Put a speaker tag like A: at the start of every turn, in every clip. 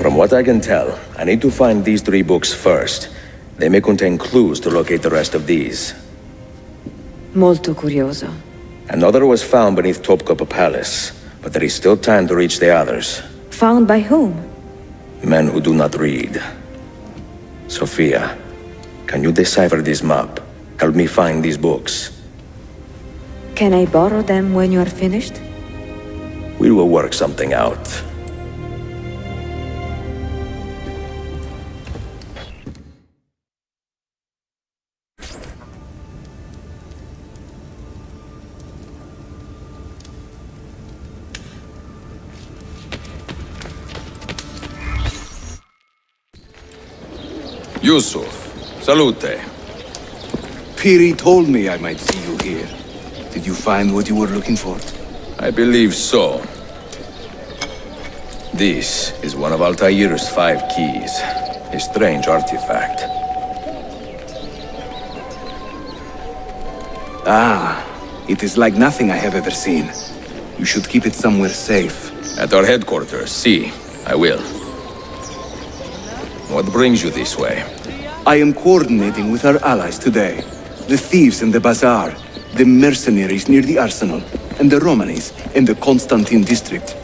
A: From what I can tell, I need to find these 3 books first. They may contain clues to locate the rest of these.
B: Molto curioso.
A: Another was found beneath Topkapi Palace, but there is still time to reach the others.
B: Found by whom?
A: Men who do not read. Sophia, can you decipher this map? Help me find these books.
B: Can I borrow them when you are finished?
A: We will work something out. Yusuf, salute.
C: Piri told me I might see you here. Did you find what you were looking for?
A: I believe so. This is one of Altair's 5 keys. A strange artifact.
C: Ah, it is like nothing I have ever seen. You should keep it somewhere safe.
A: At our headquarters, see. I will. What brings you this way?
C: I am coordinating with our allies today. The thieves in the bazaar, the mercenaries near the arsenal, and the Romanis in the Constantine district.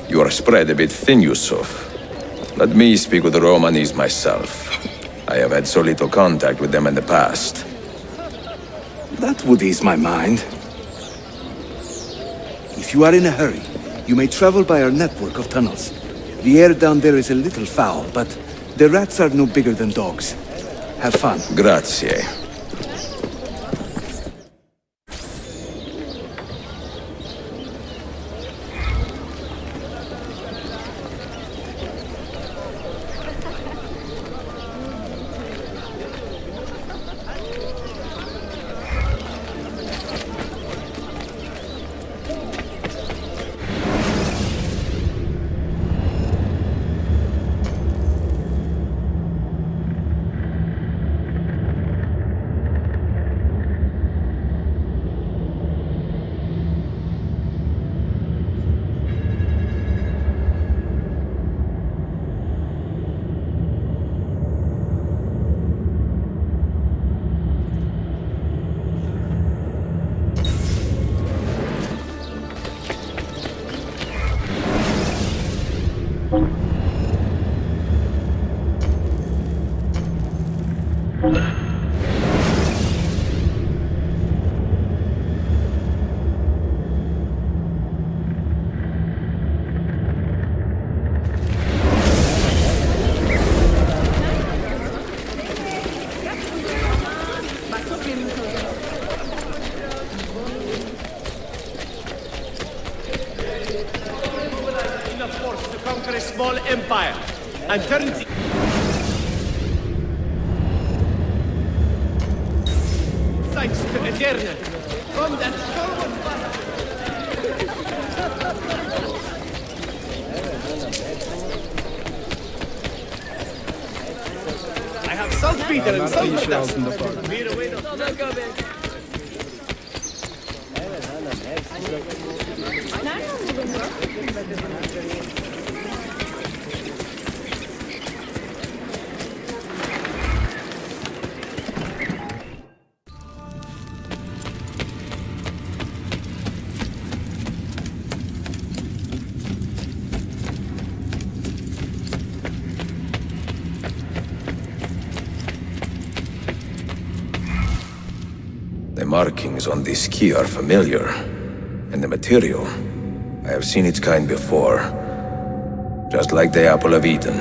A: You are spread a bit thin, Yusuf. Let me speak with the Romanis myself. I have had so little contact with them in the past.
C: That would ease my mind. If you are in a hurry, you may travel by our network of tunnels. The air down there is a little foul, but the rats are no bigger than dogs. Have fun.
A: Grazie.
D: A small empire and turn it. Sights to Eterna from that forward battle. I have saltpeter and salt. Beer away.
A: The markings on this key are familiar. And the material, I have seen its kind before. Just like the Apple of Eden,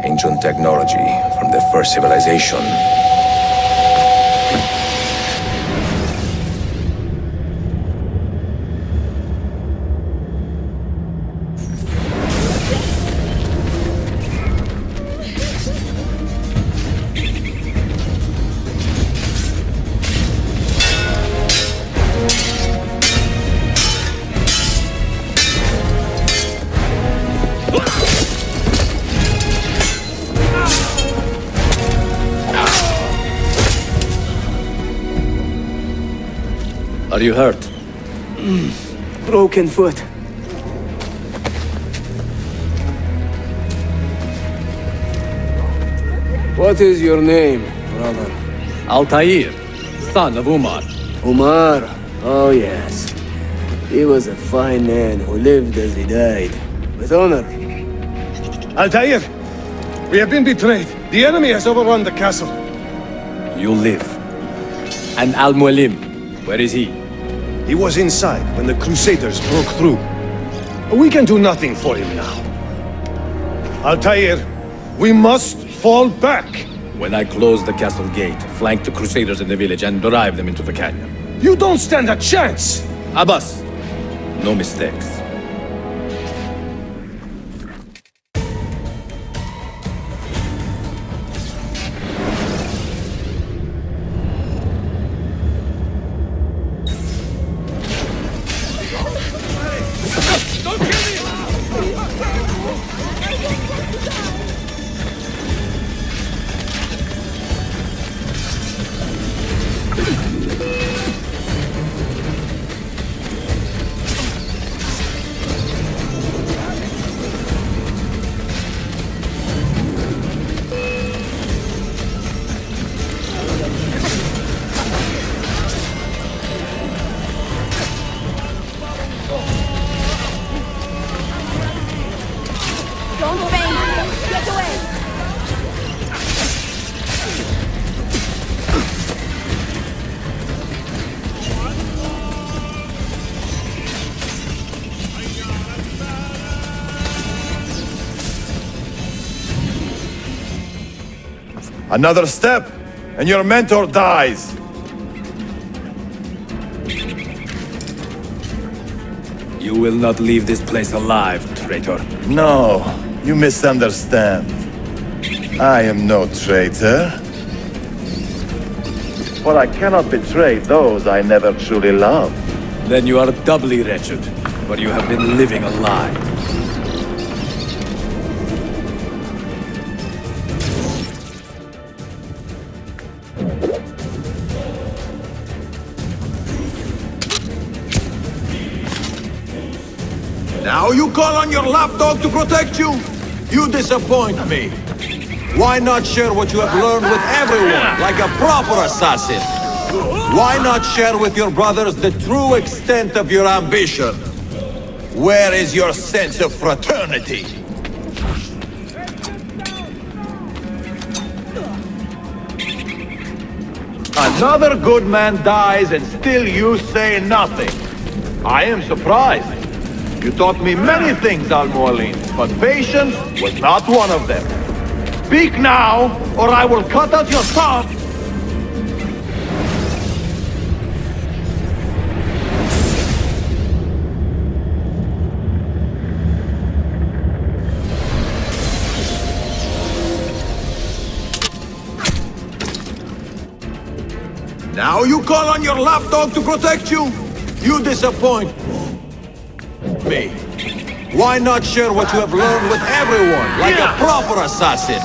A: ancient technology from the first civilization.
E: Are you hurt?
C: Broken foot. What is your name, brother?
E: Altair, son of Umar.
C: Umar? Oh, yes. He was a fine man who lived as he died. With honor.
F: Altair! We have been betrayed. The enemy has overrun the castle.
E: You live. And Al-Mualim, where is he?
F: He was inside when the Crusaders broke through. We can do nothing for him now. Altair, we must fall back.
E: When I close the castle gate, flank the Crusaders in the village and drive them into the canyon.
F: You don't stand a chance!
E: Abbas, no mistakes.
G: Don't faint! Get away!
H: Another step, and your mentor dies.
E: You will not leave this place alive, traitor.
H: No, you misunderstand. I am no traitor. But I cannot betray those I never truly loved.
E: Then you are doubly wretched, for you have been living a lie.
I: Now you call on your lapdog to protect you? You disappoint me. Why not share what you have learned with everyone, like a proper assassin? Why not share with your brothers the true extent of your ambition? Where is your sense of fraternity? Another good man dies and still you say nothing. I am surprised. You taught me many things, Al-Mualim, but patience was not one of them. Speak now, or I will cut out your tongue! Now you call on your lapdog to protect you? You disappoint me. Why not share what you have learned with everyone, like a proper assassin?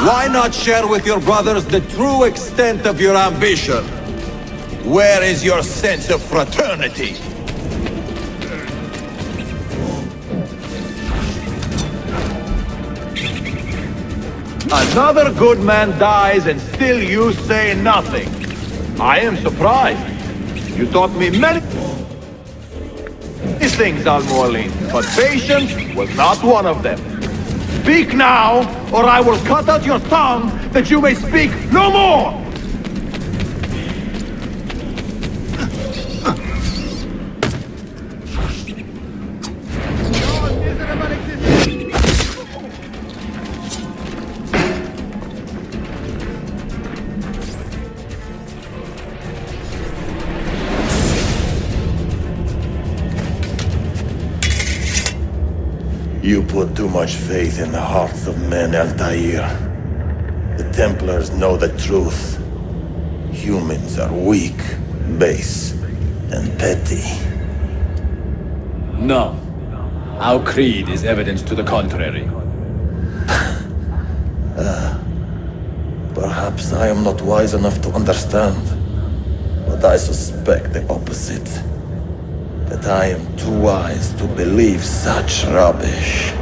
I: Why not share with your brothers the true extent of your ambition? Where is your sense of fraternity? Another good man dies and still you say nothing. I am surprised. You taught me many things, Al-Mualim, but patience was not one of them. Speak now, or I will cut out your tongue that you may speak no more!
H: You put too much faith in the hearts of men, Altair. The Templars know the truth. Humans are weak, base, and petty.
E: No. Our creed is evidence to the contrary.
H: Perhaps I am not wise enough to understand, but I suspect the opposite. That I am too wise to believe such rubbish.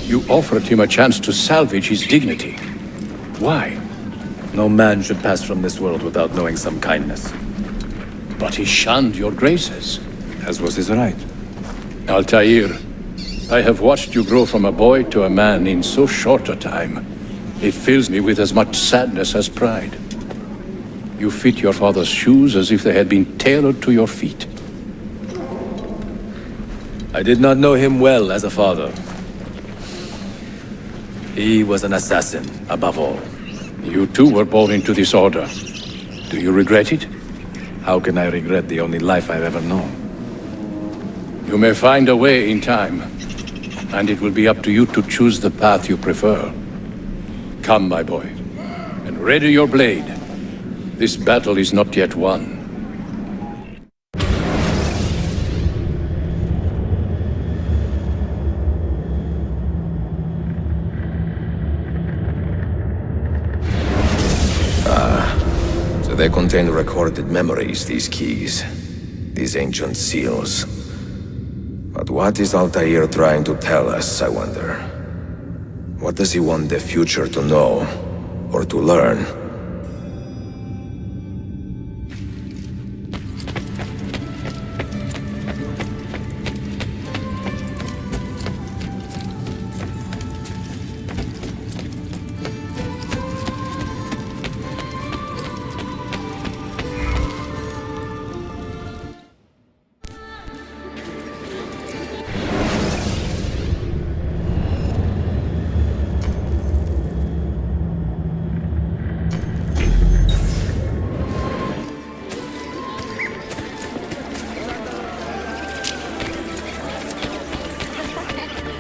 J: You offered him a chance to salvage his dignity. Why?
E: No man should pass from this world without knowing some kindness.
J: But he shunned your graces.
E: As was his right.
J: Altair, I have watched you grow from a boy to a man in so short a time. It fills me with as much sadness as pride. You fit your father's shoes as if they had been tailored to your feet.
E: I did not know him well as a father. He was an assassin, above all.
J: You too were born into this order. Do you regret it?
E: How can I regret the only life I've ever known?
J: You may find a way in time, and it will be up to you to choose the path you prefer. Come, my boy, and ready your blade. This battle is not yet won.
A: So they contain recorded memories, these keys. These ancient seals. But what is Altair trying to tell us, I wonder? What does he want the future to know, or to learn?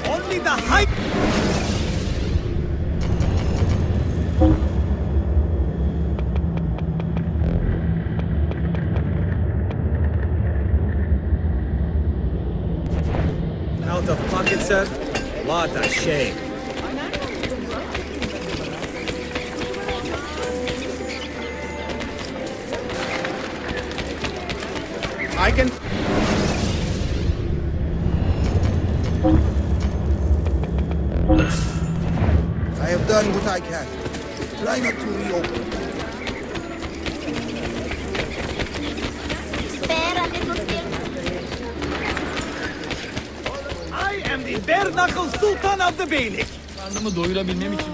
D: Only the hype. Out of pocket, sir? What a shame. I can...
K: I have done what I can. Try not to reopen.
D: I am the bare-knuckle sultan of the beylik. Karnımı doyurabilmem için.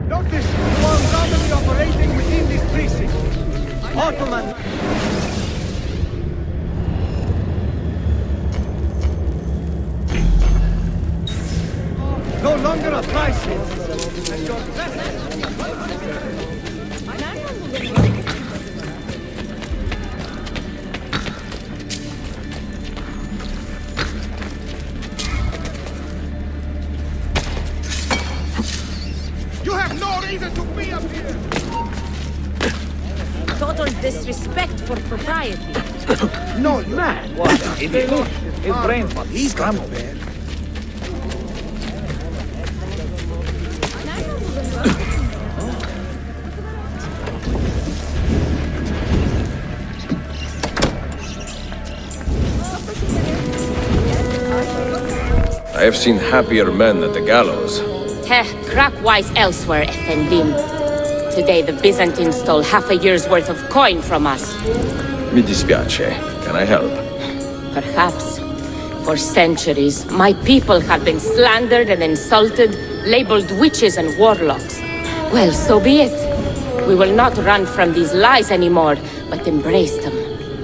D: Notice you are randomly operating within this precinct. Ottoman. No longer a crisis. And your You have no reason to be up here!
G: Total disrespect for propriety.
D: No, man! What? His brain, but
K: He's got a bear.
A: I have seen happier men at the gallows.
L: Crack-wise elsewhere, Effendim. Today the Byzantines stole half a year's worth of coin from us.
A: Mi dispiace. Can I help?
L: Perhaps. For centuries, my people have been slandered and insulted, labeled witches and warlocks. Well, so be it. We will not run from these lies anymore, but embrace them.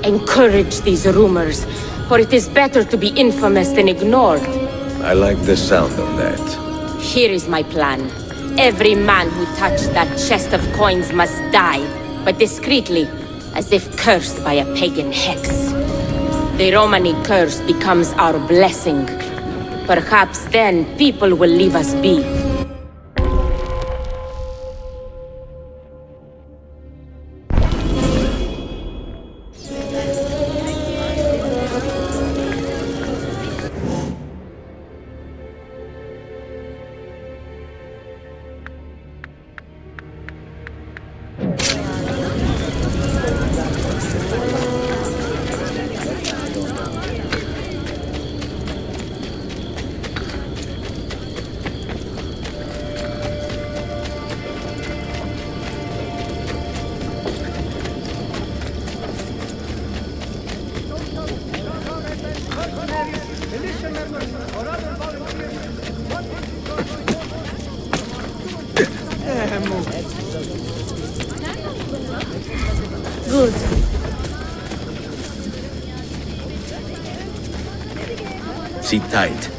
L: Encourage these rumors, for it is better to be infamous than ignored.
A: I like the sound of that.
L: Here is my plan. Every man who touched that chest of coins must die, but discreetly, as if cursed by a pagan hex. the Romani curse becomes our blessing. Perhaps then people will leave us be.
G: Good.
M: Sit tight.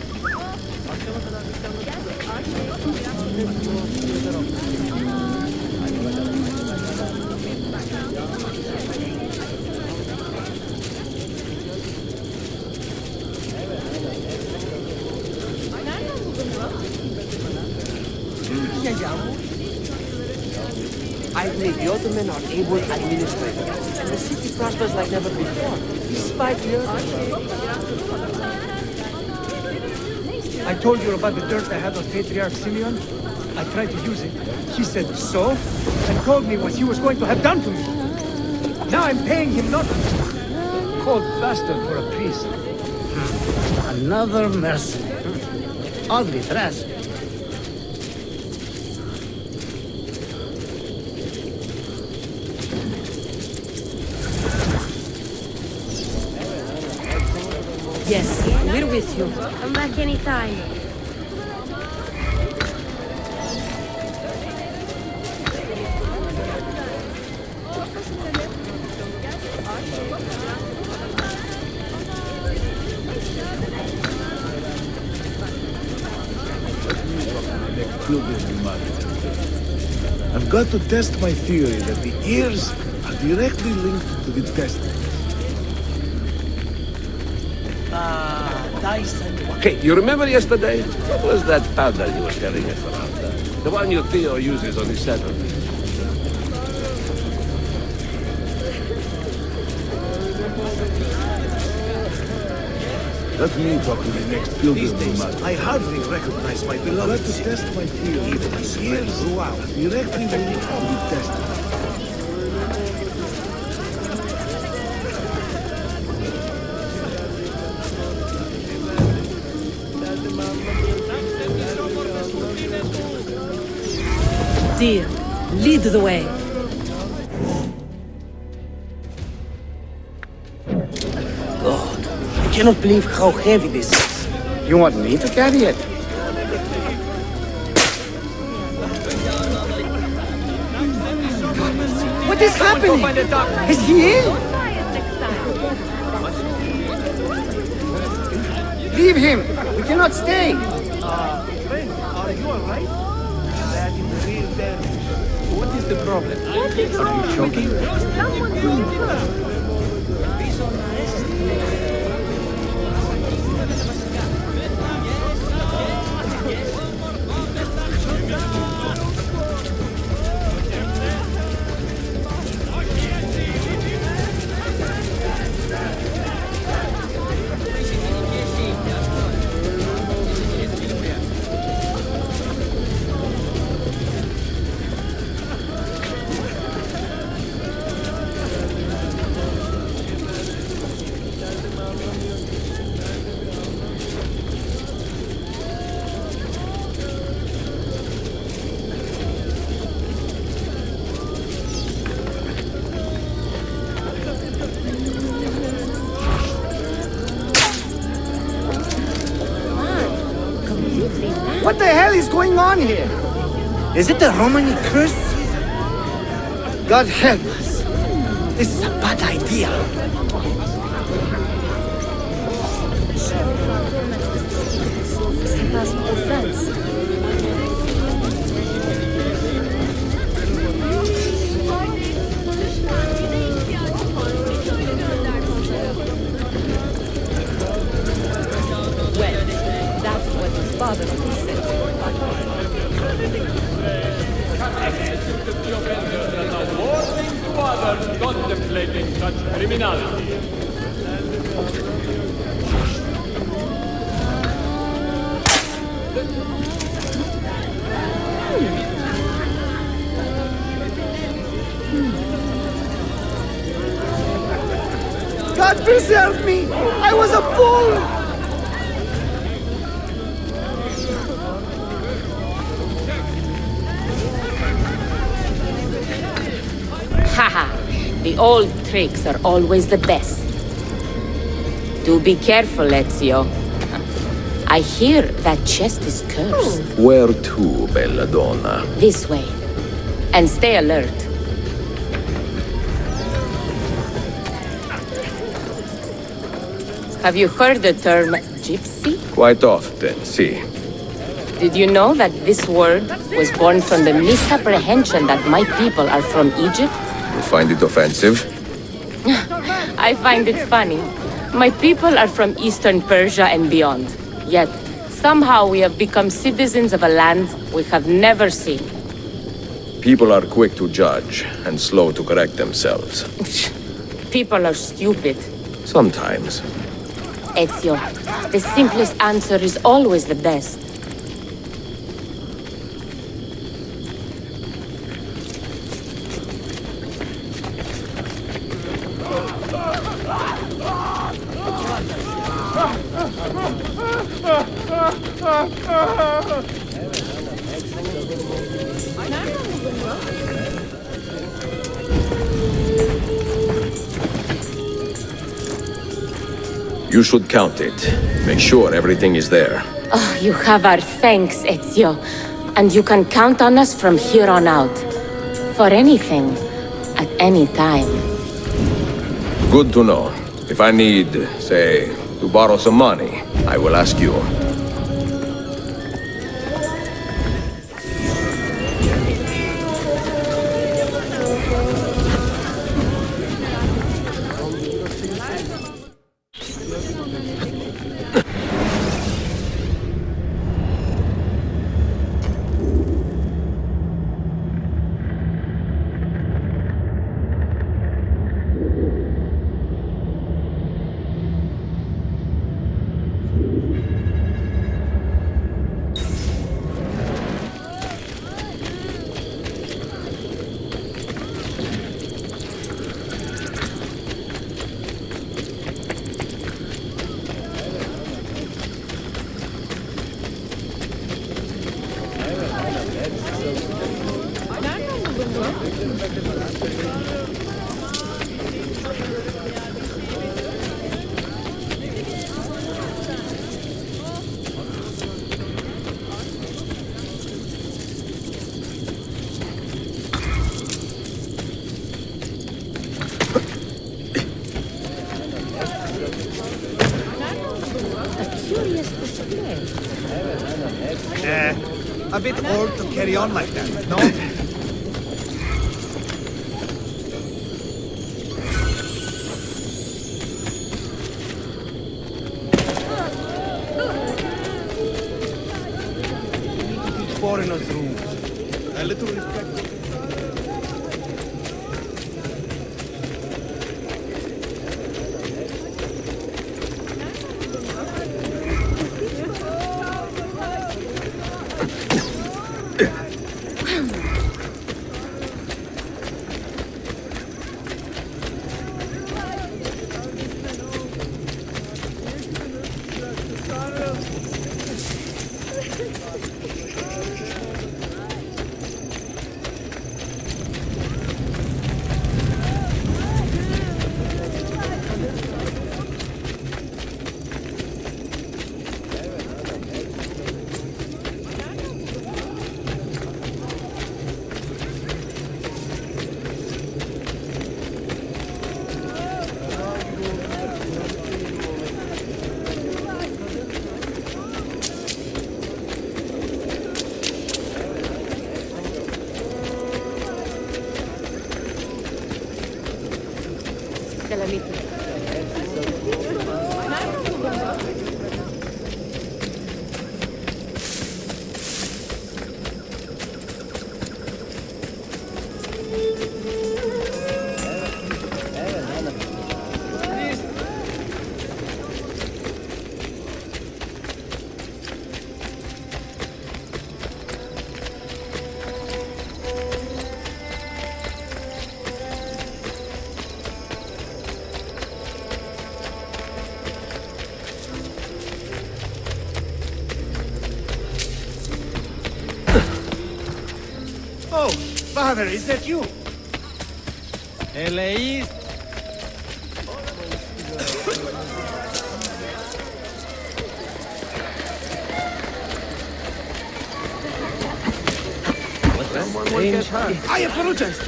N: I believe the Ottoman are able administrators, and the city prospers like never before. Despite the
O: I told you about the dirt I had on Patriarch Simeon. I tried to use it. He said so, and told me what he was going to have done to me. Now I'm paying him nothing. Cold bastard for a priest.
N: Another mercenary. Ugly dress.
G: Yes, we're with you. Come back anytime.
F: I've got to test my theory that the ears are directly linked to the testicles.
P: Okay, you remember yesterday? What was that powder you were telling us about? The one your Theo uses on his saddle.
F: Let me talk to the next pilgrim. I hardly recognize my beloved. I've got to test my theory that the ears are directly linked to the testicles.
G: Dear, lead the way.
N: God, I cannot believe how heavy this is. You want me to carry it? What is happening? Is he ill? Leave him! We cannot stay!
O: Friend, are you alright? That is real damage. What is the problem?
G: What is wrong?
O: Are you choking?
G: Someone go first.
N: What the hell is going on here? Is it the Romani curse? God help us. This is a bad idea. God preserve me! I was a fool!
L: Haha, the old tricks are always the best. Do be careful, Ezio. I hear that chest is cursed.
A: Where to, bella donna?
L: This way. And stay alert. Have you heard the term gypsy?
A: Quite often, see.
L: Did you know that this word was born from the misapprehension that my people are from Egypt?
A: You find it offensive?
L: I find it funny. My people are from Eastern Persia and beyond. Yet, somehow we have become citizens of a land we have never seen.
A: People are quick to judge and slow to correct themselves.
L: People are stupid.
A: Sometimes.
L: Ezio, the simplest answer is always the best.
A: You should count it. Make sure everything is there.
L: Oh, you have our thanks, Ezio. And you can count on us from here on out. For anything, at any time.
A: Good to know. If I need, say, to borrow some money, I will ask you.
K: A bit old to carry on like that, no? Foreigners' rules. A little respect.
O: Oh, Father, is that you? L.A. I apologize.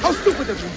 O: How stupid of me.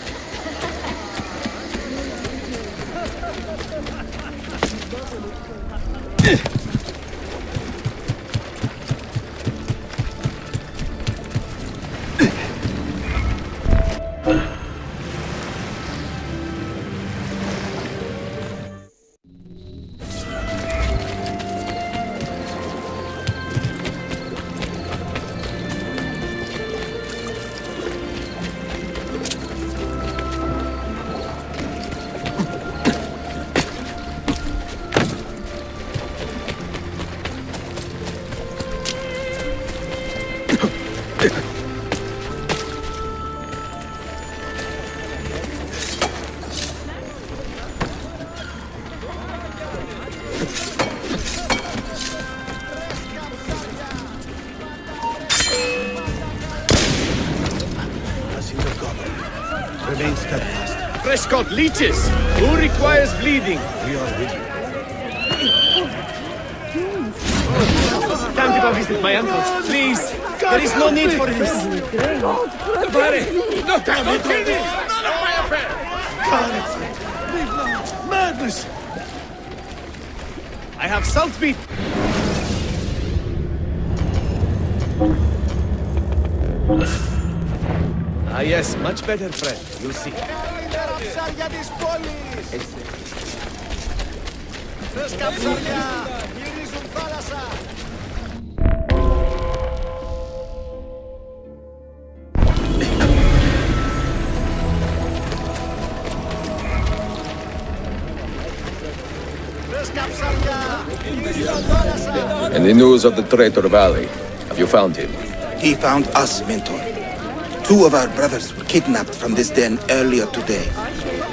K: Remain steadfast.
D: Prescott leeches. Who requires bleeding?
K: We are with you.
D: Time to go visit my uncle. Please. There is no need for this.
O: No, don't kill me! None of my affair!
D: Madness! I have salt beef. Ah yes, much better, friend. You'll see.
A: And the news of the traitor Valley. Have you found him?
K: He found us, Mentor. 2 of our brothers were kidnapped from this den earlier today.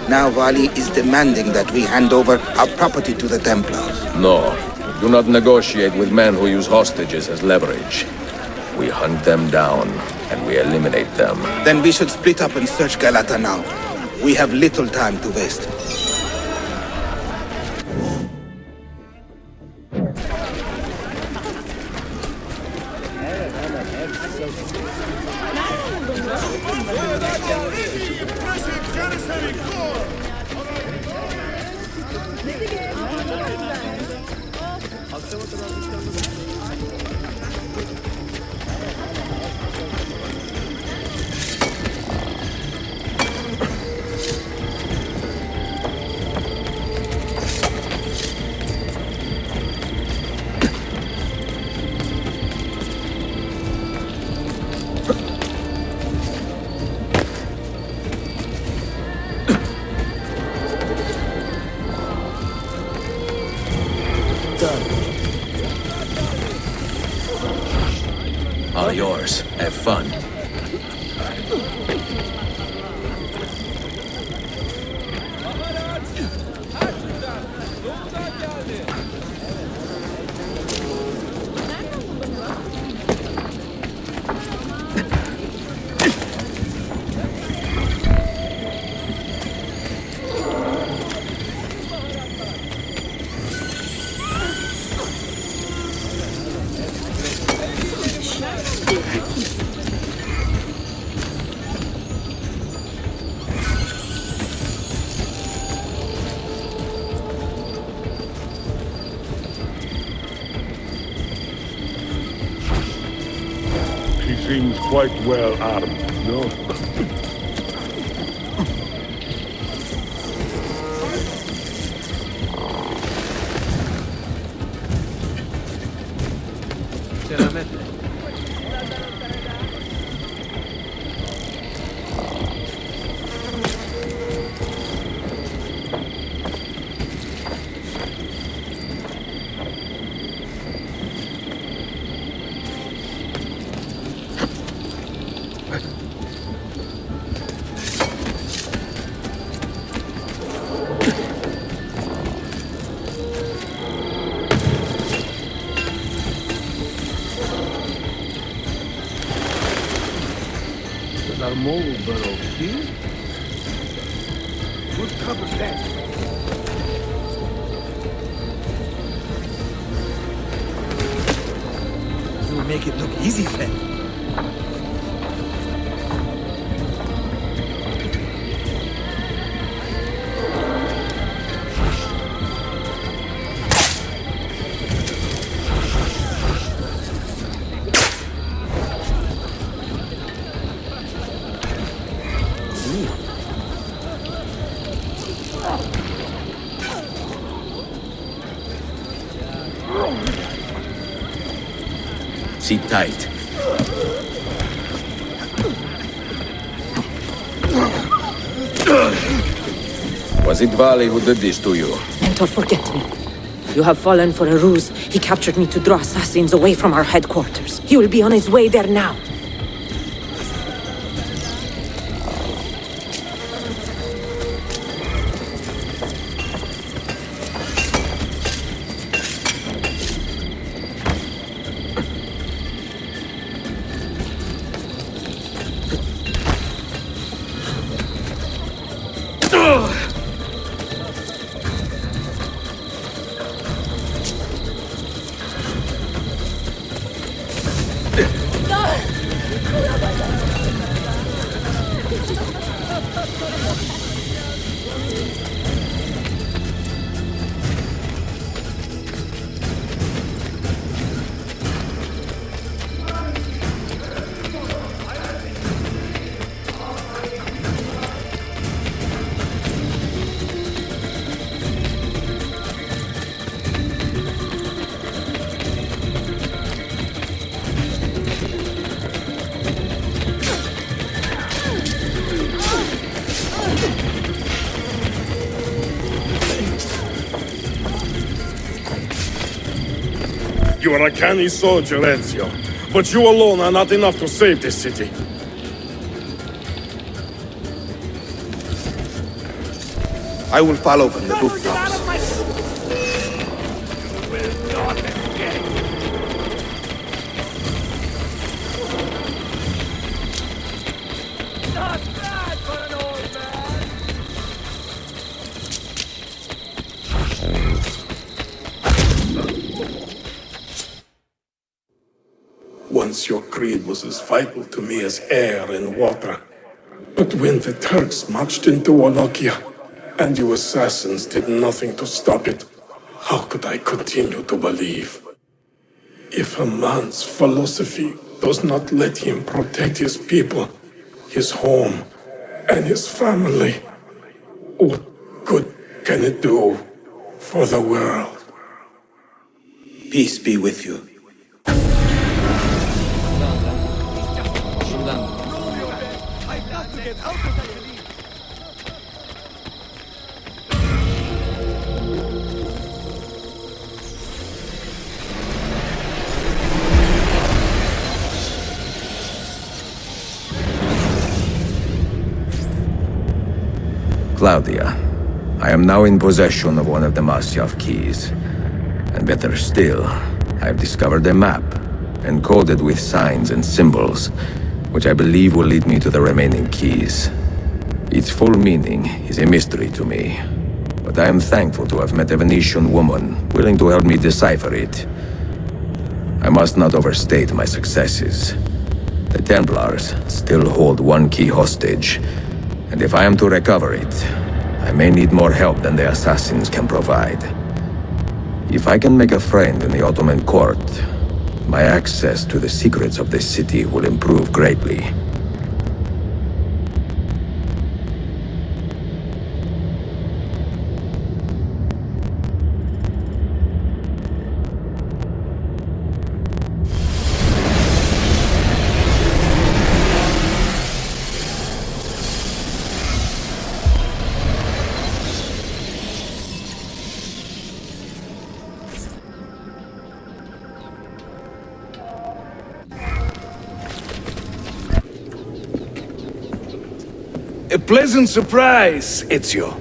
K: Now Vali is demanding that we hand over our property to the Templars.
A: No. Do not negotiate with men who use hostages as leverage. We hunt them down, and we eliminate them.
K: Then we should split up and search Galata now. We have little time to waste.
M: All yours. Have fun.
F: Seems quite well armed, no?
P: Is our Marlborough key?
O: Good cover that. You make it look easy, friend.
M: Sit tight.
A: Was it Vali who did this to you?
L: Mentor, forget me. You have fallen for a ruse. He captured me to draw assassins away from our headquarters. He will be on his way there now.
F: You are a canny soldier, Ezio, but you alone are not enough to save this city.
K: I will follow from the rooftops.
F: Once your creed was as vital to me as air and water. But when the Turks marched into Wallachia, and you assassins did nothing to stop it, how could I continue to believe? If a man's philosophy does not let him protect his people, his home, and his family, what good can it do for the world?
K: Peace be with you.
A: Claudia, I am now in possession of one of the Masyaf keys. And better still, I have discovered a map, encoded with signs and symbols, which I believe will lead me to the remaining keys. Its full meaning is a mystery to me, but I am thankful to have met a Venetian woman willing to help me decipher it. I must not overstate my successes. The Templars still hold one key hostage, and if I am to recover it, I may need more help than the assassins can provide. If I can make a friend in the Ottoman court, my access to the secrets of this city will improve greatly.
C: A pleasant surprise, Ezio.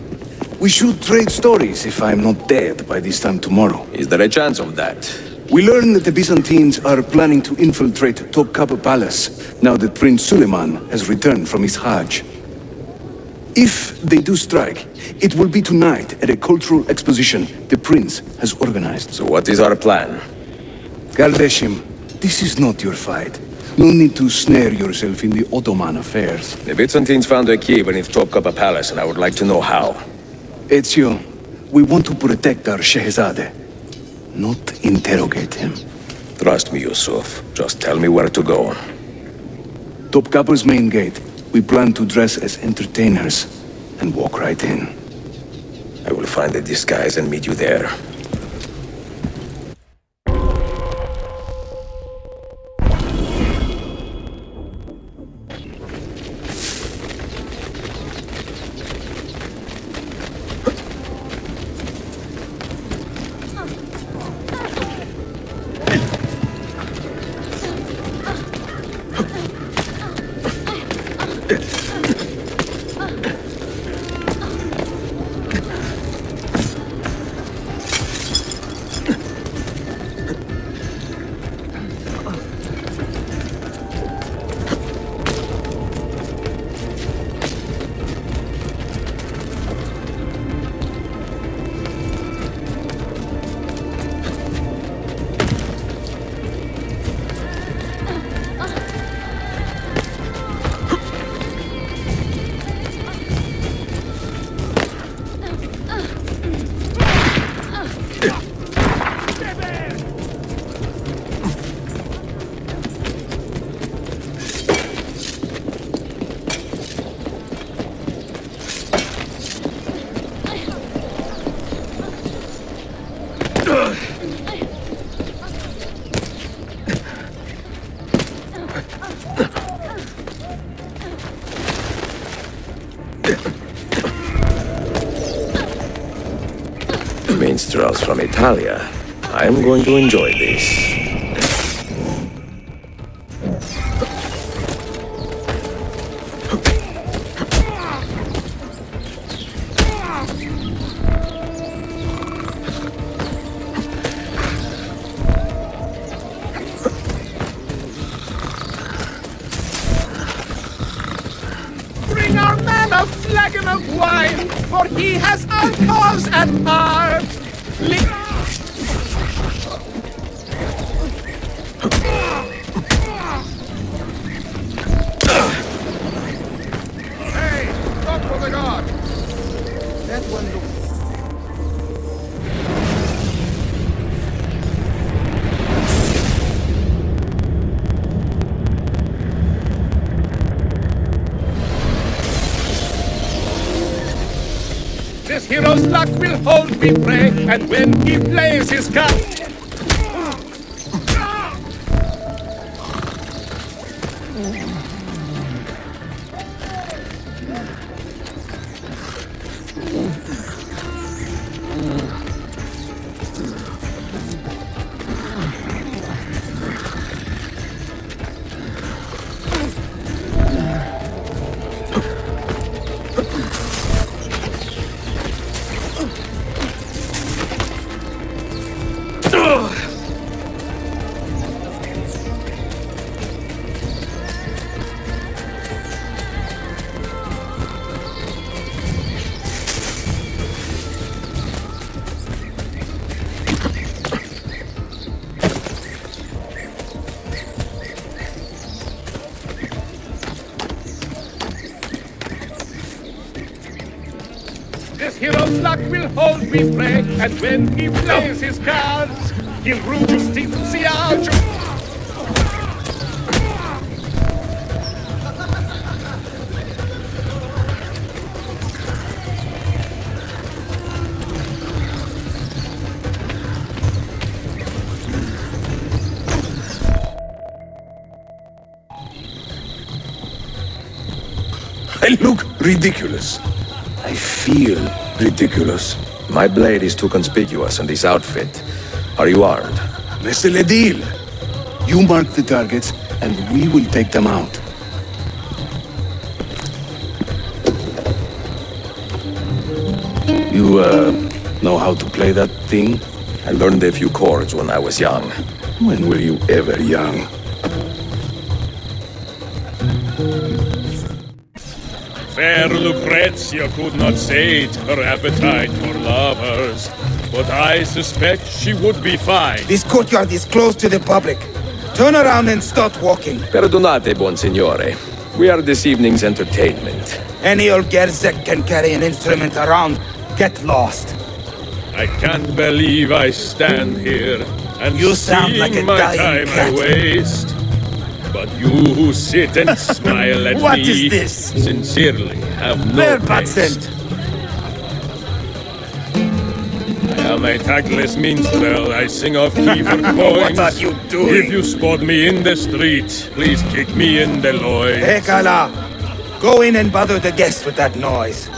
C: We should trade stories if I'm not dead by this time tomorrow.
A: Is there a chance of that?
C: We learn that the Byzantines are planning to infiltrate Topkapi Palace, now that Prince Suleiman has returned from his Hajj. If they do strike, it will be tonight at a cultural exposition the prince has organized.
A: So what is our plan?
C: Kardashim, this is not your fight. No need to snare yourself in the Ottoman affairs.
A: The Byzantines found a key beneath Topkapi Palace, and I would like to know how.
C: Ezio, we want to protect our Shehzade, not interrogate him.
A: Trust me, Yusuf. Just tell me where to go.
C: Topkapi's main gate. We plan to dress as entertainers and walk right in.
A: I will find a disguise and meet you there. Minstrels from Italia. I am going to enjoy this.
Q: Bring our man a flagon of wine, for he has our cause at heart. Hey, stop for the god! That one looks... This hero's luck will hold me prey, and when he plays his card... This hero's luck will hold me prey, and when he plays his cards, he'll rue justicia.
A: I look ridiculous. I feel ridiculous. My blade is too conspicuous in this outfit. Are you armed?
C: C'est le deal. You mark the targets, and we will take them out. You, know how to play that thing?
A: I learned a few chords when I was young.
C: When were you ever young?
Q: Fair Lucrezia could not sate her appetite for lovers, but I suspect she would be fine.
K: This courtyard is closed to the public. Turn around and start walking.
A: Perdonate, buon signore. We are this evening's entertainment.
K: Any old Gerzek can carry an instrument around. Get lost.
Q: I can't believe I stand here and
K: You sound like a
Q: my
K: dying
Q: time
K: cat.
Q: I waste. But you who sit and smile at
K: What
Q: me
K: is this?
Q: sincerely have no
K: Where,
Q: taste. I am a tactless minstrel. I sing of Kiefer coins.
K: What are you doing?
Q: If you spot me in the street, please kick me in the loins.
K: Hekala, go in and bother the guests with that noise.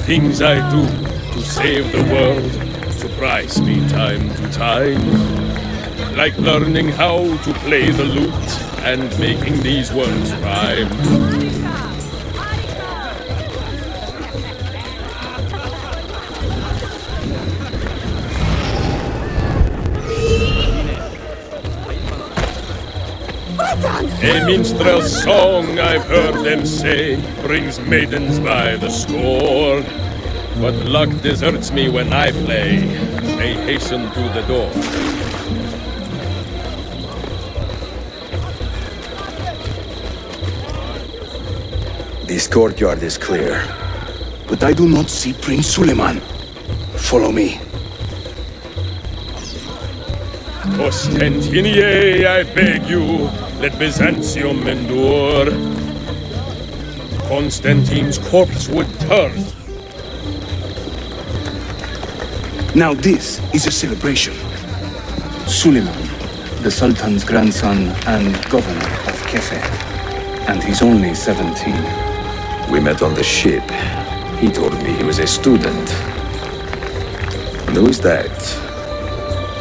Q: Things I do to save the world surprise me time to time. Like learning how to play the lute and making these words rhyme. A minstrel's song, I've heard them say, brings maidens by the score. But luck deserts me when I play. They hasten to the door.
A: This courtyard is clear.
C: But I do not see Prince Suleiman. Follow me.
Q: Ostentinier, I beg you, let Byzantium endure. Constantine's corpse would turn.
C: Now this is a celebration. Suleiman, the Sultan's grandson and governor of Kefe. And he's only 17.
A: We met on the ship. He told me he was a student. And who's that?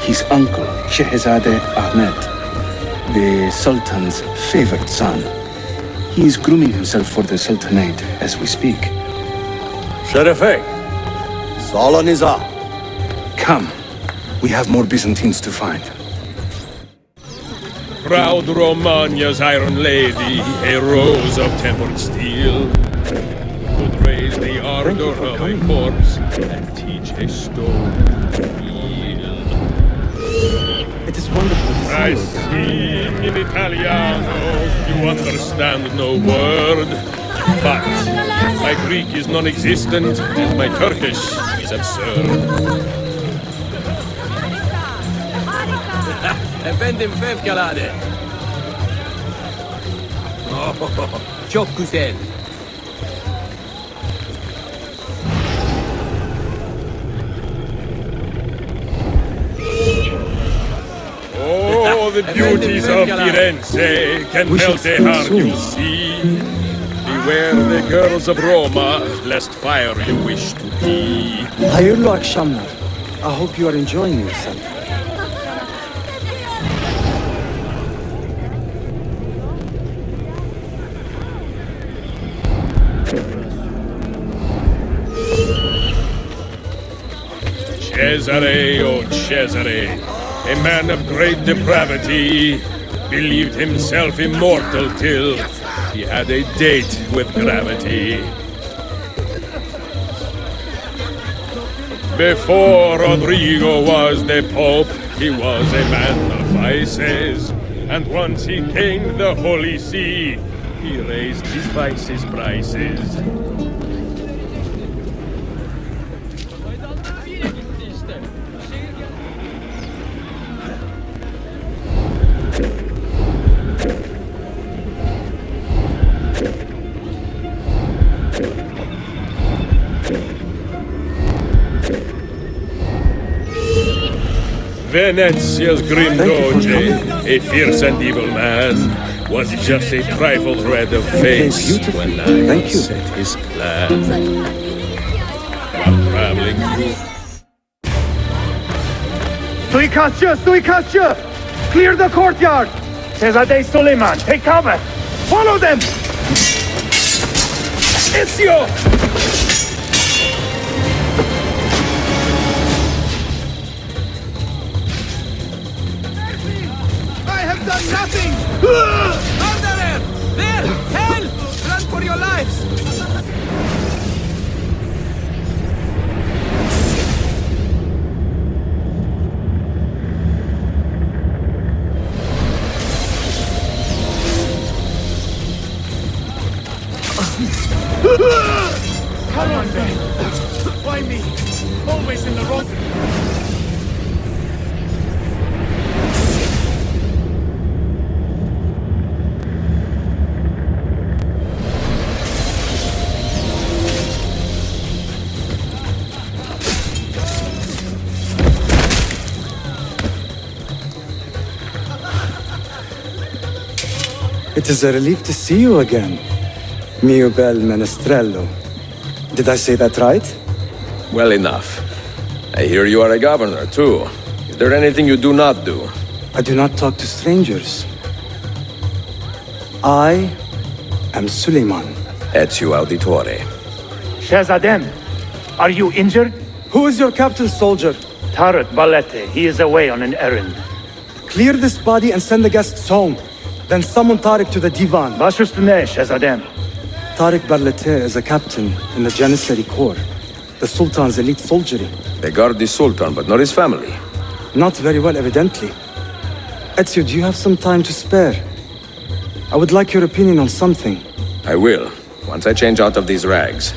C: His uncle, Shehzade Ahmed, the Sultan's favored son. He is grooming himself for the Sultanate as we speak.
I: Sherife, Salah Nizam.
C: Come. We have more Byzantines to find.
Q: Proud Romagna's iron lady, a rose of tempered steel, could raise the ardor of a corpse and teach a stone to yield.
O: It is wonderful to see
Q: I
O: you.
Q: sing in Italiano, you understand no word, but my Greek is non-existent and my Turkish is absurd.
E: Efendim fevkalade. Oh, çok güzel.
Q: Oh, the beauties of Firenze can melt a heart, you see. Beware the girls of Roma, lest fire you wish to be.
N: Hayırlı akşamlar. I hope you are enjoying yourself.
Q: Cesare, oh Cesare, a man of great depravity, believed himself immortal till he had a date with gravity. Before Rodrigo was the Pope, he was a man of vices, and once he gained the Holy See, he raised his vices' prices. Venetia's grim doge, a fierce and evil man, was just a trifle red of face when I set his plan. While traveling through...
O: Suikastçı! Clear the courtyard! Şehzade Suleiman, take cover! Follow them! Ezio!
I: I have done nothing! Murderer! There! Help! Run for your lives!
O: Come on, Ben! Why me? Always in the wrong...
R: It is a relief to see you again, mio bel menestrello. Did I say that right?
A: Well enough. I hear you are a governor, too. Is there anything you do not do?
R: I do not talk to strangers. I am Suleiman.
A: Ezio Auditore.
O: Shehzadem, are you injured?
R: Who is your captain, soldier?
O: Tarek Balete. He is away on an errand.
R: Clear this body and send the guests home. Then summon Tarek to the divan.
O: Baş üstüne, Shehzadem.
R: Tarek Balete is a captain in the Janissary Corps, the Sultan's elite soldiery.
A: They guard the Sultan, but not his family.
R: Not very well, evidently. Ezio, do you have some time to spare? I would like your opinion on something.
A: I will, once I change out of these rags.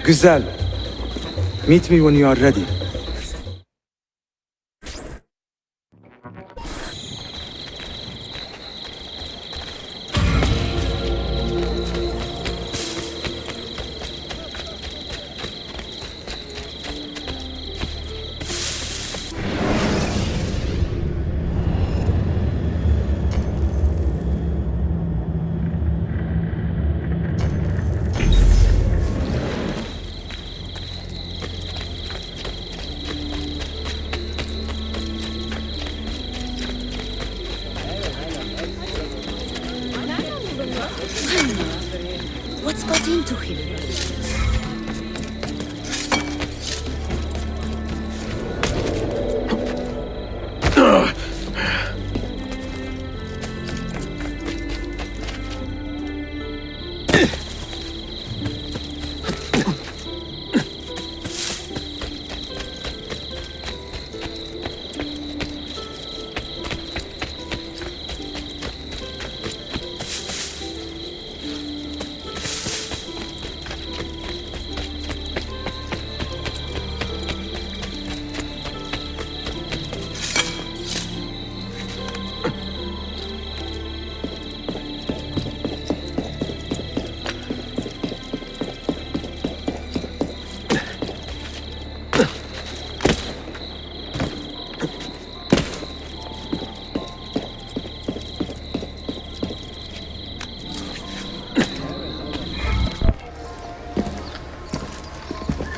R: Güzel. Meet me when you are ready.
G: What's got into him?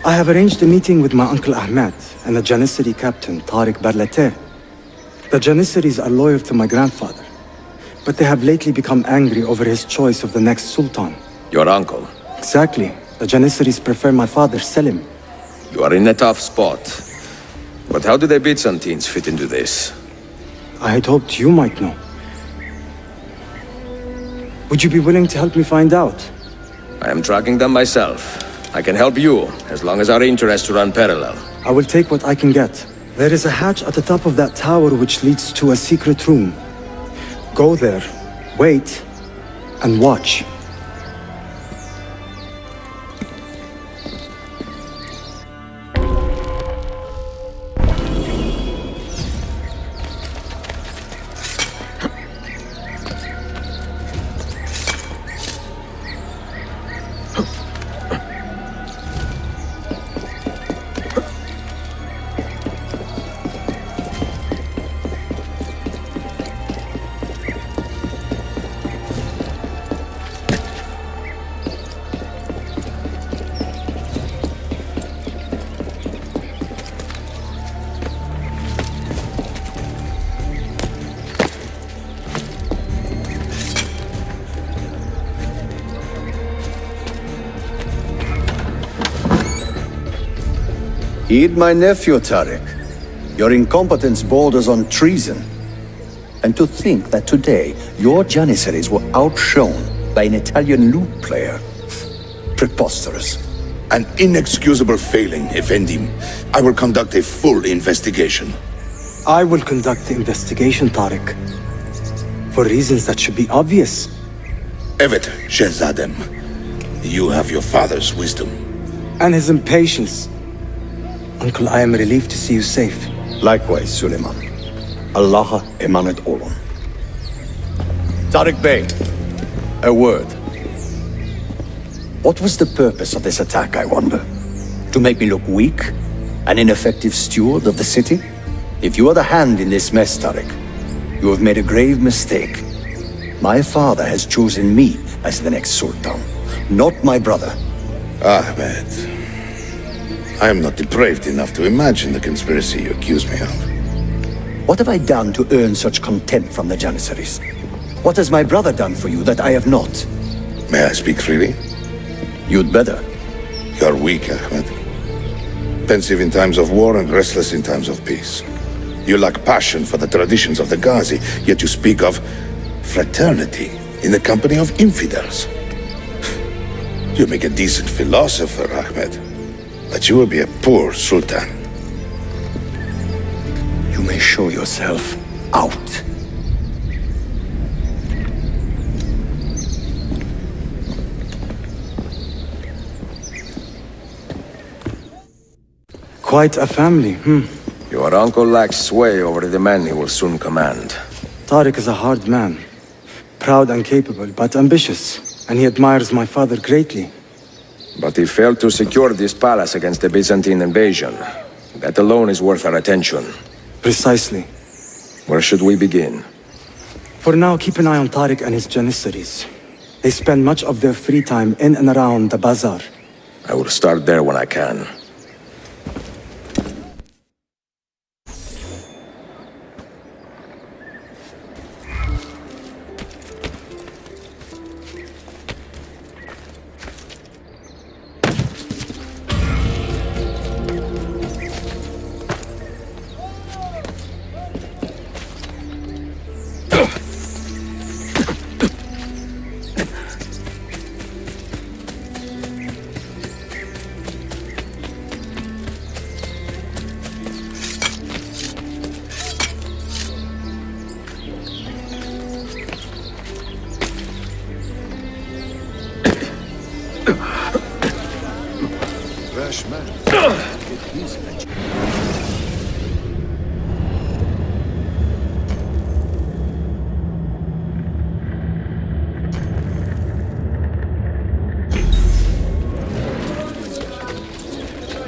R: I have arranged a meeting with my uncle Ahmed and the Janissary captain, Tarek Barlate. The Janissaries are loyal to my grandfather, but they have lately become angry over his choice of the next sultan.
A: Your uncle?
R: Exactly. The Janissaries prefer my father, Selim.
A: You are in a tough spot. But how do the Byzantines fit into this?
R: I had hoped you might know. Would you be willing to help me find out?
A: I am tracking them myself. I can help you, as long as our interests run parallel.
R: I will take what I can get. There is a hatch at the top of that tower which leads to a secret room. Go there, wait, and watch.
S: Heed my nephew, Tariq. Your incompetence borders on treason. And to think that today, your Janissaries were outshone by an Italian lute player. Preposterous.
K: An inexcusable failing, Effendim. I will conduct a full investigation.
R: I will conduct the investigation, Tariq. For reasons that should be obvious.
K: Evet, Shehzadem. You have your father's wisdom.
R: And his impatience. Uncle, I am relieved to see you safe.
S: Likewise, Suleiman. Allah emanat olun. Tariq Bey, a word. What was the purpose of this attack, I wonder? To make me look weak? An ineffective steward of the city? If you are the hand in this mess, Tariq, you have made a grave mistake. My father has chosen me as the next Sultan, not my brother.
K: Ahmed, I am not depraved enough to imagine the conspiracy you accuse me of.
S: What have I done to earn such contempt from the Janissaries? What has my brother done for you that I have not?
K: May I speak freely?
S: You'd better.
K: You're weak, Ahmed. Pensive in times of war and restless in times of peace. You lack passion for the traditions of the Ghazi, yet you speak of fraternity in the company of infidels. You make a decent philosopher, Ahmed, but you will be a poor sultan.
S: You may show yourself out.
R: Quite a family,
A: Your uncle lacks sway over the men he will soon command.
R: Tariq is a hard man. Proud and capable, but ambitious. And he admires my father greatly.
A: But he failed to secure this palace against the Byzantine invasion. That alone is worth our attention.
R: Precisely.
A: Where should we begin?
R: For now, keep an eye on Tariq and his Janissaries. They spend much of their free time in and around the bazaar.
A: I will start there when I can.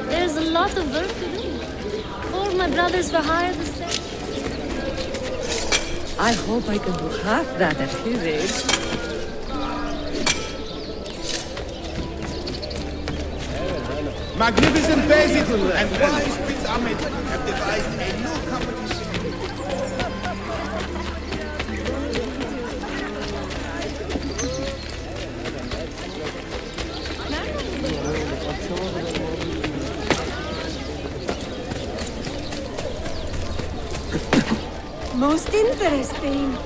T: There's a lot of work to do. All my brothers were hired the same.
B: I hope I can do half that at his age.
N: Magnificent Basil and wise Prince Ahmed have devised a new competition.
T: Most interesting.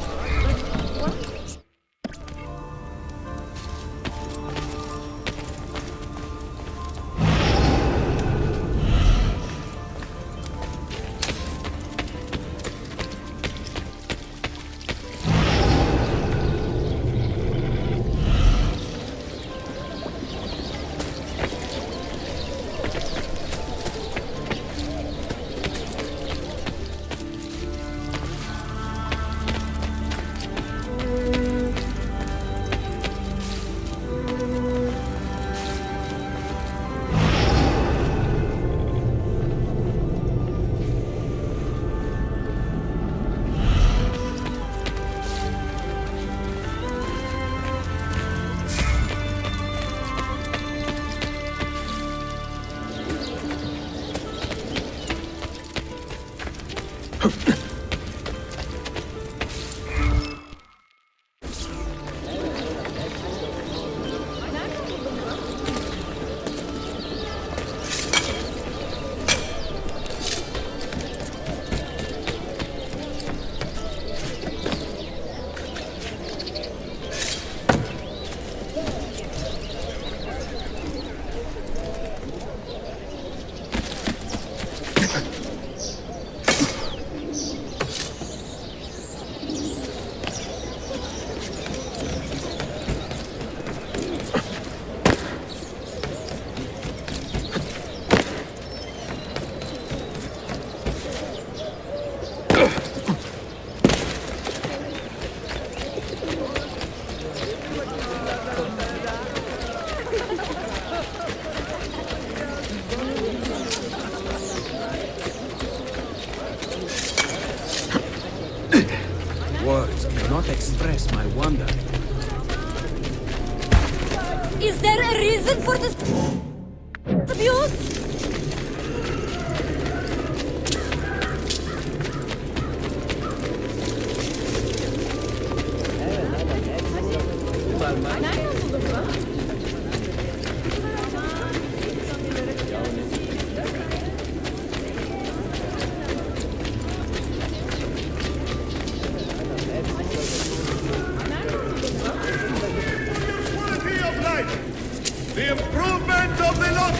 O: express my wonder.
T: Is there a reason for this abuse?
I: The improvement of the lot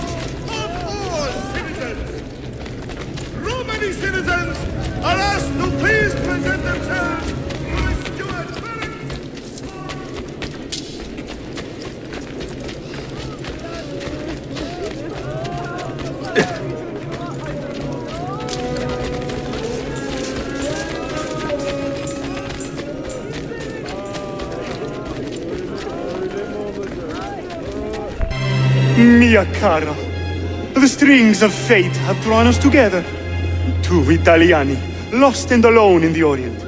I: of all citizens. Romany citizens are asked to please present themselves to a steward
O: Mia cara, the strings of fate have drawn us together. Two Italiani, lost and alone in the Orient.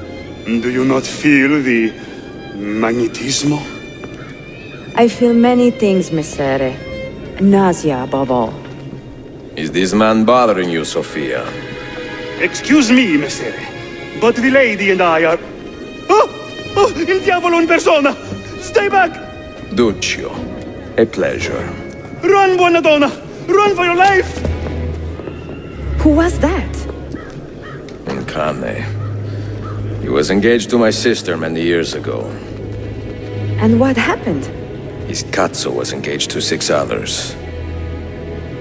O: Do you not feel the magnetismo?
B: I feel many things, Messere. Nausea above all.
A: Is this man bothering you, Sophia?
O: Excuse me, Messere, but the lady and I are... Oh! Oh, il diavolo in persona! Stay back!
A: Duccio, a pleasure.
O: Run, buona donna! Run for your life!
B: Who was that?
A: Cane. He was engaged to my sister many years ago.
B: And what happened?
A: His cazzo was engaged to 6 others.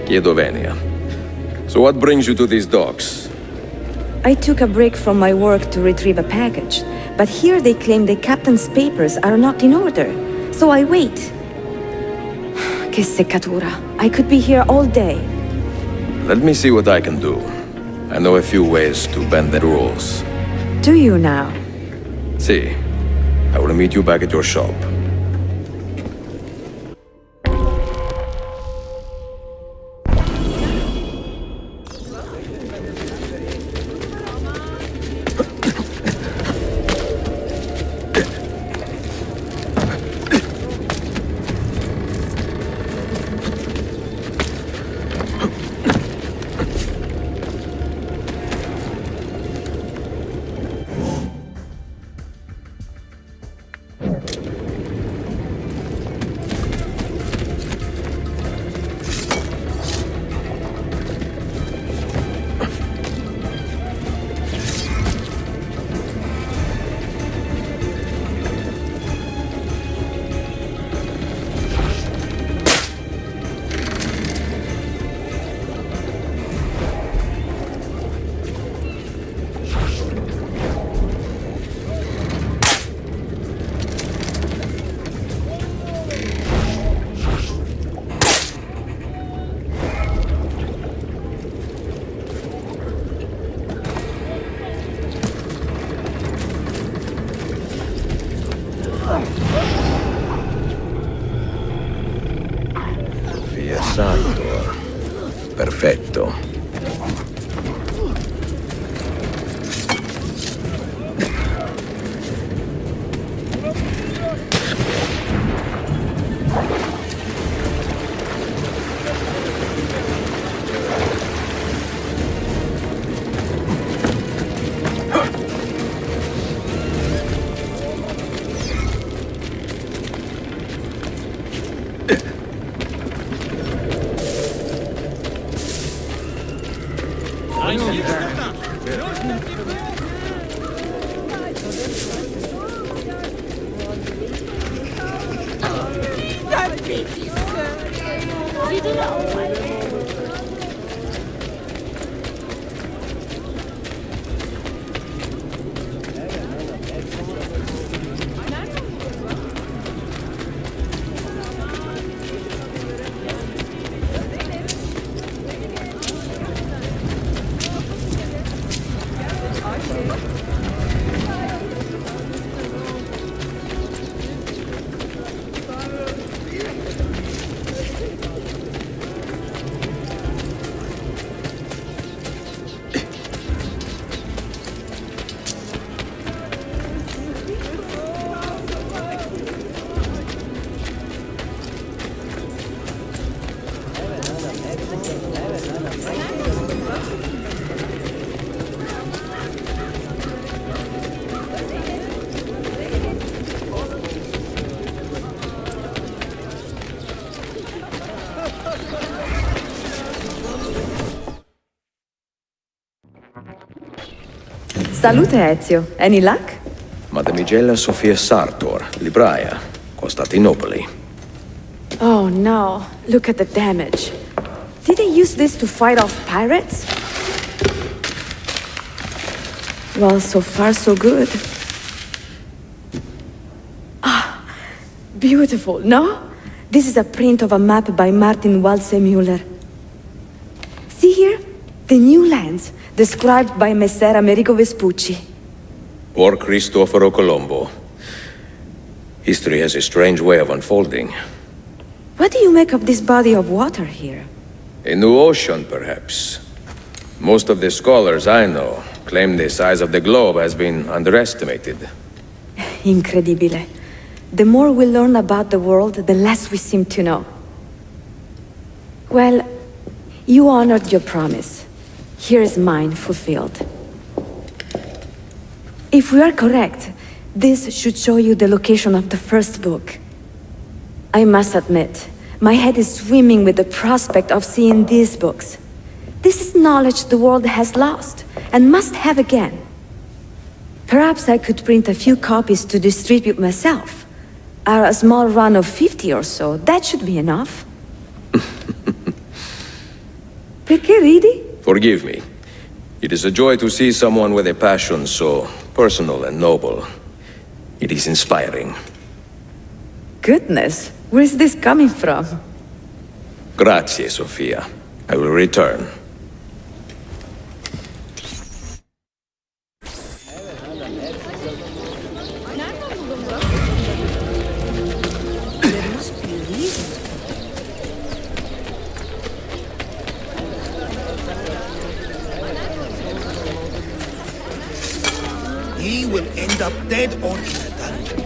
A: Chiedo venia. So what brings you to these docks?
B: I took a break from my work to retrieve a package, but here they claim the captain's papers are not in order, so I wait. Che seccatura. I could be here all day.
A: Let me see what I can do. I know a few ways to bend the rules.
B: Do you now?
A: See, I will meet you back at your shop. Via Santo. Perfetto.
B: Salute, Ezio. Any luck?
A: Mademoiselle Sofia Sartor, libraia, Costantinopoli.
B: Oh no, look at the damage. Did they use this to fight off pirates? Well, so far so good. Ah, beautiful, no? This is a print of a map by Martin Walsey-Müller. See here? The new lands, described by Messer Amerigo Vespucci.
A: Or Cristoforo Colombo. History has a strange way of unfolding.
B: What do you make of this body of water here?
A: A new ocean, perhaps. Most of the scholars I know claim the size of the globe has been underestimated.
B: Incredibile. The more we learn about the world, the less we seem to know. Well, you honored your promise. Here is mine fulfilled. If we are correct, this should show you the location of the first book. I must admit, my head is swimming with the prospect of seeing these books. This is knowledge the world has lost, and must have again. Perhaps I could print a few copies to distribute myself. A small run of 50 or so, that should be enough. Perché ridi?
A: Forgive me. It is a joy to see someone with a passion so personal and noble. It is inspiring.
B: Goodness, where is this coming from?
A: Grazie, Sofia. I will return.
N: He will end up dead or in a dungeon.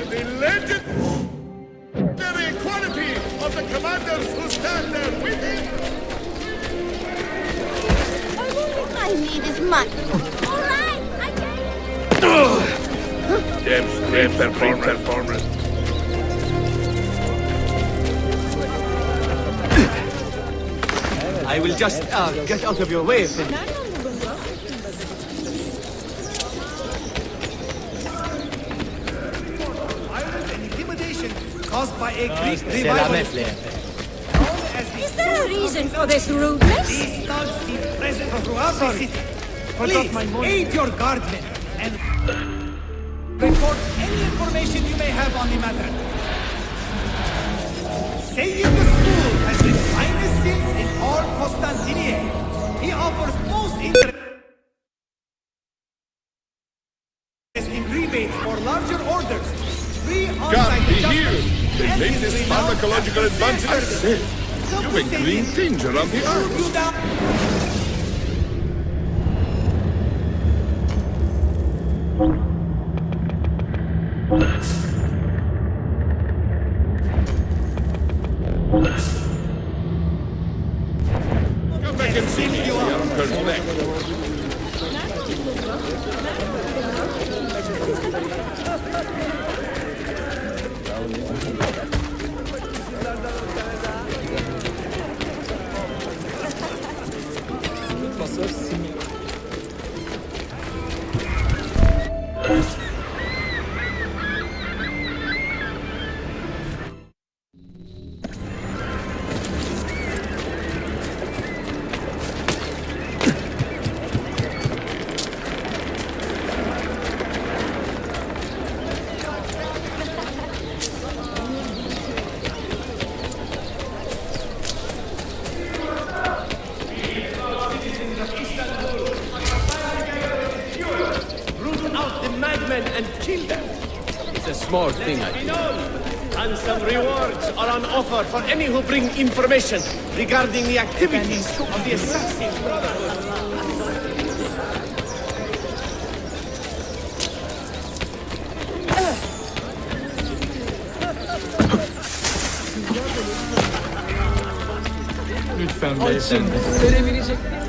I: The legendary quality of the commanders who stand there
G: Suleiman.
P: Damn performance.
D: I will just get out of your way.
O: Intimidation caused by a Greek revival.
G: Is there a reason for this rudeness?
O: These thugs seem present throughout the city. Please, aid your guardsmen and report any information you may have on the matter. Sayyid the school has the finest seats in all Constantinople. He offers most interesting rebates for larger orders. Free on-site adjustments.
Q: The latest pharmacological advances. You make green tinge around the arms.
P: Come back and see me. The Uncle's neck.
D: And kill them. It's a small thing, I think. And some rewards are on offer for any who bring information regarding the activities of the assassin brotherhood.
O: Lütfen beyefendi. Verebilecek miyim?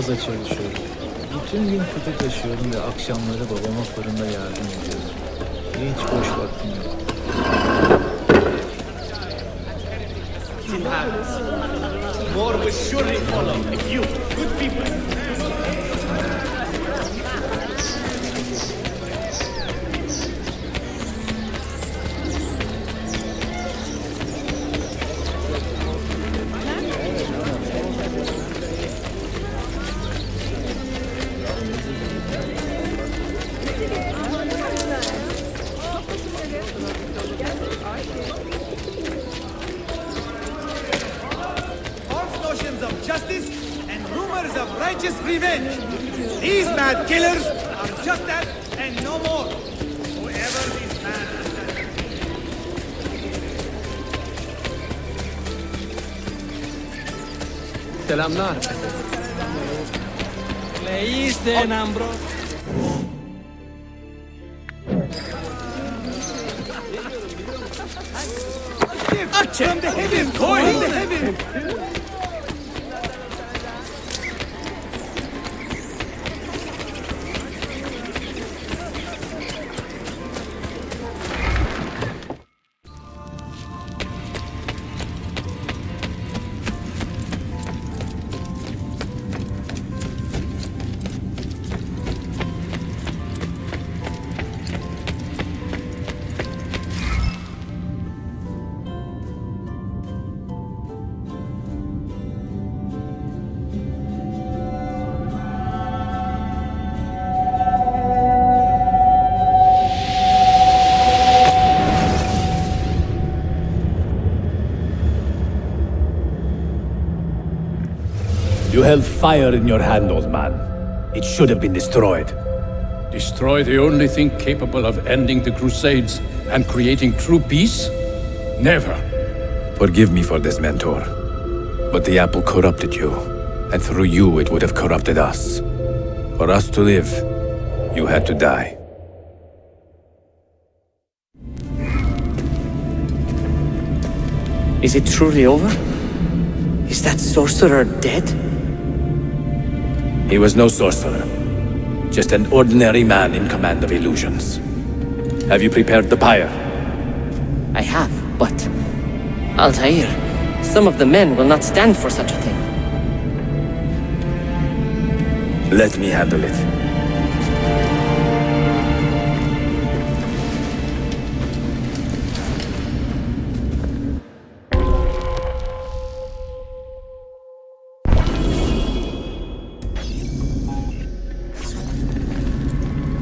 U: fazla çalışıyorum. Bütün gün kutu taşıyorum ve akşamları babama fırında yardım ediyorum. Hiç boş vaktim yok.
D: More will surely follow if you, good people,
N: justice and rumors of righteous revenge. These mad killers are just that and no more. Whoever these mad...
D: Selamlar.
N: Leíste, Nambro. From the heavens, from the heavens.
E: You held fire in your hand, old man. It should have been destroyed.
J: Destroy the only thing capable of ending the Crusades and creating true peace? Never.
E: Forgive me for this, Mentor. But the apple corrupted you, and through you it would have corrupted us. For us to live, you had to die.
V: Is it truly over? Is that sorcerer dead?
E: He was no sorcerer. Just an ordinary man in command of illusions. Have you prepared the pyre?
V: I have, but... Altair, some of the men will not stand for such a thing.
E: Let me handle it.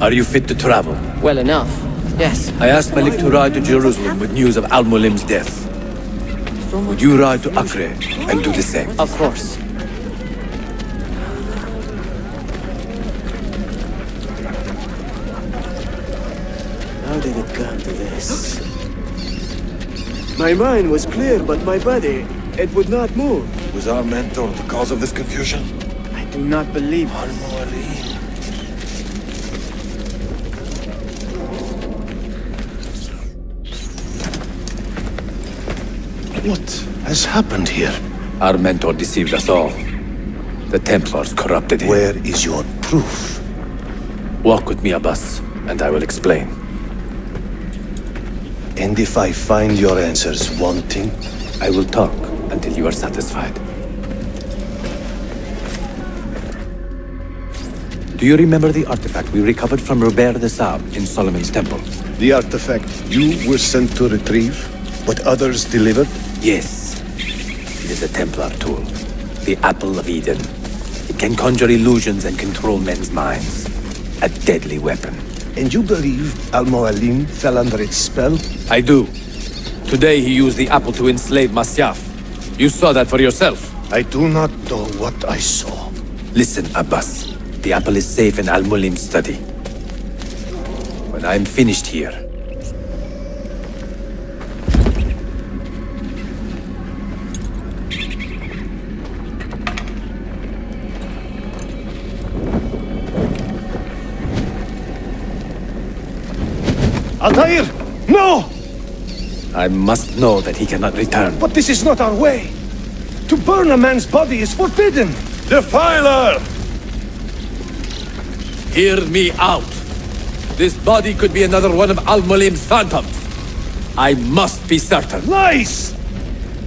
E: Are you fit to travel?
V: Well enough, yes.
E: I asked Malik to ride to Jerusalem with news of Al-Mulim's death. Would you ride to Acre and do the same?
V: Of course.
N: How did it come to this? My mind was clear, but my body, it would not move.
K: Was our mentor the cause of this confusion?
N: I do not believe
K: What has happened here?
E: Our mentor deceived us all. The Templars corrupted him.
K: Where is your proof?
E: Walk with me, Abbas, and I will explain.
K: And if I find your answers wanting?
E: I will talk until you are satisfied. Do you remember the artifact we recovered from Robert de Sab in Solomon's temple?
K: The artifact you were sent to retrieve, but others delivered?
E: Yes. It is a Templar tool. The Apple of Eden. It can conjure illusions and control men's minds. A deadly weapon.
K: And you believe Al-Mualim fell under its spell?
E: I do. Today he used the apple to enslave Masyaf. You saw that for yourself.
K: I do not know what I saw.
E: Listen, Abbas. The apple is safe in Al-Mulim's study. When I'm finished here,
K: Altair! No!
E: I must know that he cannot return.
K: But this is not our way. To burn a man's body is forbidden. Defiler!
E: Hear me out. This body could be another one of Al-Mualim's phantoms. I must be certain.
O: Lies!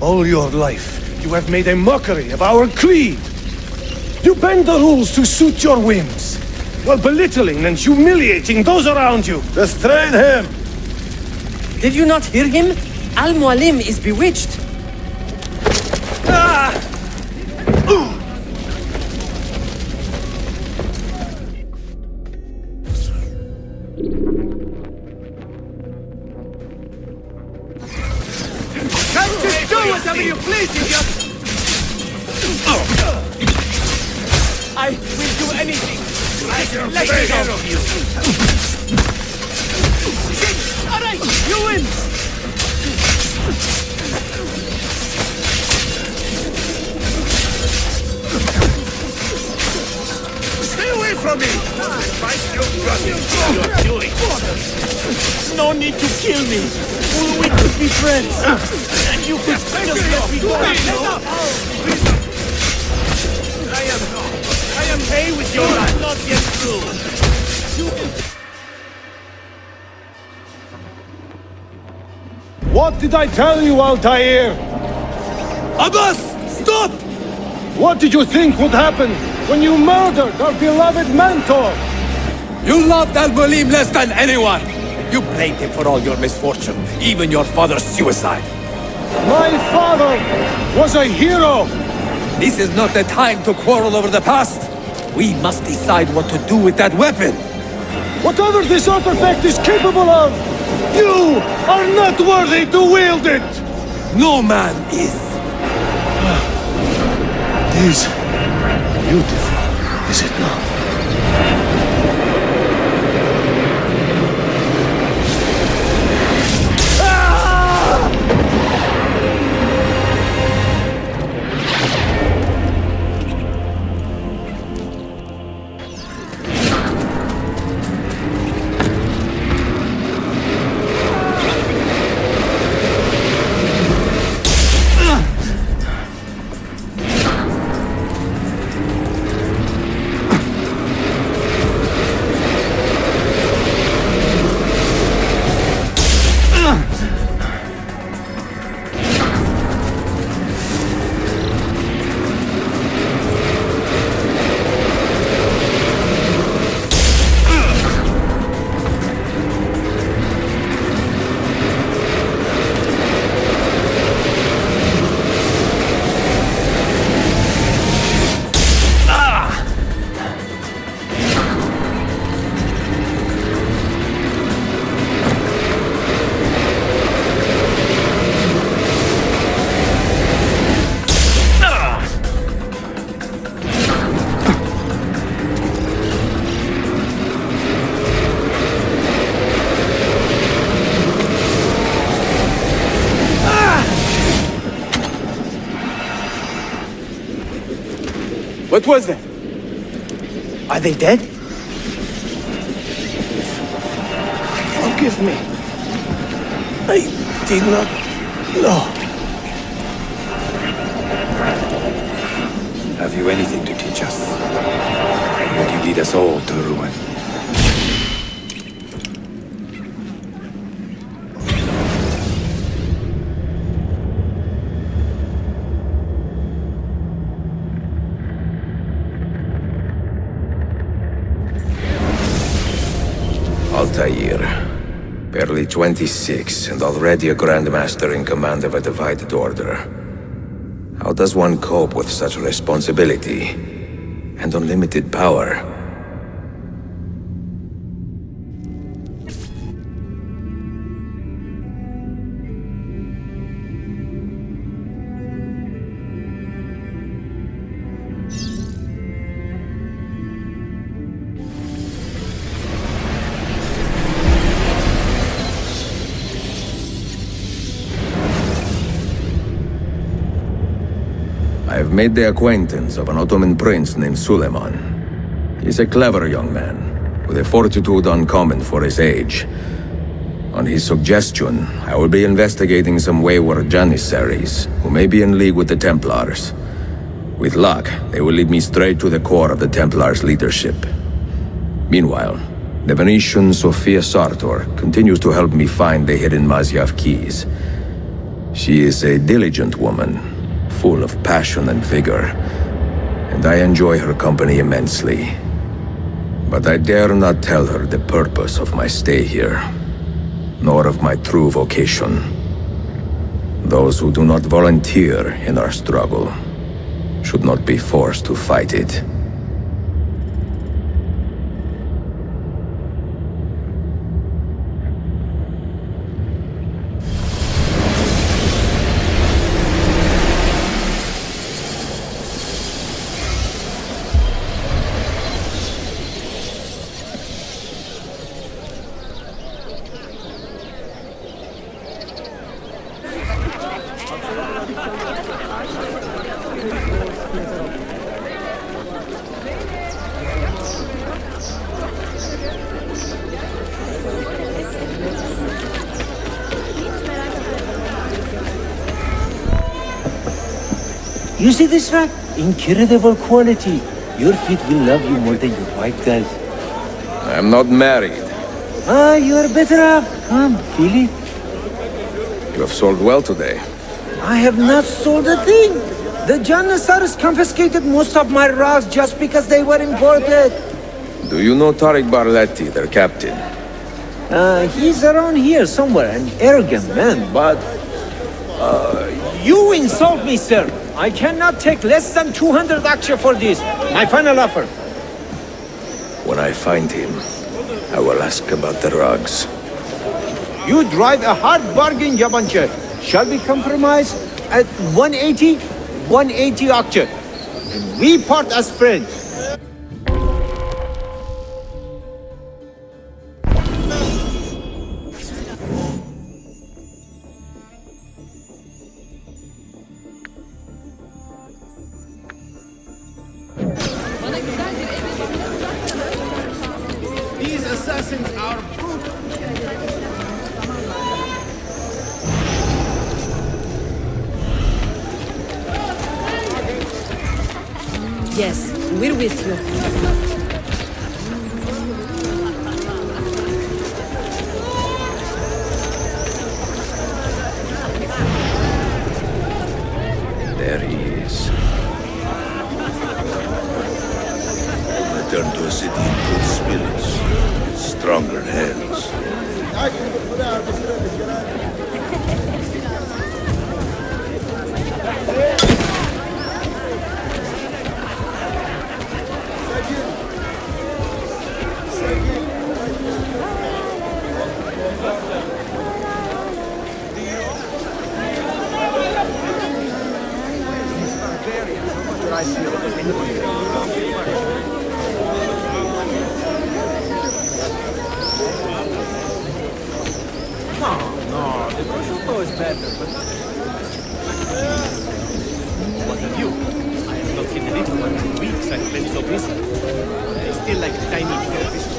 O: All your life, you have made a mockery of our creed. You bend the rules to suit your whims, while belittling and humiliating those around you.
N: Restrain him!
V: Did you not hear him? Al-Mualim is bewitched.
O: Ah!
D: Just do whatever you please, idiot! I will do anything. Let me go of you. All right, you win. Stay away from me. Despite your brother, you're doing. No need to kill me. We could be friends. And you could just let me go. I am pay with your life. Not yet through.
O: What did I tell you, Altair?
E: Abbas! Stop!
O: What did you think would happen when you murdered our beloved mentor?
E: You loved Al-Mualim less than anyone! You blamed him for all your misfortune, even your father's suicide.
O: My father was a hero!
E: This is not the time to quarrel over the past. We must decide what to do with that weapon.
O: Whatever this artifact is capable of, you are not worthy to wield it!
E: No man is.
O: It is beautiful, is it not?
N: What was that? Are they dead?
O: Forgive me. I did not know.
E: Have you anything to teach us? Or would you lead us all to ruin?
A: Altair. Barely 26 and already a Grandmaster in command of a divided order. How does one cope with such responsibility and unlimited power? I've made the acquaintance of an Ottoman prince named Suleiman. He's a clever young man, with a fortitude uncommon for his age. On his suggestion, I will be investigating some wayward Janissaries, who may be in league with the Templars. With luck, they will lead me straight to the core of the Templars' leadership. Meanwhile, the Venetian Sophia Sartor continues to help me find the hidden Mazyav keys. She is a diligent woman, full of passion and vigor, and I enjoy her company immensely. But I dare not tell her the purpose of my stay here, nor of my true vocation. Those who do not volunteer in our struggle should not be forced to fight it.
N: You see this rack? Incredible quality. Your feet will love you more than your wife does.
A: I'm not married.
N: Ah, you're better off. Come, feel it.
A: You have sold well today.
N: I have not sold a thing. The Janissaries confiscated most of my rocks just because they were imported.
A: Do you know Tariq Barletti, their captain?
N: He's around here somewhere, an arrogant man, but... you insult me, sir. I cannot take less than 200 aksha for this. My final offer.
A: When I find him, I will ask about the rugs.
N: You drive a hard bargain, Yabanche. Shall we compromise at 180? 180 aksha. And we part as friends.
D: These assassins are brutal.
G: Yes, we're with you.
A: There he is.
K: Return to a city in good spirits, stronger hands.
O: No, the prosciutto is better, but...
D: What of you? I have not seen the little one in weeks. I've been so busy. I still like tiny television.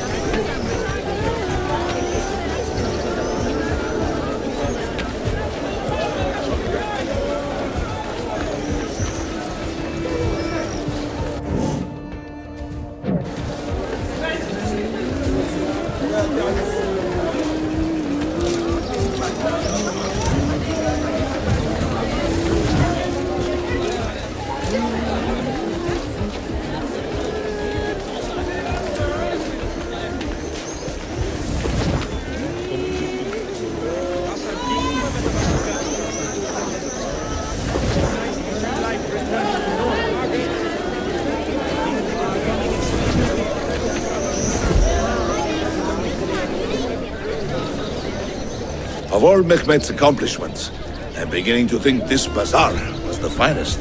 K: Of all Mehmet's accomplishments, I'm beginning to think this bazaar was the finest.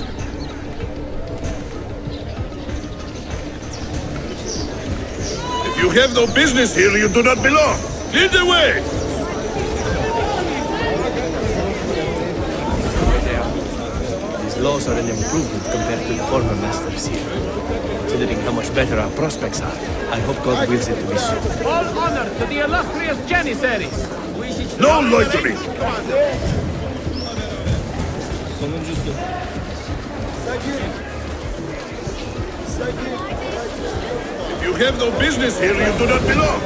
K: If you have no business here, you do not belong. Clear the way!
D: These laws are an improvement compared to the former masters here. Considering how much better our prospects are, I hope God wills it to be so. All honor to the illustrious Janissaries!
K: No loitering! If You have no business here. You do not belong.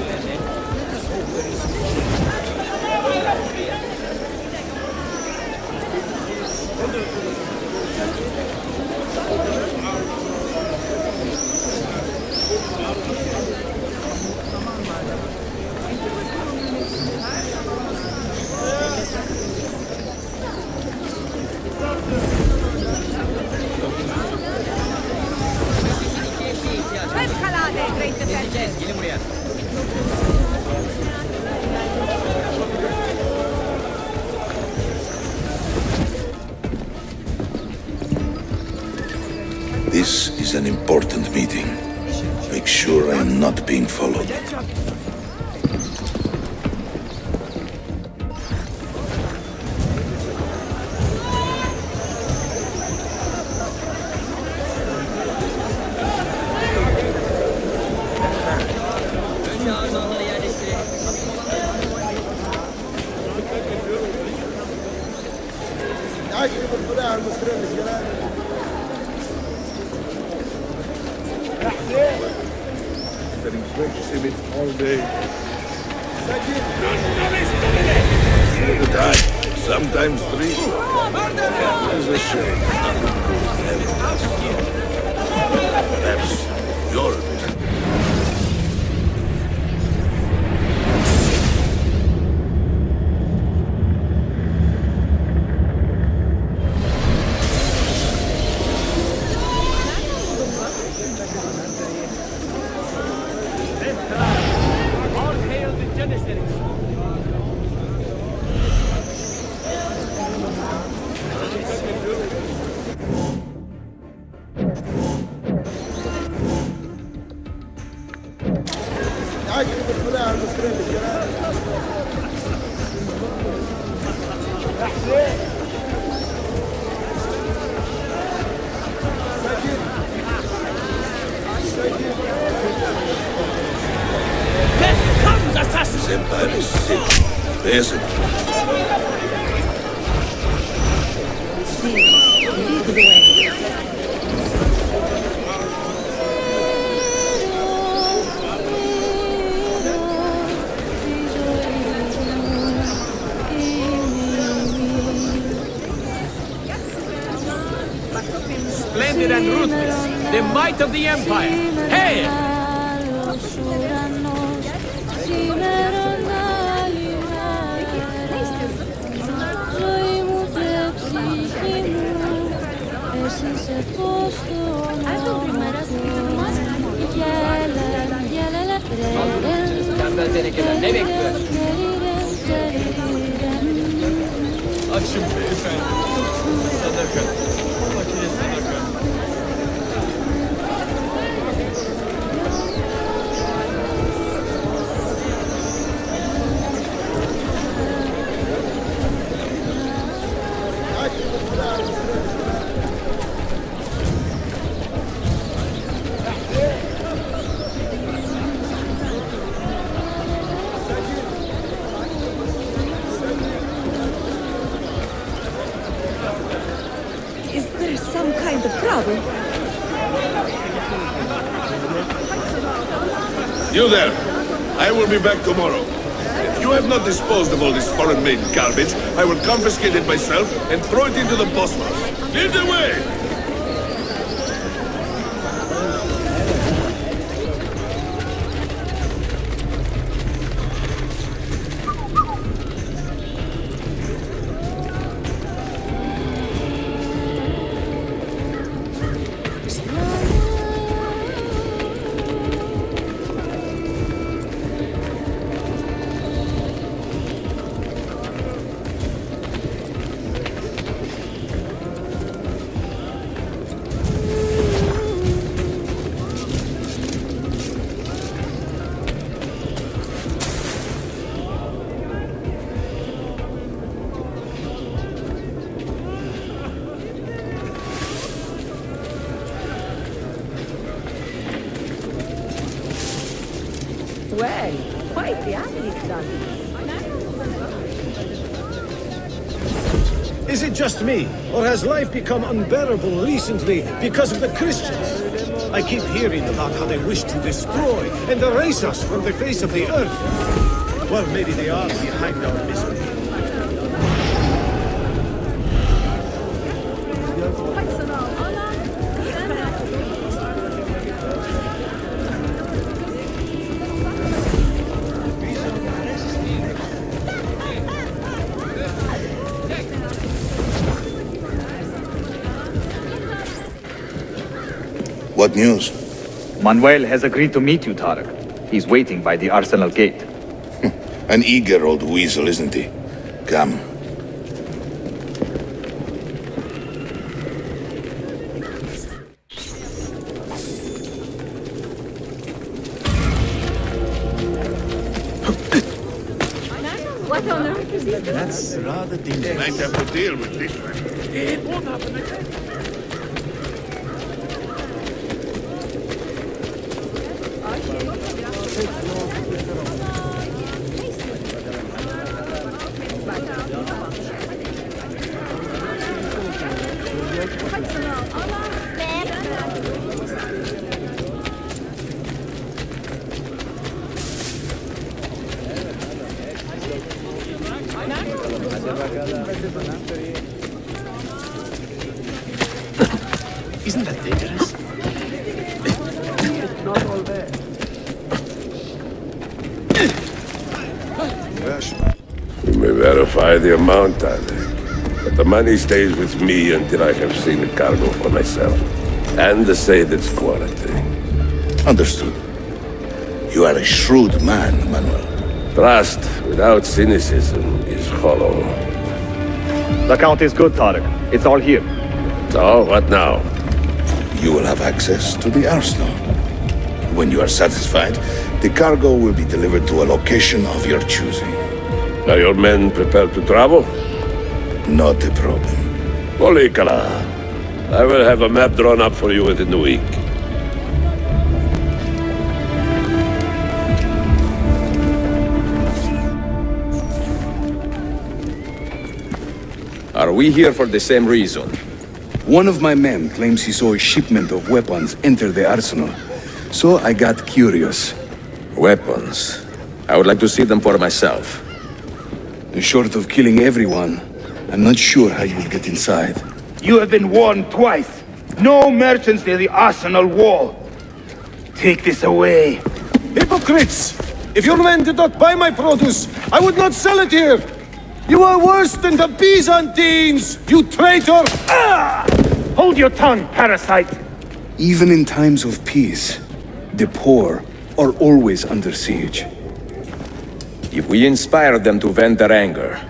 K: This is an important meeting. Make sure I am not being followed.
F: All day.
K: Sometimes 3. It's a shame. Perhaps you're a bit.
D: Splendid and ruthless, the might of the Empire. Hail!
V: Ne bekliyorsun?
Q: Açım beyefendi. Sadaka. Fakire sadaka.
K: You there! I will be back tomorrow. If you have not disposed of all this foreign-made garbage, I will confiscate it myself and throw it into the postmark. Lead the way!
B: Well, quite the athlete done.
O: Is it just me, or has life become unbearable recently because of the Christians?
D: I keep hearing about how they wish to destroy and erase us from the face of the earth. Well, maybe they are behind our misery.
K: What news?
H: Manuel has agreed to meet you, Tarek. He's waiting by the Arsenal gate.
K: An eager old weasel, isn't he? Come.
D: What on earth is it? That's rather dangerous.
K: Might have to deal with this one.
D: It won't happen again. Isn't that dangerous? It's not all there.
P: You may verify the amount, Tarek. But the money stays with me until I have seen the cargo for myself. And the say its quality.
K: Understood. You are a shrewd man, Manuel.
P: Trust without cynicism is hollow.
H: The count is good, Tarek. It's all here.
P: So, what now?
K: You will have access to the arsenal. When you are satisfied, the cargo will be delivered to a location of your choosing.
P: Are your men prepared to travel?
K: Not a problem.
P: Polikala, I will have a map drawn up for you within the week.
A: Are we here for the same reason?
C: One of my men claims he saw a shipment of weapons enter the arsenal, so I got curious.
A: Weapons? I would like to see them for myself.
C: Short of killing everyone, I'm not sure how you'll get inside.
M: You have been warned twice. No merchants near the arsenal wall. Take this away.
D: Hypocrites! If your men did not buy my produce, I would not sell it here! You are worse than the Byzantines, you traitor!
M: Ah! Hold your tongue, parasite!
C: Even in times of peace, the poor are always under siege.
A: If we inspire them to vent their anger,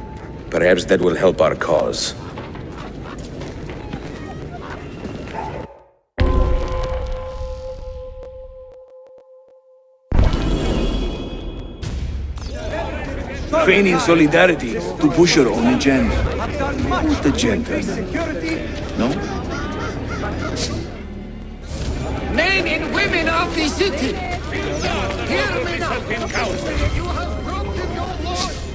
A: perhaps that will help our cause.
C: Feigning solidarity to push your own agenda. What agenda? No?
W: Men and women of the city, hear me now. You have broken your laws,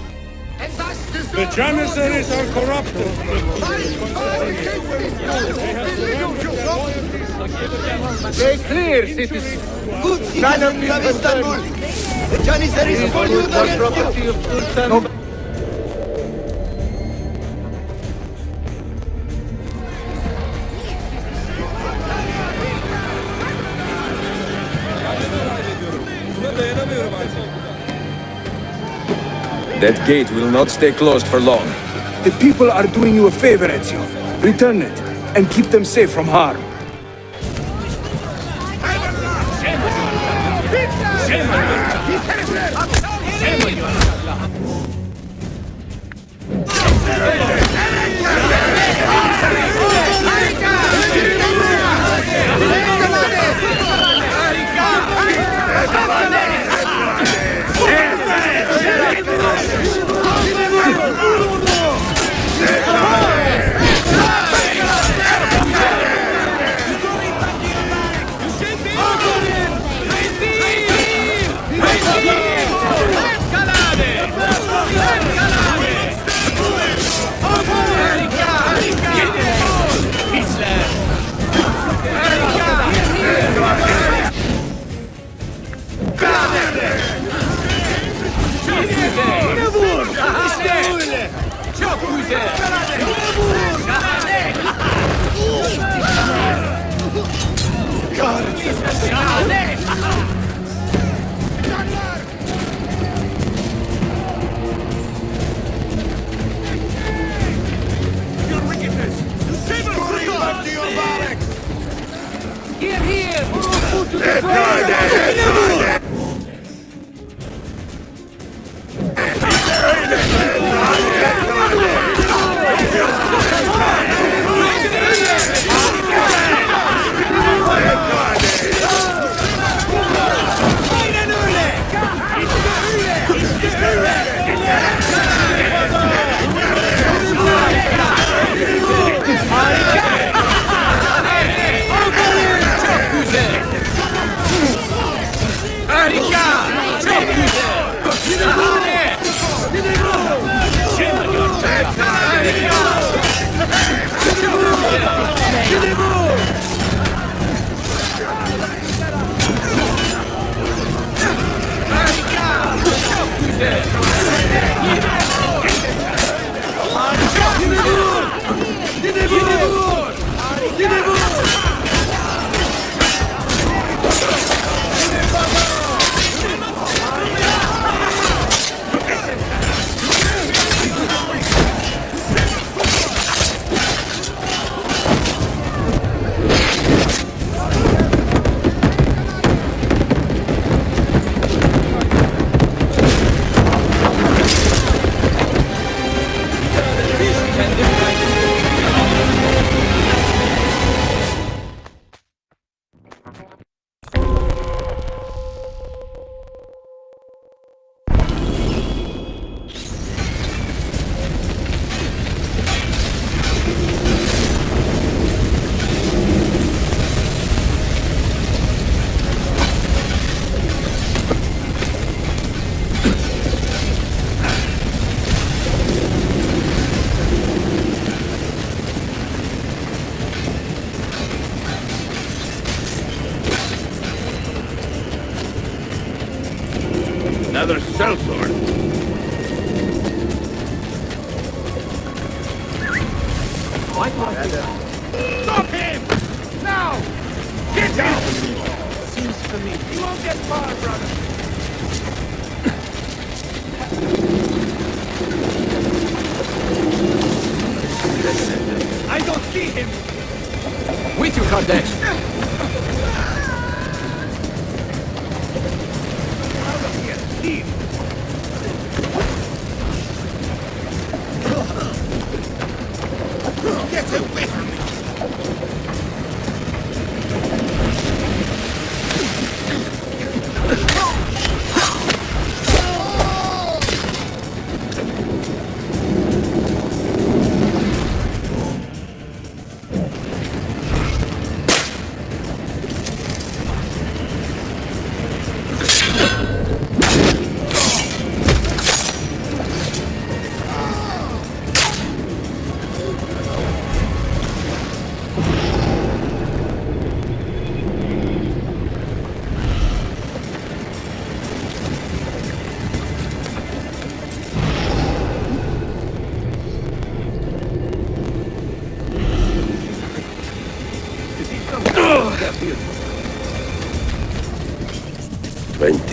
W: and thus deserve
X: The Janissaries are corrupted.
M: Stay clear, citizens.
W: Good citizens of Istanbul. The Janissaries pollute against you.
A: That gate will not stay closed for long.
C: The people are doing you a favor, Ezio. Return it, and keep them safe from harm.
D: Another sellsword. Stop him! Now! Get down! Seems for me. You won't get far, brother. I don't see him!
V: With you, Kardesh!
D: Get away from me!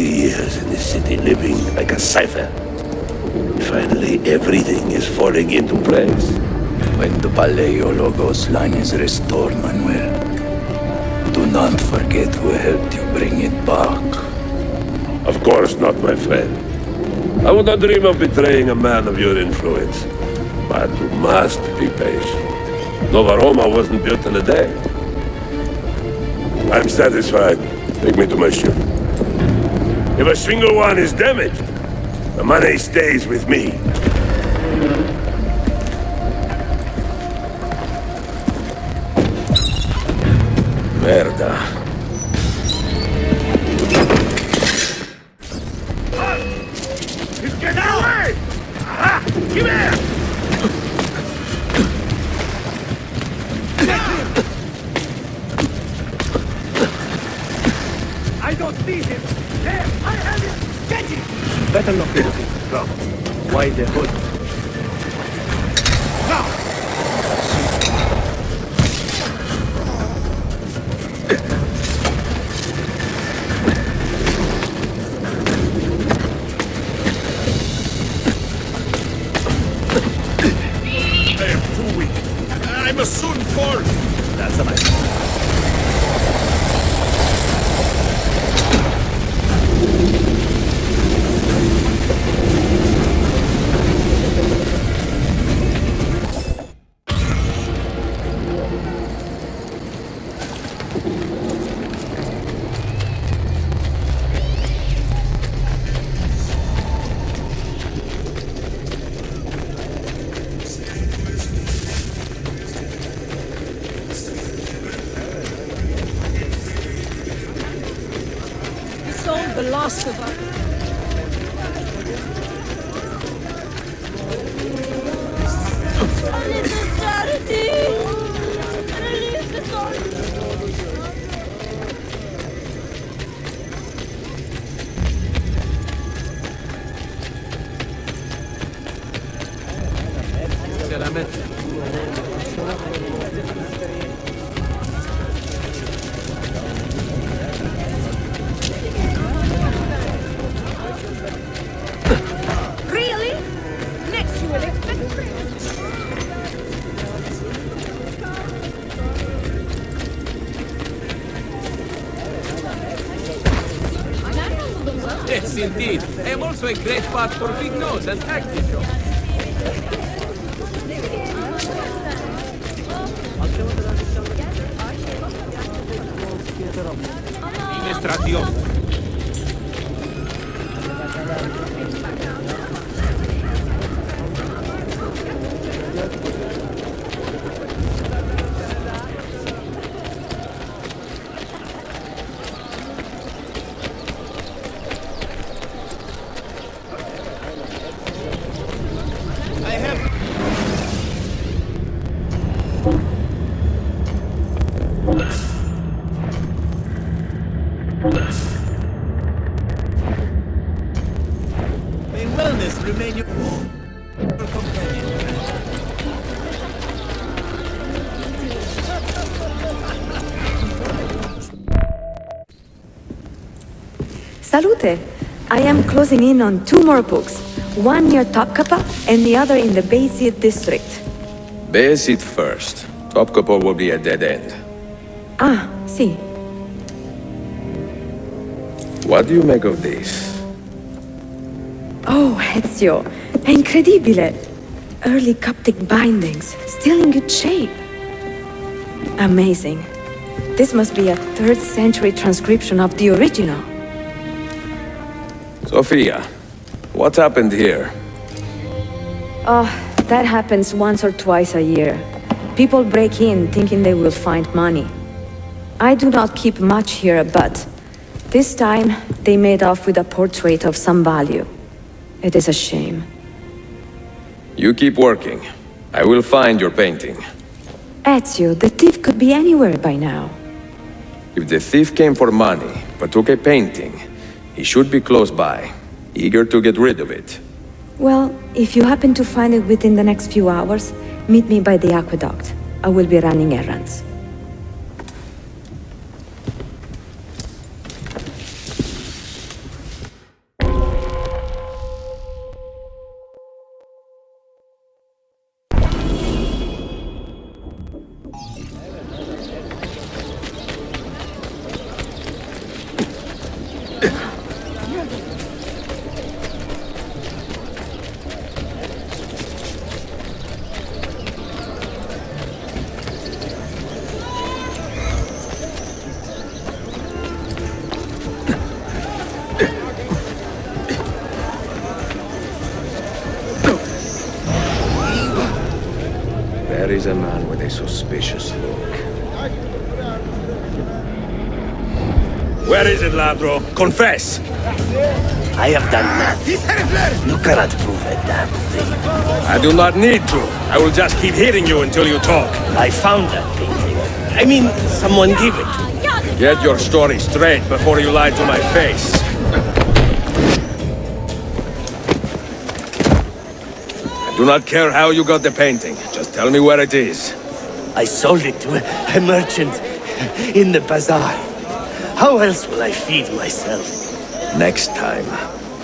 P: Years in this city living like a cipher. Finally, everything is falling into place.
A: When the Paleologos line is restored, Manuel, do not forget who helped you bring it back.
P: Of course not, my friend. I would not dream of betraying a man of your influence. But you must be patient. Nova Roma wasn't built in a day. I'm satisfied. Take me to my ship. If a single one is damaged, the money stays with me.
A: Merda.
D: Get away! Ah! Give here! I don't see him! There! I have him! Get him!
N: Better not be looking. Go. Why the hood?
D: I must soon fall.
E: That's a nice.
G: The last of us. Really? Next you will expect.
D: Yes, indeed. I am also a great part for big nose and active show. May wellness remain your companion.
B: Salute! I am closing in on 2 more books. One near Topkapı and the other in the Bayezid district.
A: Bayezid first. Topkapı will be a dead end.
B: Ah, see.
A: What do you make of this?
B: Oh, Ezio. Incredibile. Early Coptic bindings, still in good shape. Amazing. This must be a 3rd century transcription of the original.
A: Sophia, what happened here?
B: Oh, that happens once or twice a year. People break in thinking they will find money. I do not keep much here, but this time they made off with a portrait of some value. It is a shame.
A: You keep working. I will find your painting.
B: Ezio, the thief could be anywhere by now.
A: If the thief came for money, but took a painting, he should be close by, eager to get rid of it.
B: Well, if you happen to find it within the next few hours, meet me by the aqueduct. I will be running errands.
A: There is a man with a suspicious look.
P: Where is it, Ladro? Confess!
L: I have done nothing. You cannot prove a damn thing.
P: I do not need to. I will just keep hitting you until you talk.
L: I found that painting. I mean, someone gave it to me.
P: Get your story straight before you lie to my face. I do not care how you got the painting. Just tell me where it is.
L: I sold it to a merchant in the bazaar. How else will I feed myself?
A: Next time,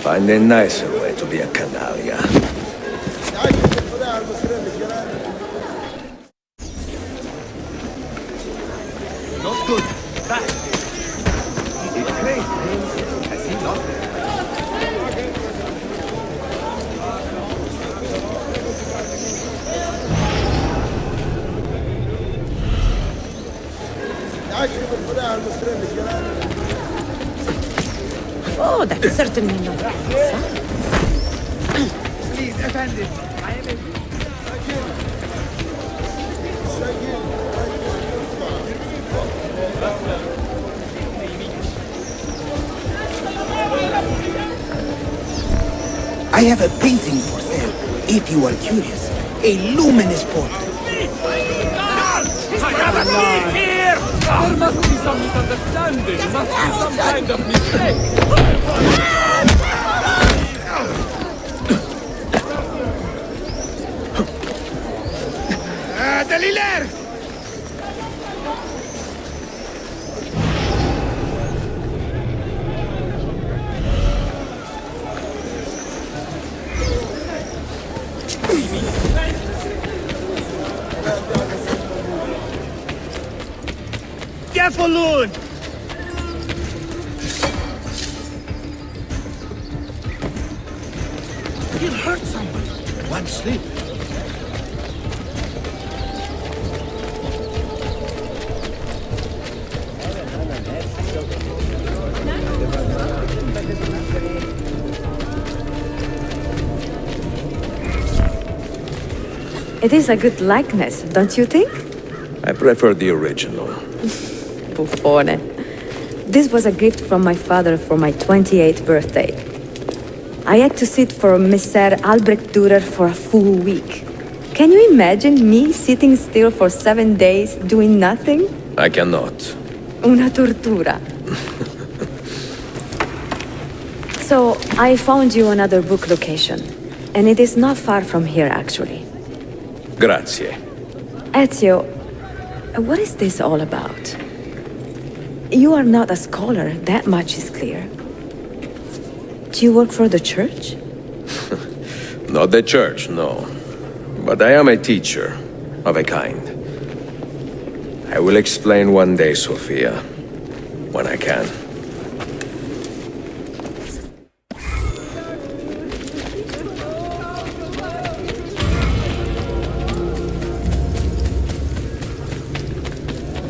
A: find a nicer way to be a canaglia.
N: back. Is it crazy? Has he lost it?
B: Oh, that's certainly not right.
O: Please, Effendi. I am a...
L: I have a painting for sale, if you are curious. A luminous portrait.
Q: Here! There must be some misunderstanding. Must be some kind of mistake.
L: Deliler!
N: Gefalun!
L: He'll hurt somebody. One slip.
B: It is a good likeness, don't you think?
A: I prefer the original.
B: Buffone. This was a gift from my father for my 28th birthday. I had to sit for Messer Albrecht Dürer for a full week. Can you imagine me sitting still for 7 days doing nothing?
A: I cannot.
B: Una tortura. So, I found you another book location. And it is not far from here, actually.
A: Grazie.
B: Ezio, what is this all about? You are not a scholar, that much is clear. Do you work for the church?
A: Not the church, no. But I am a teacher, of a kind. I will explain one day, Sophia. When I can.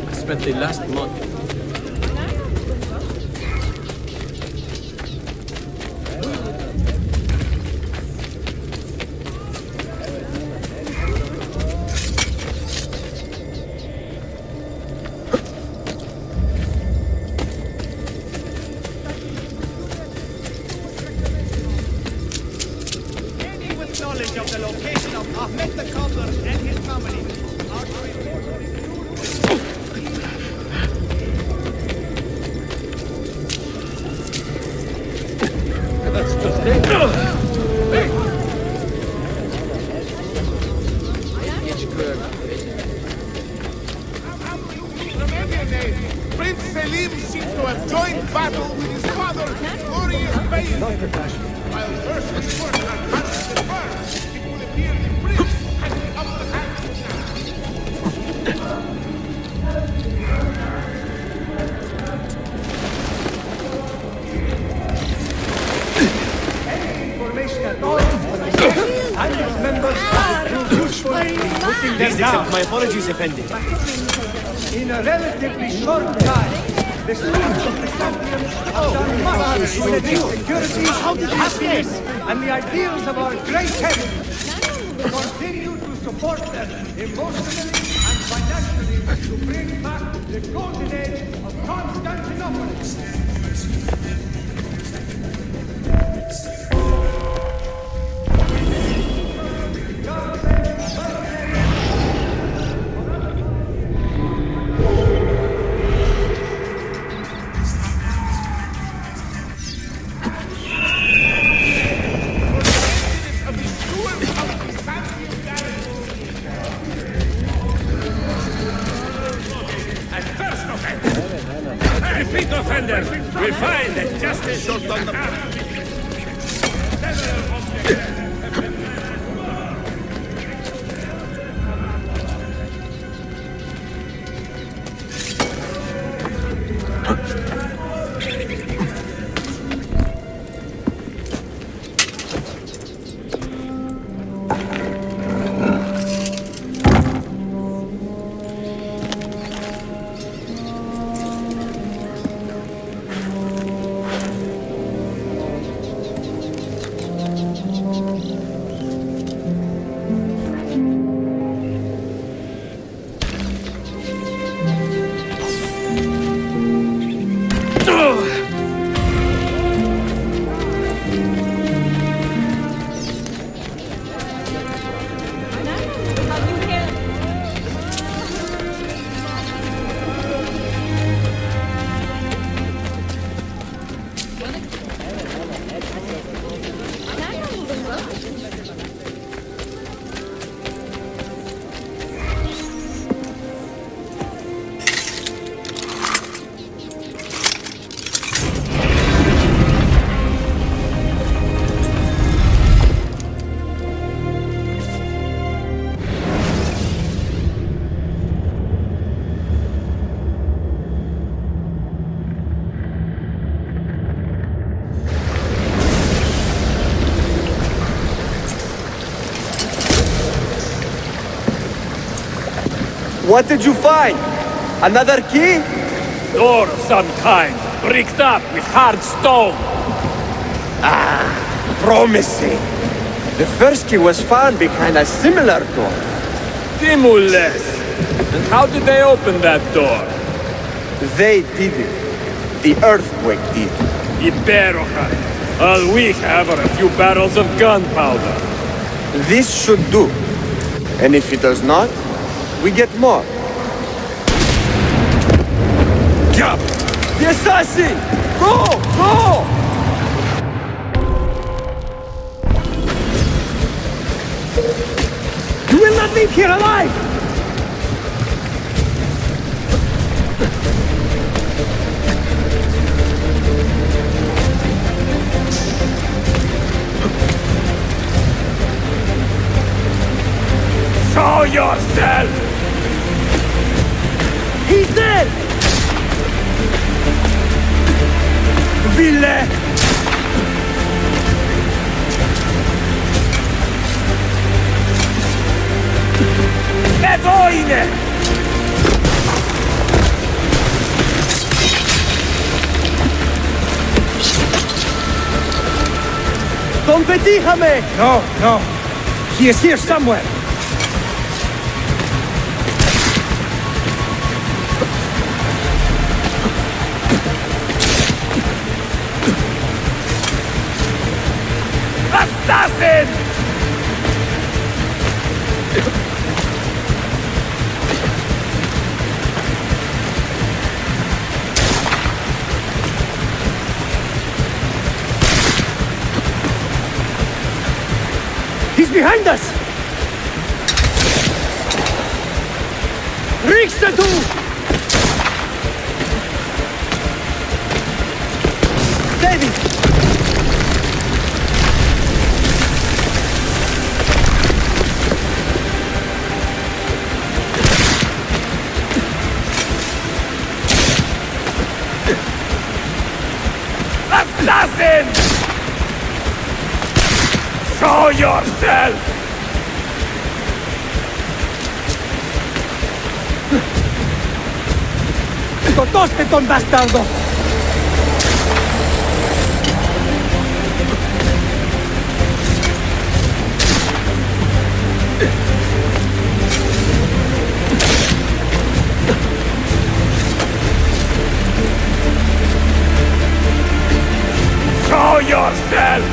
D: I spent the last month.
M: Prince Selim seems to have joined battle with his father's glorious base. While first his work advances in birth, it will appear the prince has become the
O: Information at all. I have members of the crew useful in putting them
N: Please
O: down.
N: accept my apologies, Effendi.
O: In a relatively short time, the students of the champions have done much to the security, happiness, and the ideals of our great heritage. Continue to support them emotionally and financially to bring back the golden age of Constantinople.
Q: Repeat offender. We find that justice should not
L: What did you find? Another key?
Q: Door of some kind, bricked up with hard stone.
L: Promising. The first key was found behind a similar door.
Q: Timules. And how did they open that door?
L: They did it. The earthquake did.
Q: Iberoja. All we have are a few barrels of gunpowder.
L: This should do. And if it does not, we get more. Jump! The assassin! Go! Go!
O: You will not leave here alive!
Q: Show yourself!
O: He's dead!
L: Ville!
Q: Bevoine!
L: Ton petit Hamé!
O: No, no. He is here somewhere.
Q: Assassin!
O: He's behind us! Riksdatu!
L: David!
Q: Assassin! Show yourself!
O: ¡Totoste, ton bastardo!
Q: Show yourself!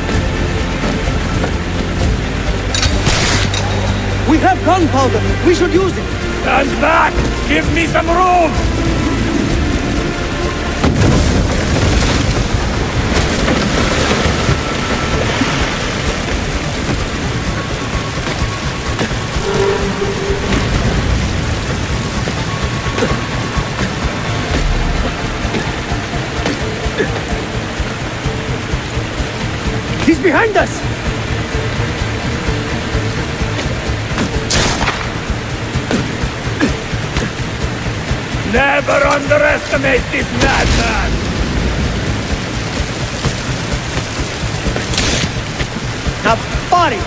L: We have gunpowder. We should use it.
Q: Stand back! Give me some room!
O: He's behind us!
Q: Never underestimate this madman!
O: Now, body!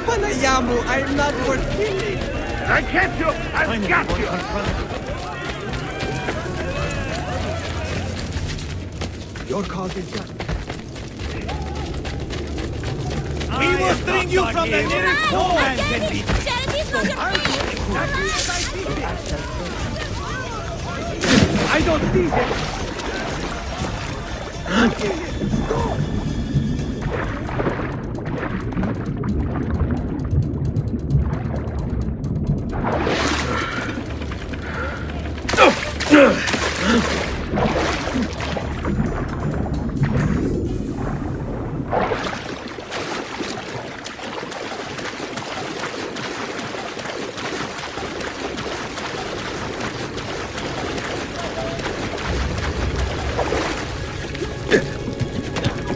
W: Panayamu, I'm not worth killing.
D: I get you! I've got you!
O: Your cause is just.
W: We must bring you from the nearest home.
O: I don't see him.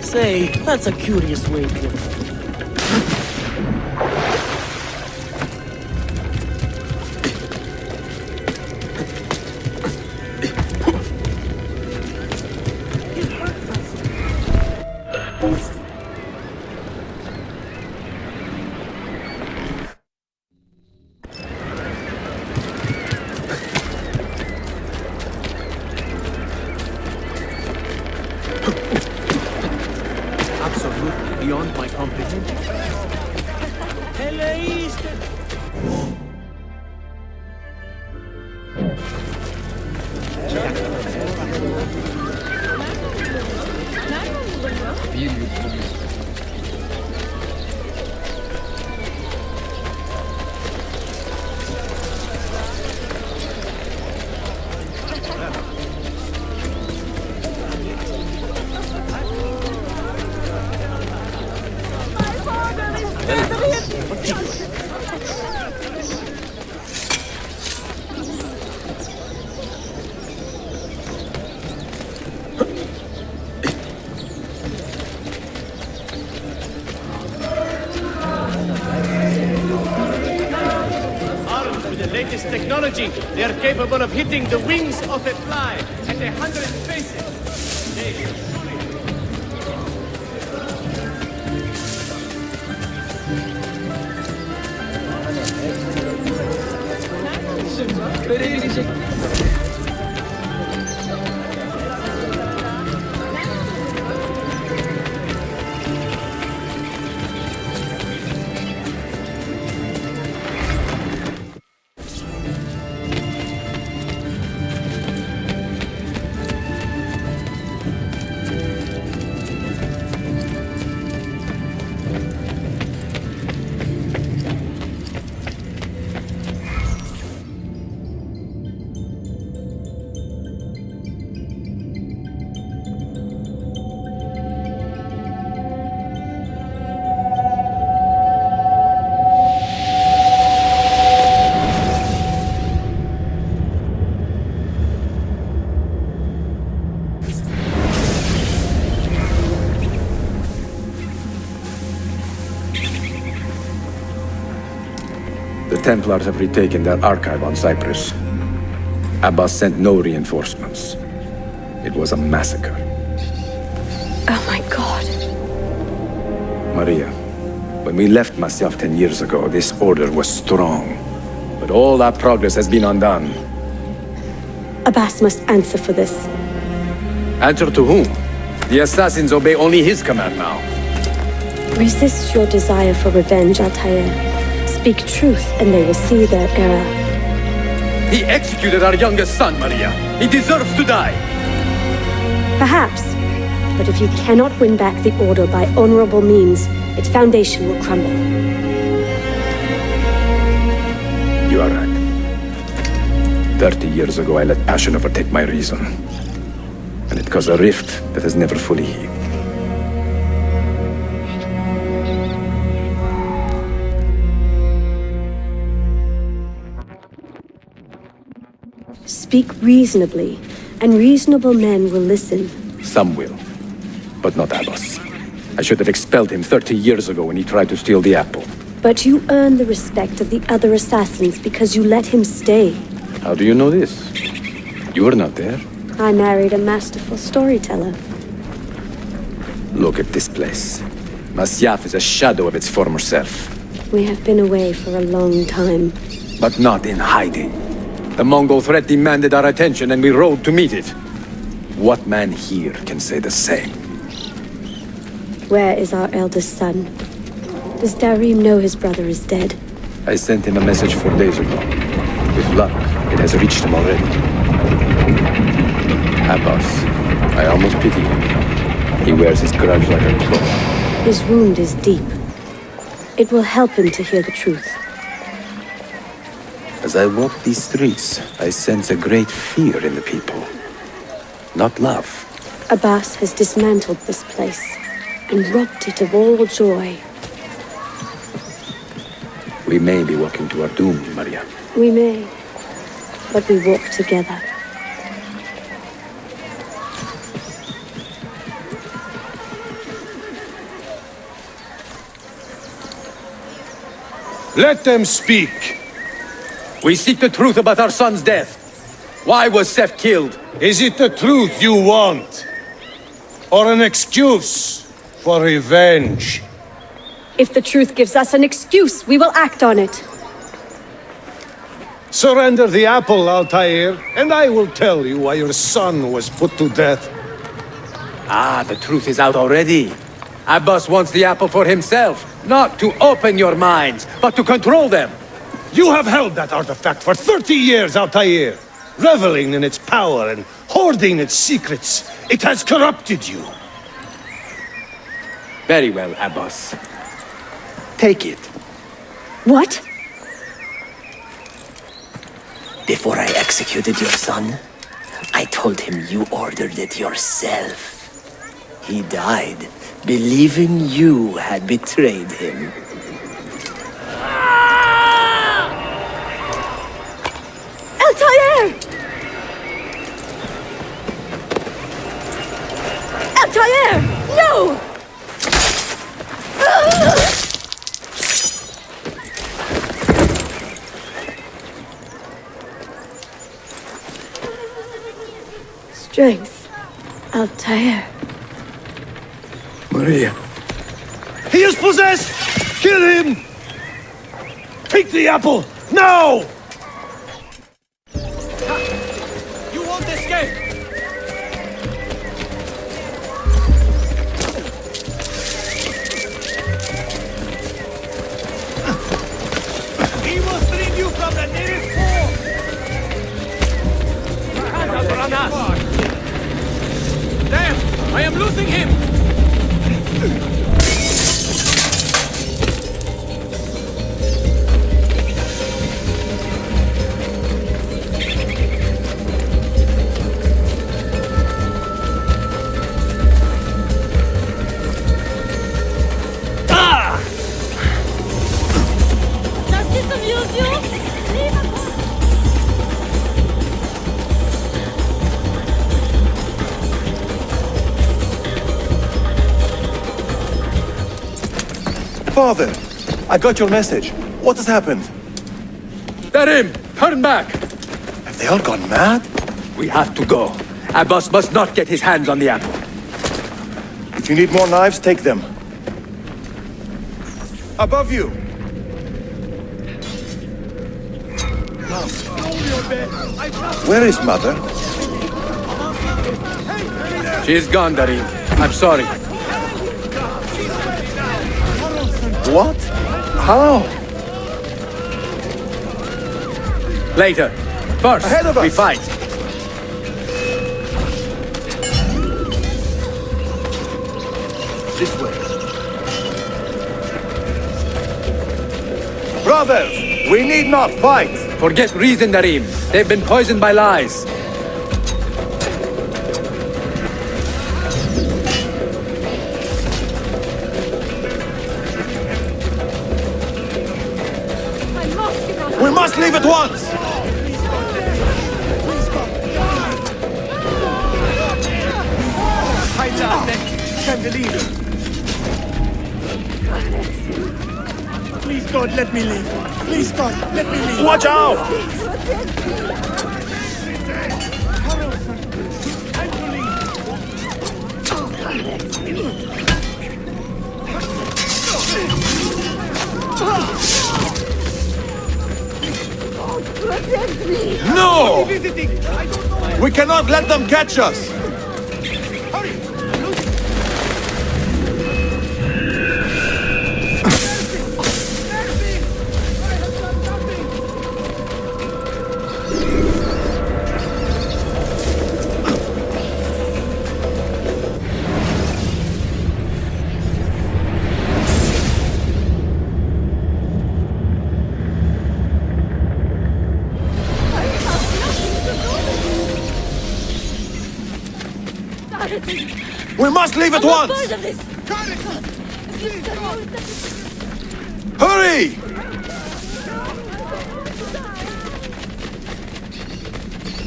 W: Say, that's a curious way to...
O: Absolutely beyond my comprehension.
D: Armed with the latest technology, they are capable of hitting the wings of a fly at 100 paces.
E: The Templars have retaken their archive on Cyprus. Abbas sent no reinforcements. It was a massacre.
B: Oh my god.
E: Maria, when we left Masyaf 10 years ago, this order was strong. But all our progress has been undone.
B: Abbas must answer for this.
E: Answer to whom? The assassins obey only his command now.
B: Resist your desire for revenge, Altair. Speak truth, and they will see their error.
E: He executed our youngest son, Maria. He deserves to die.
B: Perhaps. But if you cannot win back the Order by honorable means, its foundation will crumble.
E: You are right. 30 years ago, I let passion overtake my reason. And it caused a rift that has never fully healed.
B: Speak reasonably, and reasonable men will listen.
E: Some will, but not Abbas. I should have expelled him 30 years ago when he tried to steal the apple.
B: But you earn the respect of the other assassins because you let him stay.
E: How do you know this? You were not there.
I: I married a masterful storyteller.
E: Look at this place. Masyaf is a shadow of its former self.
I: We have been away for a long time.
E: But not in hiding. The Mongol threat demanded our attention and we rode to meet it. What man here can say the same?
I: Where is our eldest son? Does Darim know his brother is dead?
E: I sent him a message 4 days ago. With luck, it has reached him already. Abbas, I almost pity him. He wears his grudge like a cloak.
I: His wound is deep. It will help him to hear the truth.
E: As I walk these streets, I sense a great fear in the people. Not love.
I: Abbas has dismantled this place and robbed it of all joy.
E: We may be walking to our doom, Maria.
I: We may, but we walk together.
N: Let them speak.
E: We seek the truth about our son's death. Why was Seth killed?
N: Is it the truth you want? Or an excuse for revenge?
I: If the truth gives us an excuse, we will act on it.
N: Surrender the apple, Altair, and I will tell you why your son was put to death.
E: Ah, the truth is out already. Abbas wants the apple for himself. Not to open your minds, but to control them.
N: You have held that artifact for 30 years, Altair. Reveling in its power and hoarding its secrets. It has corrupted you.
E: Very well, Abbas. Take it.
I: What?
L: Before I executed your son, I told him you ordered it yourself. He died, believing you had betrayed him.
I: Altair! Altair! No! Strength. Altair.
E: Maria.
N: He is possessed! Kill him! Take the apple, now!
D: You won't escape! He will bring you from the nearest port! There! I am losing him!
B: Does this amuse you?
R: Father, I got your message. What has happened?
E: Darim, turn back!
R: Have they all gone mad?
E: We have to go. Abbas must not get his hands on the apple.
R: If you need more knives, take them. Above you! Where is Mother?
E: She's gone, Darim. I'm sorry.
R: What? How?
E: Later. First,
R: Ahead of us.
E: we fight.
R: This way. Brothers, we need not fight.
E: Forget reason, Darim. They've been poisoned by lies.
R: We must leave at once!
M: Please, God, let me leave. Please, God, let me leave.
R: Watch out!
O: visiting. I don't know.
R: We cannot let them catch us!
O: Hurry!
R: We must leave at once! Hurry!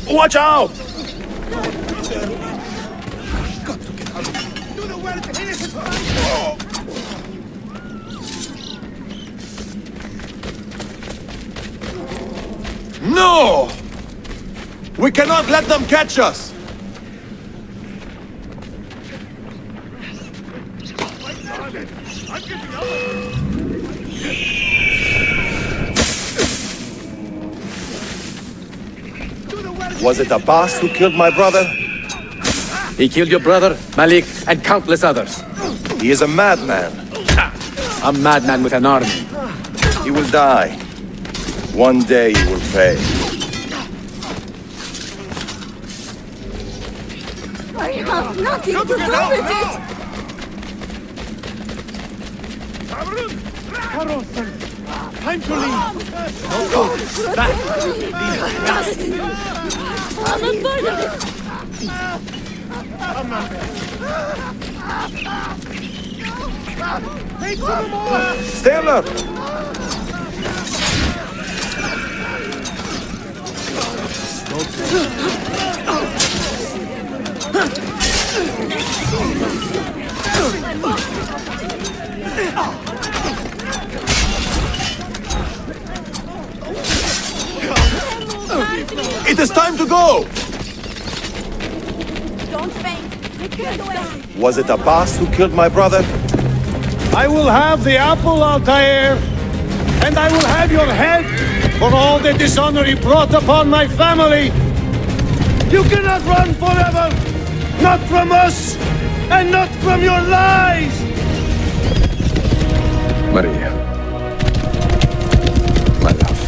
R: Watch out! No! We cannot let them catch us! Was it Abbas who killed my brother?
E: He killed your brother, Malik, and countless others.
R: He is a madman.
E: A madman with an army.
R: He will die. One day he will pay.
B: I have nothing to do with it!
O: Carlson, time to leave.
B: I'm a part of it!
O: Take them all!
R: Stay alert! It is time to go!
B: Don't faint! Get away!
R: Was it Abbas who killed my brother?
O: I will have the apple, Altair, and I will have your head for all the dishonor you brought upon my family. You cannot run forever! Not from us, and not from your lies!
A: Maria. My love.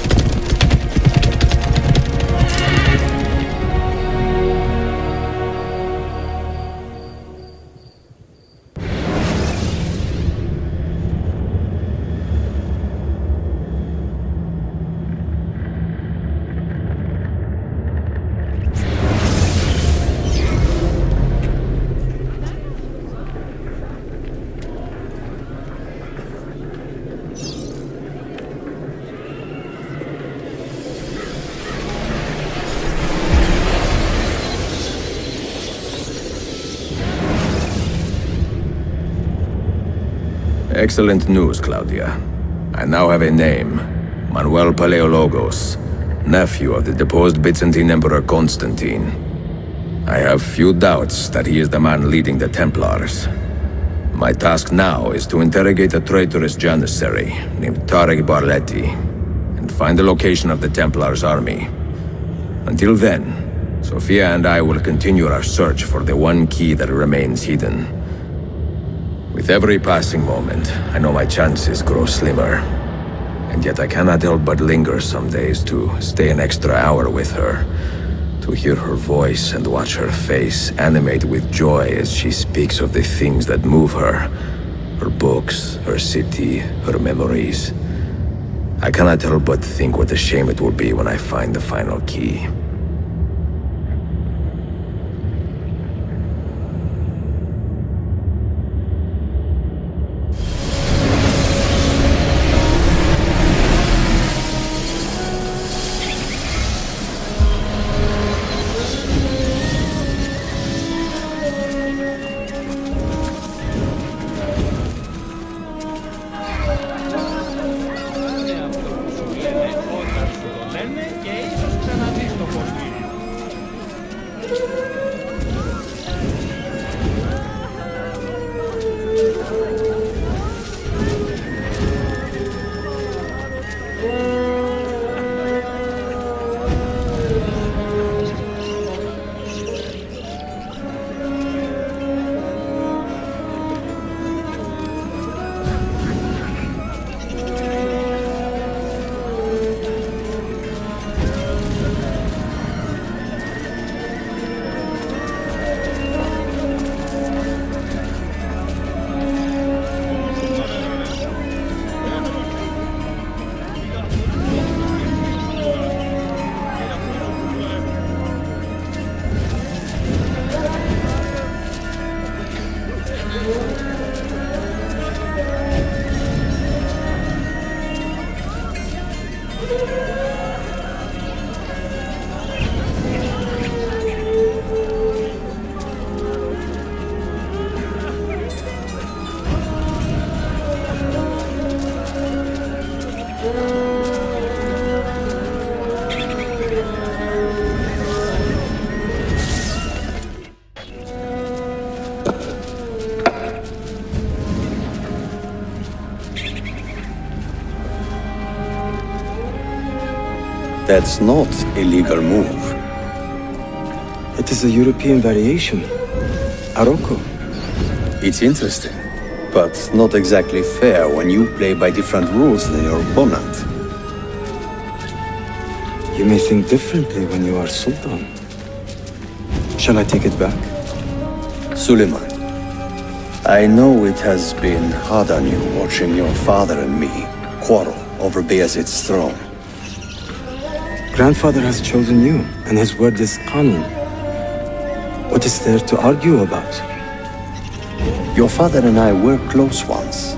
A: Excellent news, Claudia. I now have a name. Manuel Paleologos, nephew of the deposed Byzantine Emperor Constantine. I have few doubts that he is the man leading the Templars. My task now is to interrogate a traitorous janissary named Tarek Barletti and find the location of the Templars' army. Until then, Sophia and I will continue our search for the one key that remains hidden. With every passing moment, I know my chances grow slimmer. And yet I cannot help but linger some days to stay an extra hour with her, to hear her voice and watch her face animate with joy as she speaks of the things that move her. Her books, her city, her memories. I cannot help but think what a shame it will be when I find the final key.
J: That's not a legal move.
S: It is a European variation. Aroko.
J: It's interesting, but not exactly fair when you play by different rules than your opponent.
S: You may think differently when you are Sultan. Shall I take it back?
J: Suleiman, I know it has been hard on you watching your father and me quarrel over Bayezid's throne.
S: Grandfather has chosen you, and his word is Qanun. What is there to argue about?
J: Your father and I were close once,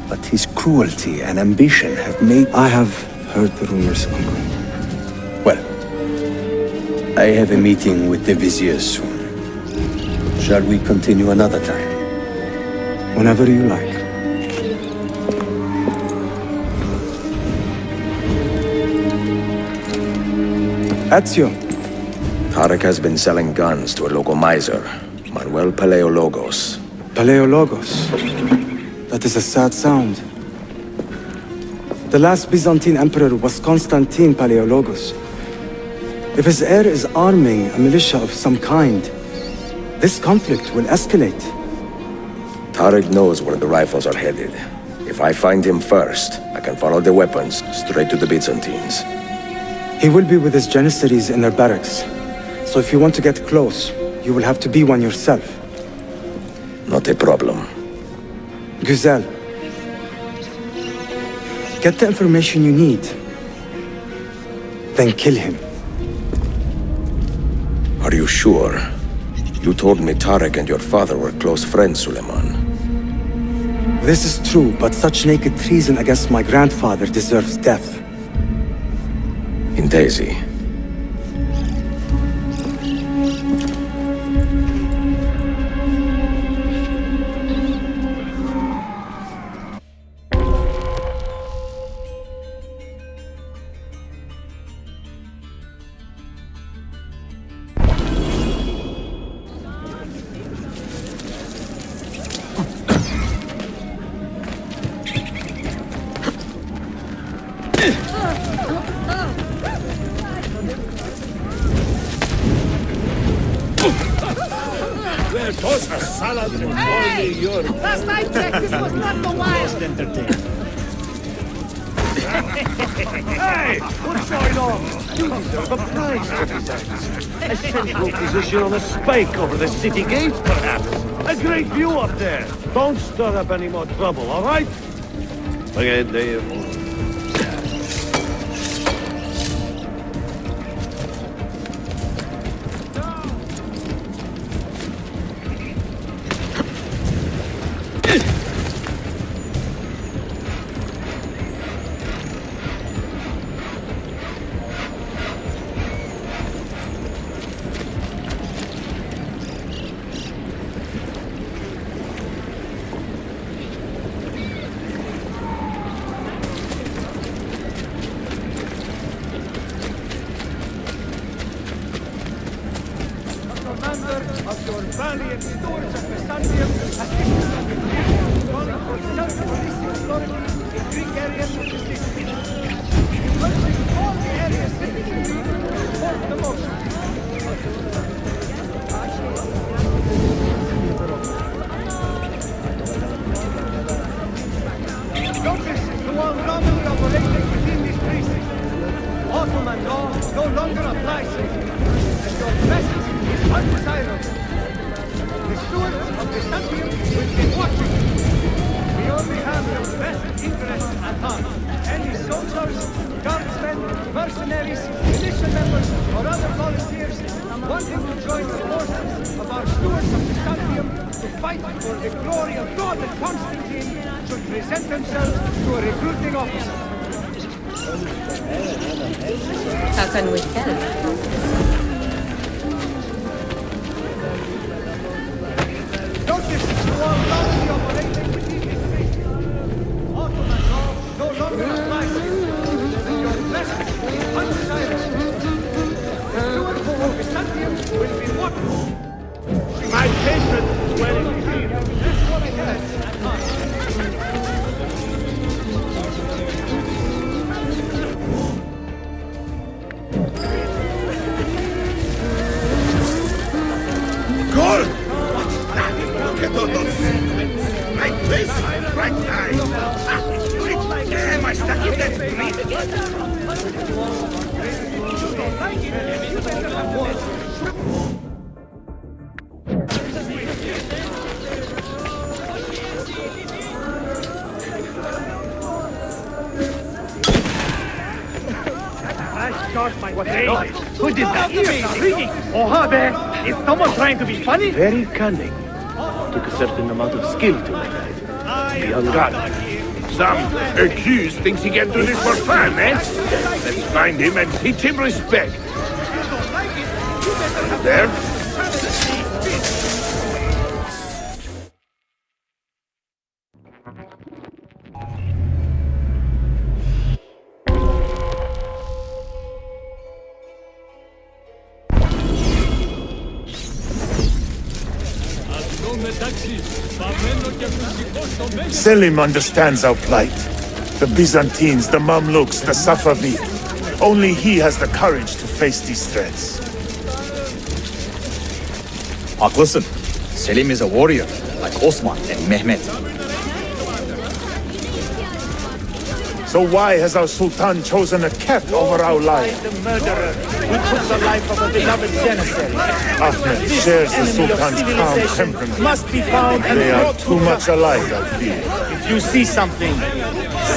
J: but his cruelty and ambition have made...
S: I have heard the rumors, Uncle.
J: Well, I have a meeting with the Vizier soon. Shall we continue another time?
S: Whenever you like. Ezio.
A: Tarek has been selling guns to a local miser, Manuel Paleologos.
S: Paleologos. That is a sad sound. The last Byzantine emperor was Constantine Paleologos. If his heir is arming a militia of some kind, this conflict will escalate.
A: Tarek knows where the rifles are headed. If I find him first, I can follow the weapons straight to the Byzantines.
S: He will be with his Janissaries in their barracks. So if you want to get close, you will have to be one yourself.
A: Not a problem.
S: Güzel. Get the information you need. Then kill him.
A: Are you sure? You told me Tarek and your father were close friends, Suleiman.
S: This is true, but such naked treason against my grandfather deserves death.
A: Intesi.
W: Last I checked, this was not the wild.
N: Hey! What's going on? You deserve a prize for these acts. A central position on a spike over the city gates, perhaps. A great view up there. Don't stir up any more trouble, all right? Okay, there.
O: Of your valiant stewards of Byzantium has issued calling for self-police authority in Greek areas of the city. He urges all the area citizens to support the motion. Notice the wall normally operating within these precincts. Ottoman law no longer applies here, and your presence is undesirable. The stewards of Byzantium will be watching. We only have your best interests at heart. Any soldiers, guardsmen, mercenaries, militia members, or other volunteers wanting to join the forces of our stewards of Byzantium to fight for the glory of God and Constantine should present themselves to a recruiting officer.
G: How can we help?
O: Notice you are normally operating within this region. Ottoman law no longer applies here, and your presence is undesirable. The stewards of Byzantium will be watching.
N: My patron is wearing here.
O: That's what I heard at heart.
M: Am I stuck in that breed again?
O: What the noise? Who did that? Oh, there! Is someone trying to be funny?
N: Very cunning. Took a certain amount of skill to make that. Beyond God.
M: Some accused thinks he can do this for fun, eh? Let's find him and teach him respect. There.
F: Selim understands our plight. The Byzantines, the Mamluks, the Safavid. Only he has the courage to face these threats.
H: Haklısın. Selim is a warrior, like Osman and Mehmet.
F: So why has our Sultan chosen a cat over our life?
O: The murderer who took the life of a beloved janissary.
F: Ahmed shares the Sultan's calm temperament.
O: Must be found and
F: They are
O: brought
F: too
O: to
F: much alike, I fear.
O: If you see something,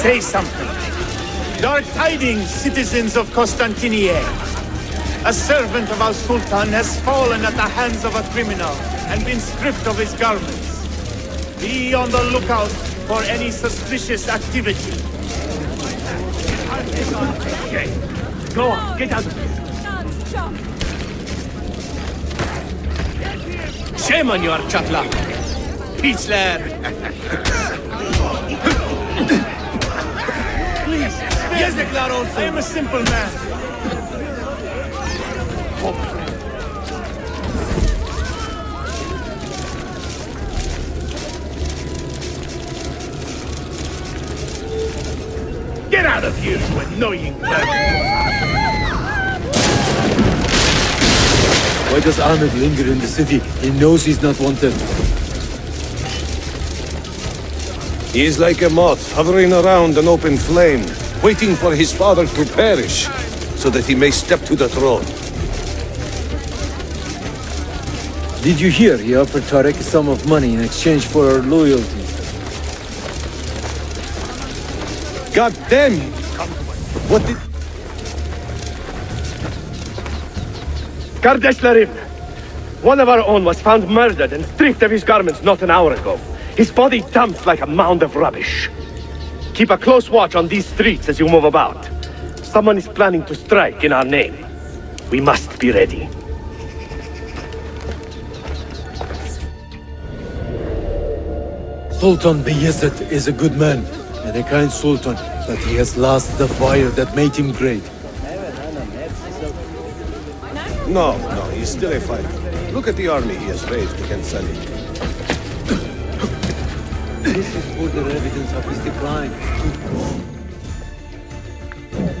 O: say something. Dark tidings, citizens of Constantinople. A servant of our Sultan has fallen at the hands of a criminal and been stripped of his garments. Be on the lookout for any suspicious activity. Okay. Go on, get out of here.
D: Shame on you, Archatla. Piçler.
O: Please,
D: Yazıklar olsun.
O: I am a simple man.
M: Get out of here, you annoying bird!
E: Why does Ahmed linger in the city? He knows he's not wanted.
N: He is like a moth hovering around an open flame, waiting for his father to perish, so that he may step to the throne.
E: Did you hear he offered Tarek a sum of money in exchange for our loyalty?
N: God damn it! What did...
T: Kardeşlerim, one of our own was found murdered and stripped of his garments not an hour ago. His body dumped like a mound of rubbish. Keep a close watch on these streets as you move about. Someone is planning to strike in our name. We must be ready.
E: Sultan Bayezid is a good man and a kind sultan, but he has lost the fire that made him great.
N: No, he's still a fighter. Look at the army he has raised against Selim.
E: This is further evidence of his decline.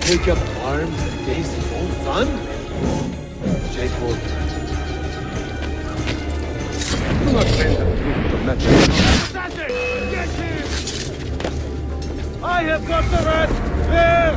E: Take up arms against his own son? Jacob.
N: Do not bend the truth to match
O: Assassin! Get him! I have got the rat! There!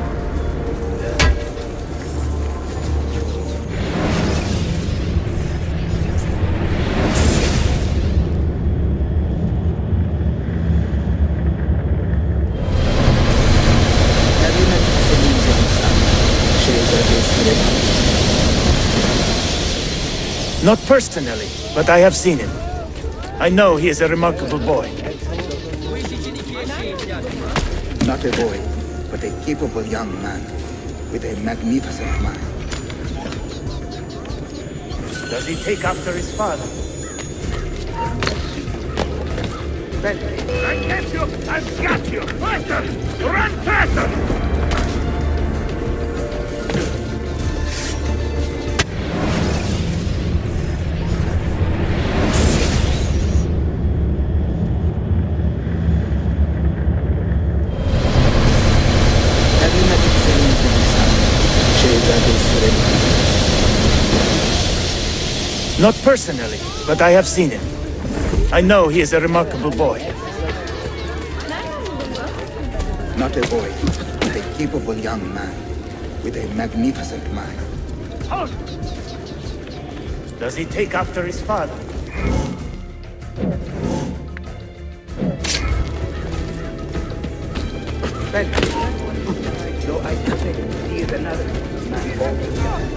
O: Not personally, but I have seen him. I know he is a remarkable boy.
U: Not a boy, but a capable young man with a magnificent mind.
O: Does he take after his father?
M: I get you! I've got you! Faster! Run faster!
O: Not personally, but I have seen him. I know he is a remarkable boy.
U: Not a boy, but a capable young man with a magnificent mind.
F: Does he take after his father?
U: So I think he is another man.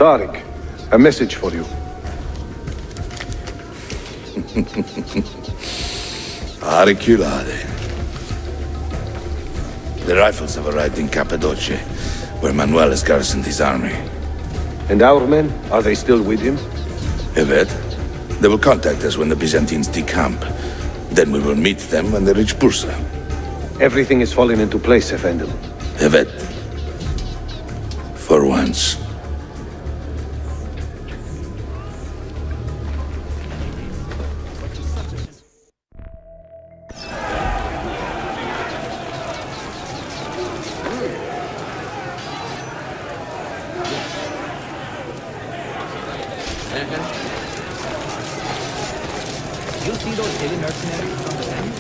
R: Tariq, a message for you.
C: Auriculade. The rifles have arrived in Cappadocia, where Manuel has garrisoned his army.
R: And our men, are they still with him?
C: Evet. They will contact us when the Byzantines decamp. Then we will meet them when they reach Bursa.
R: Everything is falling into place, Effendim.
C: Evet. For once.
O: You see those daily mercenaries from the Danube?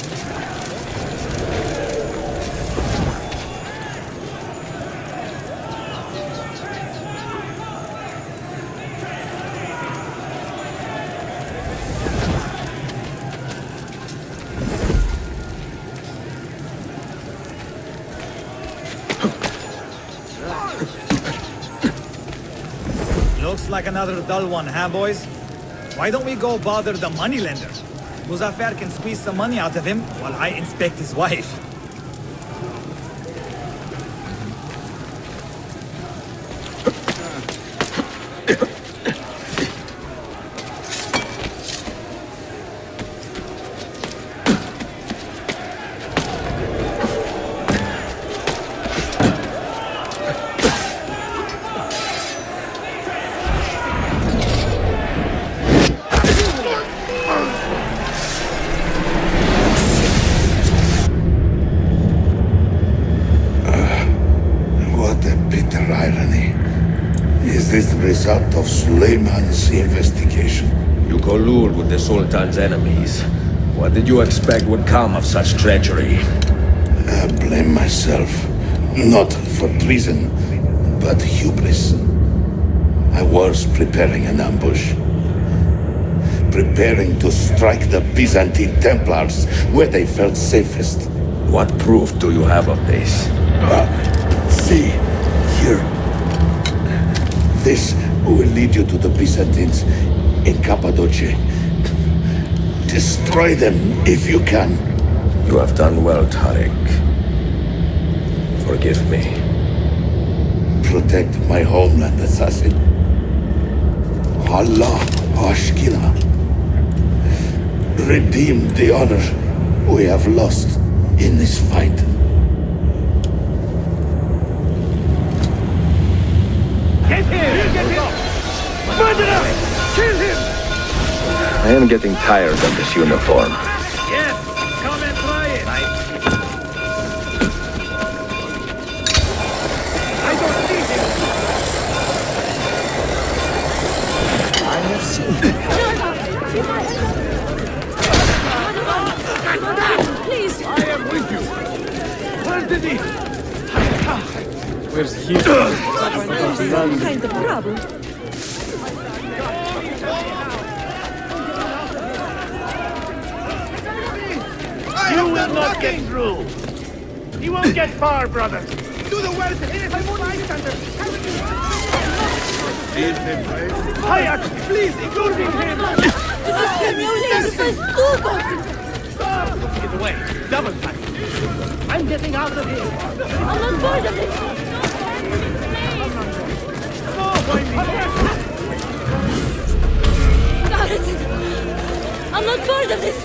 O: Looks like another dull one, huh, boys? Why don't we go bother the moneylender? Muzaffar can squeeze some money out of him while I inspect his wife.
C: Is this the result of Suleiman's investigation?
A: You collude with the Sultan's enemies. What did you expect would come of such treachery?
C: I blame myself. Not for treason, but hubris. I was preparing an ambush. Preparing to strike the Byzantine Templars where they felt safest.
A: What proof do you have of this?
C: See, here. This will lead you to the Byzantines in Cappadocia. Destroy them if you can.
A: You have done well, Tariq. Forgive me.
C: Protect my homeland, assassin. Allah Ashkina. Redeem the honor we have lost in this fight.
N: Get him! Get him! Murder him! Kill him!
H: I am getting tired of this uniform.
N: Yes! Come and try it! I don't need him!
O: I have seen him.
N: Please! I am with you! Where did he?
O: Where's he?
B: Some kind of problem.
N: You will not get through! You won't get far, brother!
M: Do the work! I won't bystander!
N: Leave him, right? Hayat, please, ignore him!
B: ¡Es que me
O: of the way. Double time. I'm getting out of here.
K: I'm not bored of this. Got it. I'm not bored of this.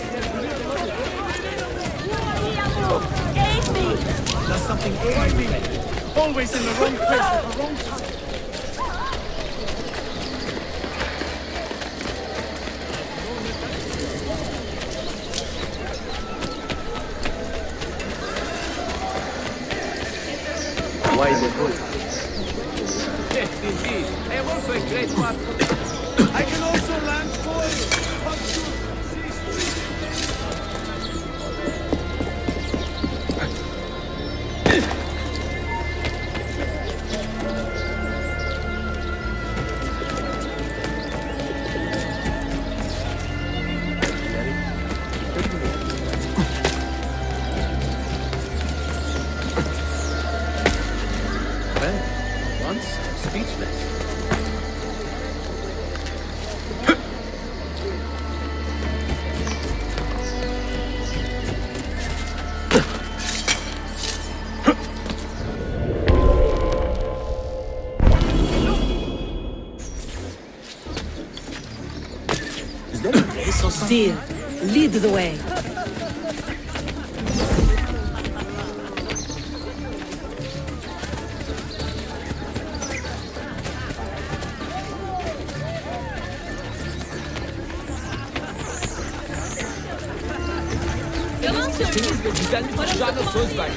K: Aid me.
O: Does something aid me? Always in the wrong place at the wrong time.
D: Why the bull? Yes, indeed. I am also a great master. I can also land for
G: Steer, lead the way.
D: Yalan söylüyorsun. Güzellik olacağına söz ver.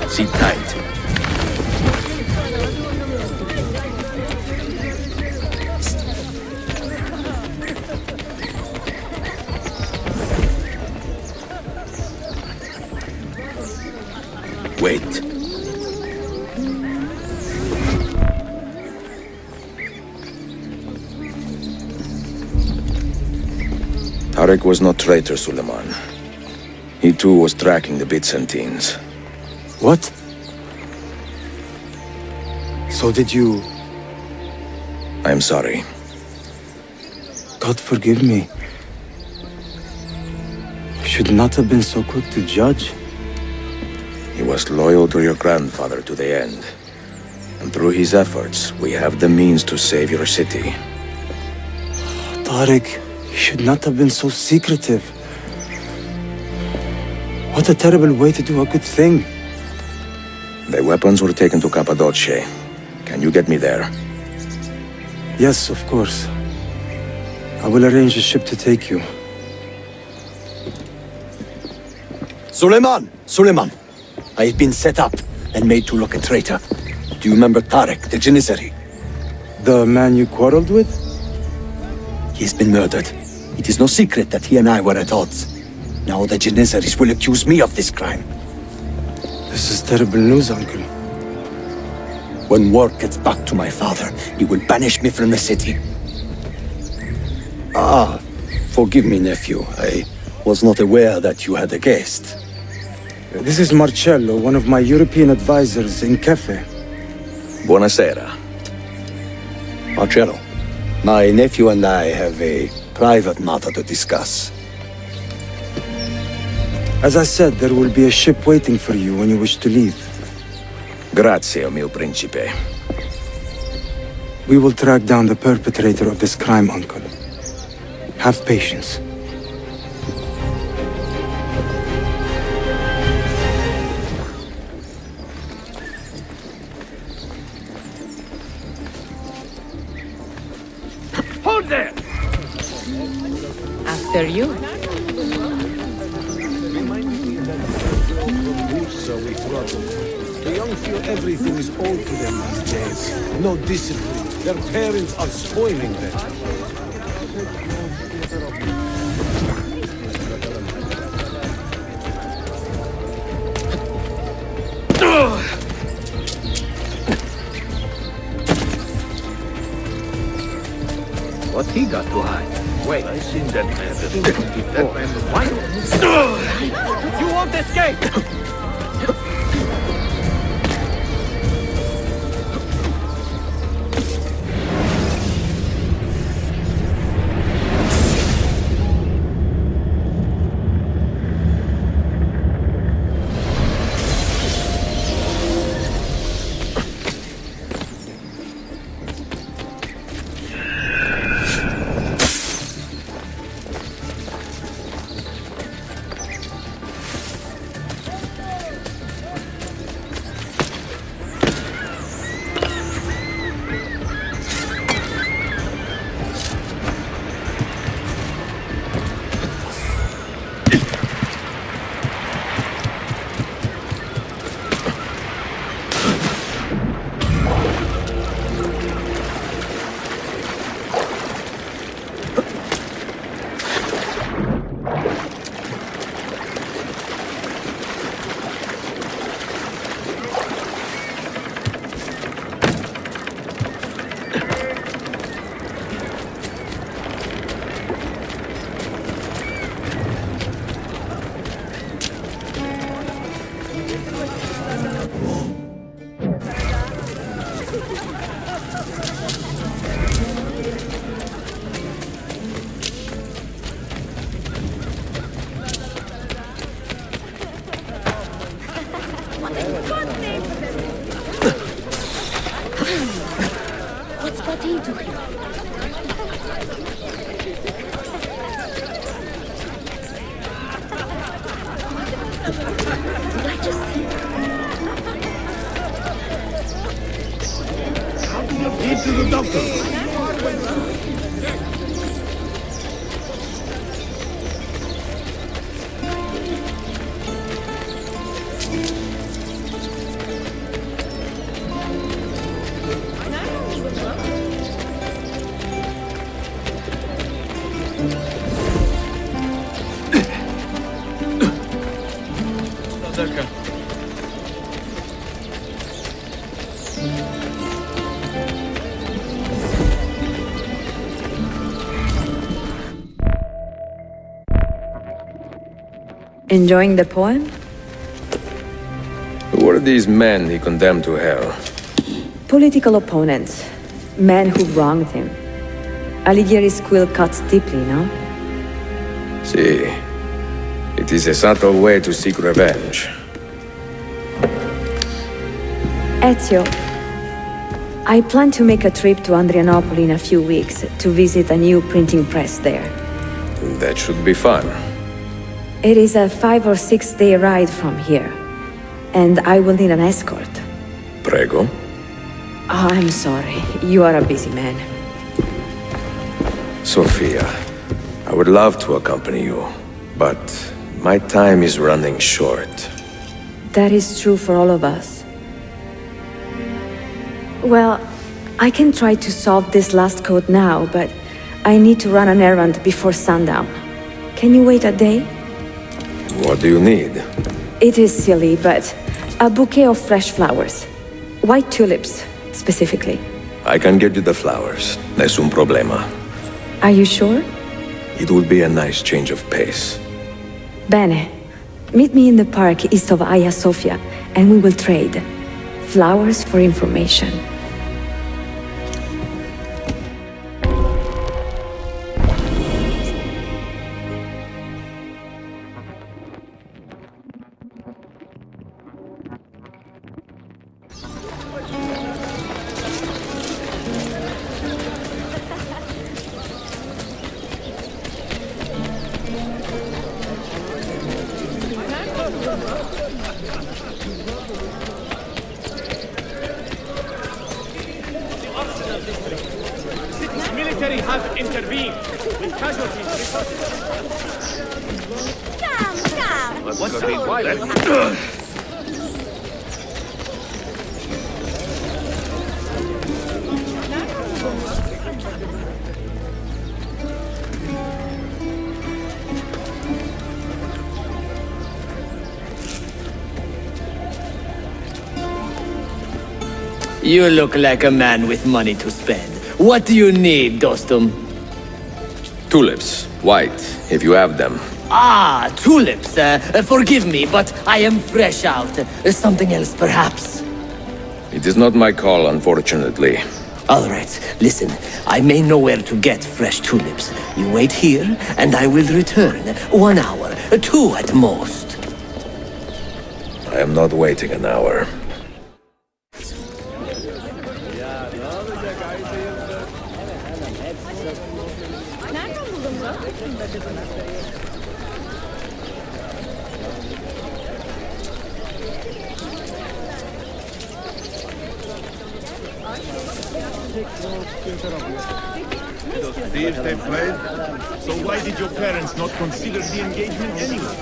C: Sit tight. Wait.
A: Tarek was no traitor, Suleiman. He too was tracking the Byzantines.
S: What? So did you...
A: I'm sorry.
S: God forgive me. You should not have been so quick to judge.
A: He was loyal to your grandfather to the end. And through his efforts, we have the means to save your city.
S: Tarek, you should not have been so secretive. What a terrible way to do a good thing.
A: The weapons were taken to Cappadocia. Can you get me there?
S: Yes, of course. I will arrange a ship to take you.
J: Suleiman! Suleiman! I have been set up and made to look a traitor. Do you remember Tarek, the Janissary?
S: The man you quarreled with?
J: He has been murdered. It is no secret that he and I were at odds. Now the Janissaries will accuse me of this crime.
S: This is terrible news, Uncle.
J: When word gets back to my father, he will banish me from the city. Ah, forgive me, nephew. I was not aware that you had a guest.
S: This is Marcello, one of my European advisors in Cafe.
A: Buonasera.
J: Marcello, my nephew and I have a private matter to discuss.
S: As I said, there will be a ship waiting for you when you wish to leave.
A: Grazie, mio principe.
S: We will track down the perpetrator of this crime, Uncle. Have patience.
O: Hold there!
G: After you.
N: The young feel everything is old to them these days. No discipline. Their parents are spoiling them. What he got to hide? Wait, I seen that man. That man was white. You won't escape!
K: What's got into him? Did I just see?
N: How do you get to the doctor?
B: Enjoying the poem?
A: Who were these men he condemned to hell?
B: Political opponents. Men who wronged him. Alighieri's quill cuts deeply, no?
A: See, it is a subtle way to seek revenge.
B: Ezio, I plan to make a trip to Andrianople in a few weeks to visit a new printing press there.
A: That should be fun.
B: It is a 5 or 6 day ride from here, and I will need an escort.
A: Prego.
B: Oh, I'm sorry. You are a busy man.
A: Sophia, I would love to accompany you, but my time is running short.
B: That is true for all of us. Well, I can try to solve this last code now, but I need to run an errand before sundown. Can you wait a day?
A: What do you need?
B: It is silly, but a bouquet of fresh flowers. White tulips, specifically.
A: I can get you the flowers. Nessun problema.
B: Are you sure?
A: It will be a nice change of pace.
B: Bene. Meet me in the park east of Hagia Sophia, and we will trade. Flowers for information.
D: Military have intervened with casualties reported.
K: Come.
N: What's the
L: You look like a man with money to spend. What do you need, Dostum?
A: Tulips, white, if you have them.
L: Ah, tulips. Forgive me, but I am fresh out. Something else, perhaps?
A: It is not my call, unfortunately.
L: All right, listen. I may know where to get fresh tulips. You wait here, and I will return. 1 hour, 2 at most.
A: I am not waiting an hour.
F: Those thieves they played? So why did your parents not consider the engagement anyway?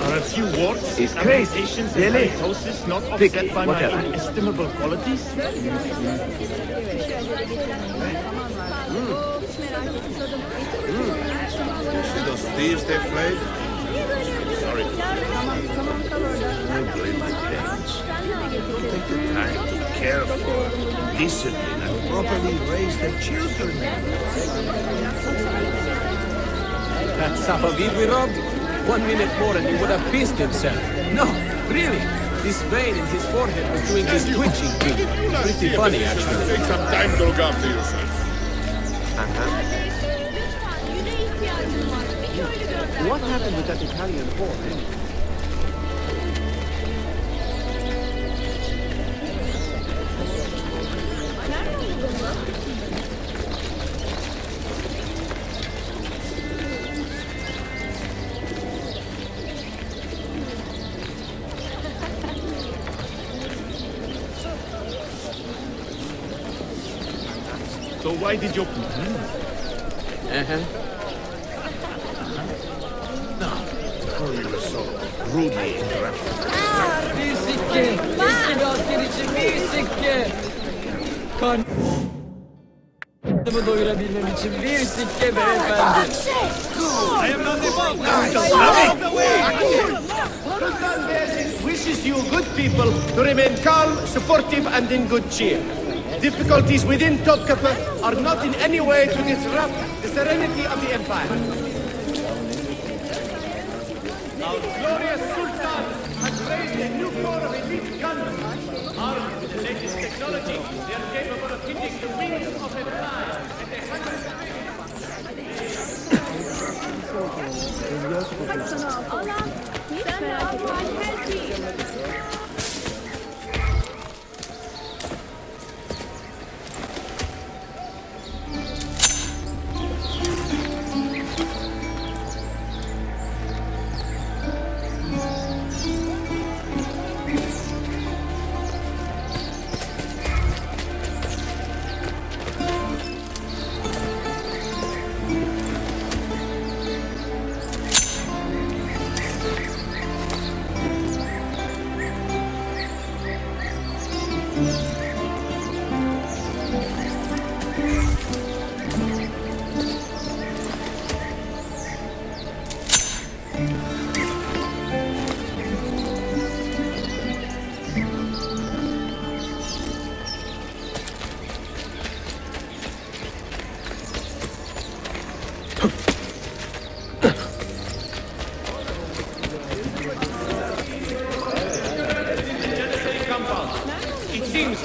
F: Are a few warts,
N: It's crazy,
F: amputations,
N: really?
F: and mitosis not
N: Picky,
F: offset by my
N: whatever.
F: inestimable qualities? You see those thieves they played? Sorry. I blame my parents. Don't take the time to care for, discipline, and properly raise their children.
D: That Safavid we robbed? 1 minute more and he would have pissed himself. No, really. This vein in his forehead was doing this twitching thing. Pretty funny, actually.
M: Take some time to look after yourself.
N: What happened with that Italian whore, anyway?
F: So why did you... Oh, you were so rudely interrupted.
W: Müzikke! Eski asker için müzikke! Karnımı doyurabilmem için bir sikke beyefendi.
D: I am not involved wishes you good people to remain calm, supportive, and in good cheer. Difficulties within Topkapi are not in any way to disrupt the serenity of the Empire. Our glorious Sultan has raised a new corps of elite gunners. Armed with the latest technology, they are capable of hitting the wings of a fly at 100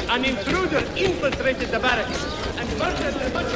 D: An intruder infiltrated the barracks and murdered the much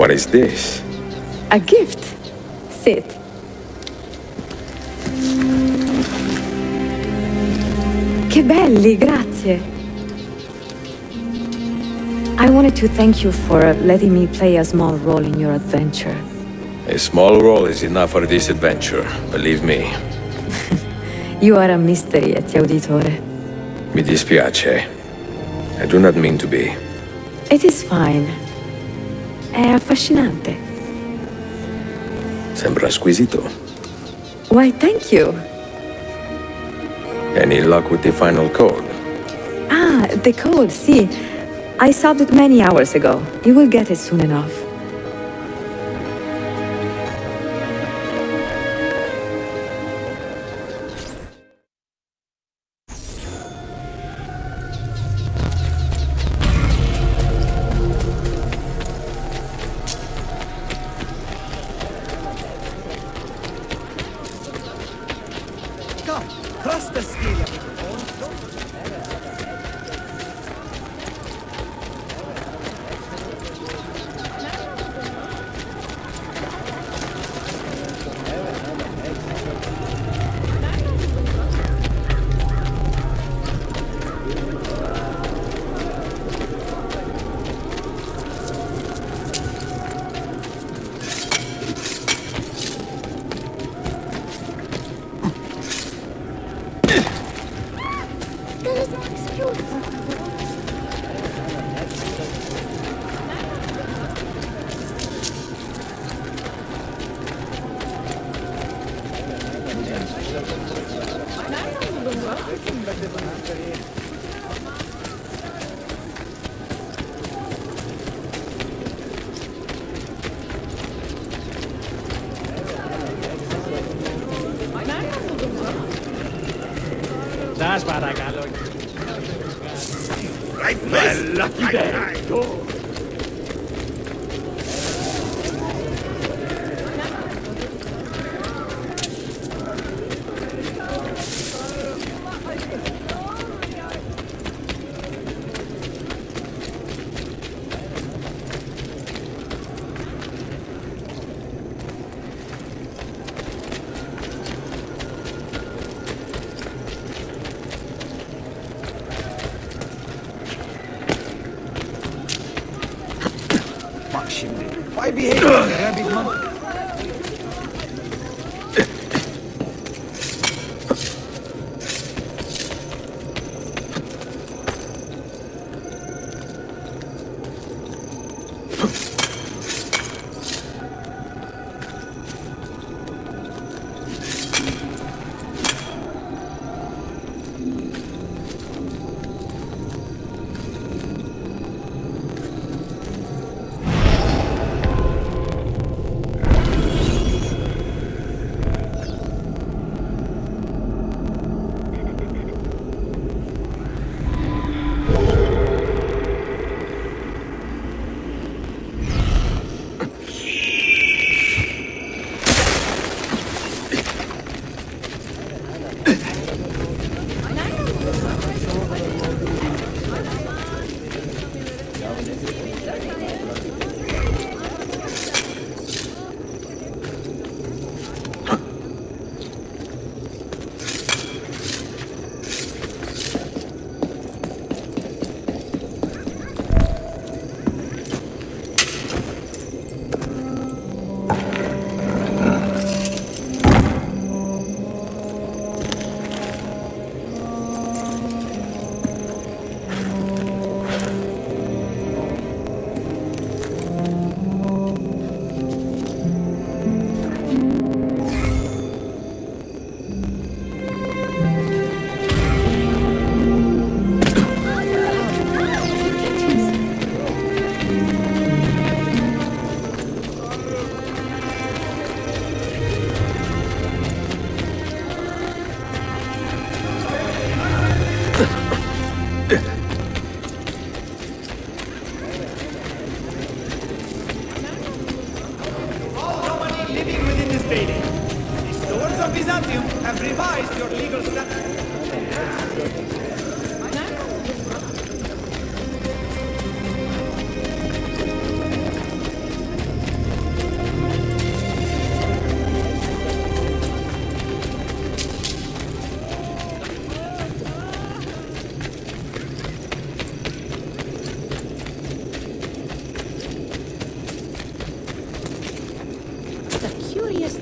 A: What is this?
B: A gift. Sit. Che belli, grazie. I wanted to thank you for letting me play a small role in your adventure.
A: A small role is enough for this adventure, believe me.
B: You are a mystery, auditore.
A: Mi dispiace. I do not mean to be.
B: It is fine. È affascinante.
A: Sembra squisito.
B: Why, thank you.
A: Any luck with the final code?
B: Ah, the code, see. I solved it many hours ago. You will get it soon enough.
O: Come, trust the skill.
N: That's what I got.
F: Right,
N: My lucky day. Go.
O: Why behave like a rabid monkey?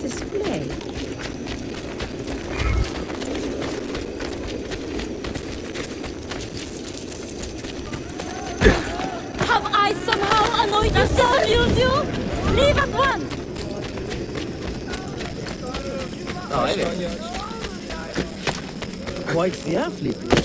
G: display.
K: Have I somehow annoyed you to amuse you? Leave at once!
N: Quite the athlete.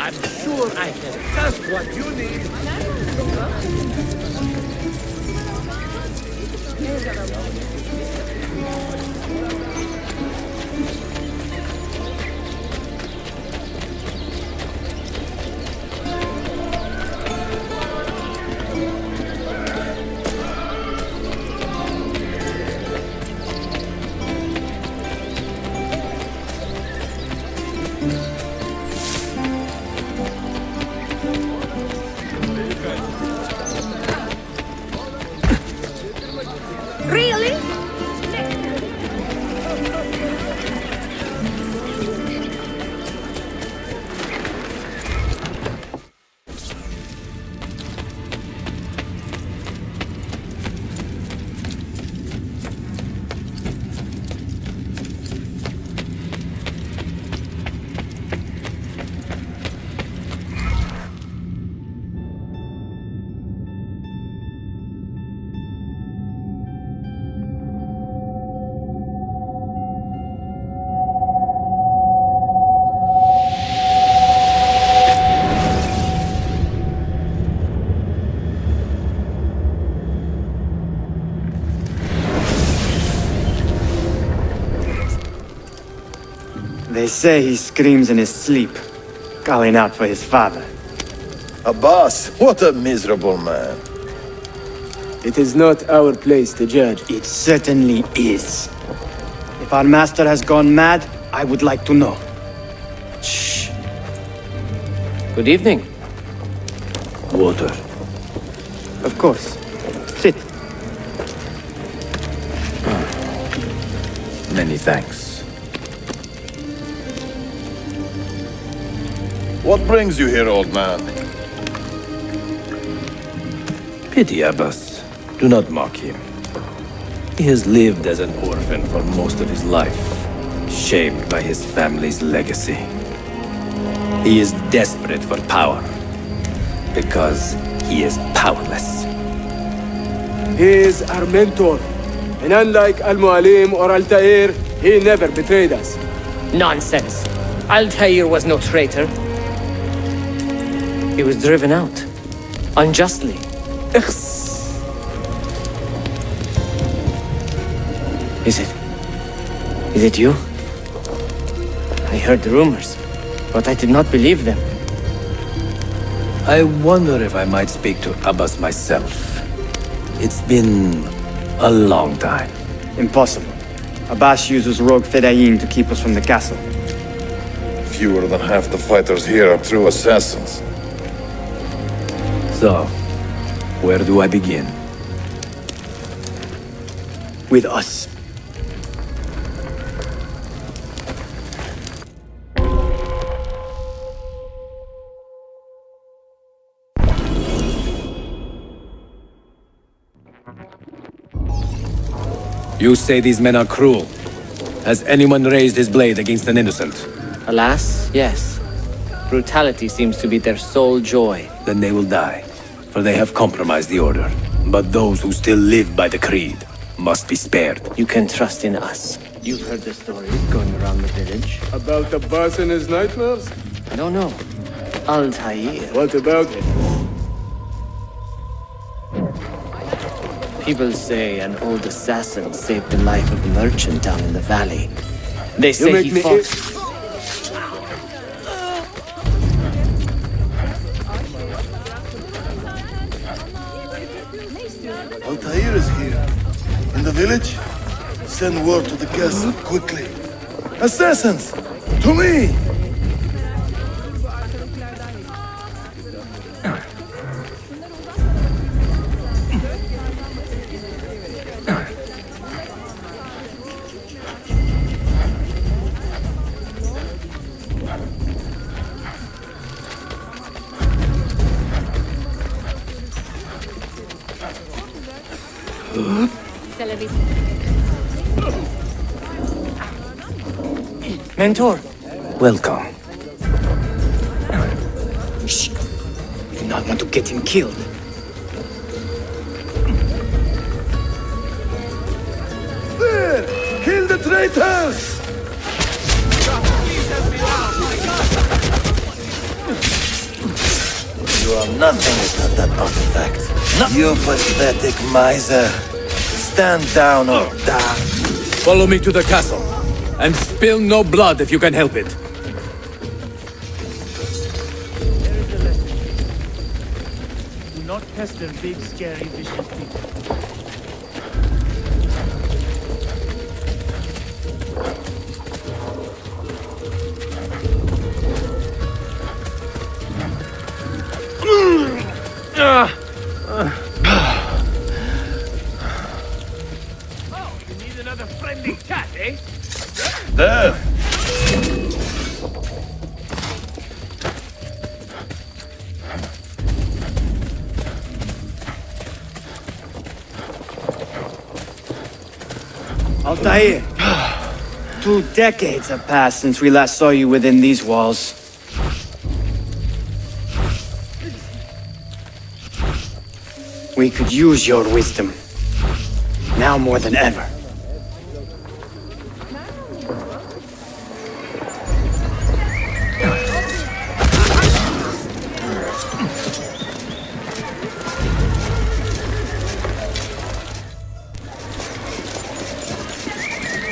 D: I'm sure I have just what you need.
B: Really?
S: They say he screams in his sleep, calling out for his father.
A: Abbas, what a miserable man.
S: It is not our place to judge. It certainly is. If our master has gone mad, I would like to know.
L: Shh. Good evening.
E: Water.
S: Of course. Sit.
E: Many thanks.
A: What brings you here, old man?
E: Pity Abbas. Do not mock him. He has lived as an orphan for most of his life, shamed by his family's legacy. He is desperate for power, because he is powerless.
S: He is our mentor. And unlike Al-Mualim or Altair, he never betrayed us.
L: Nonsense. Altair was no traitor. He was driven out. Unjustly. Is it you? I heard the rumors, but I did not believe them.
E: I wonder if I might speak to Abbas myself. It's been a long time.
S: Impossible. Abbas uses rogue Fedayeen to keep us from the castle.
A: Fewer than half the fighters here are true assassins.
E: So, where do I begin?
S: With us.
E: You say these men are cruel. Has anyone raised his blade against an innocent?
L: Alas, yes. Brutality seems to be their sole joy.
E: Then they will die, for they have compromised the order. But those who still live by the creed must be spared.
L: You can trust in us. You've heard the stories going around the village.
S: About Abbas and his nightmares?
L: No. Altair.
S: What about it?
L: People say an old assassin saved the life of a merchant down in the valley. They say he fought...
F: Altair is here. In the village? Send word to the castle, quickly. Assassins! To me!
L: Mentor!
E: Welcome.
S: Shh. You do not want to get him killed.
F: There! Kill the traitors!
J: nothing without that artifact. You pathetic miser. Stand down or die.
E: Follow me to the castle, and spill no blood if you can help it.
O: Do not pester big, scary, vicious people.
N: Oh, you need another friendly chat, eh?
J: There.
S: Altair, 2 decades have passed since we last saw you within these walls. We could use your wisdom. Now more than ever.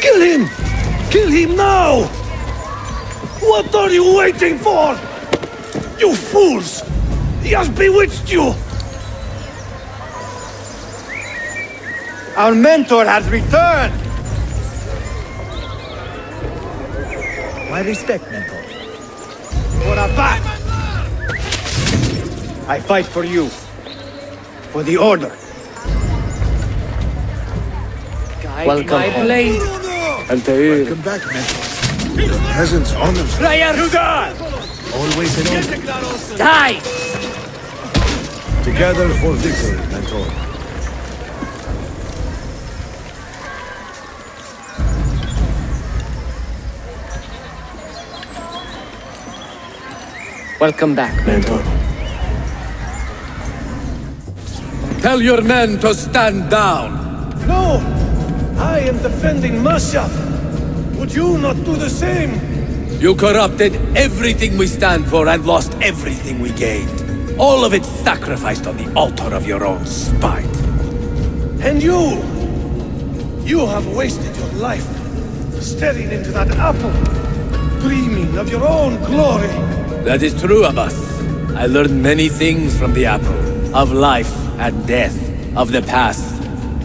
N: Kill him! Kill him now! What are you waiting for? You fools! He has bewitched you!
S: Our mentor has returned!
H: My respect, mentor.
S: For a bath! I fight for you. For the Order.
L: Welcome home.
S: Altair.
F: Welcome back, mentor. Your presence honors me. Always an honor.
L: Die!
F: Together for victory, mentor.
L: Welcome back, mentor.
E: Tell your men to stand down.
N: No! I am defending Masha! Would you not do the same?
E: You corrupted everything we stand for and lost everything we gained. All of it sacrificed on the altar of your own spite.
N: And you! You have wasted your life staring into that apple, dreaming of your own glory.
E: That is true, Abbas. I learned many things from the apple. Of life and death. Of the past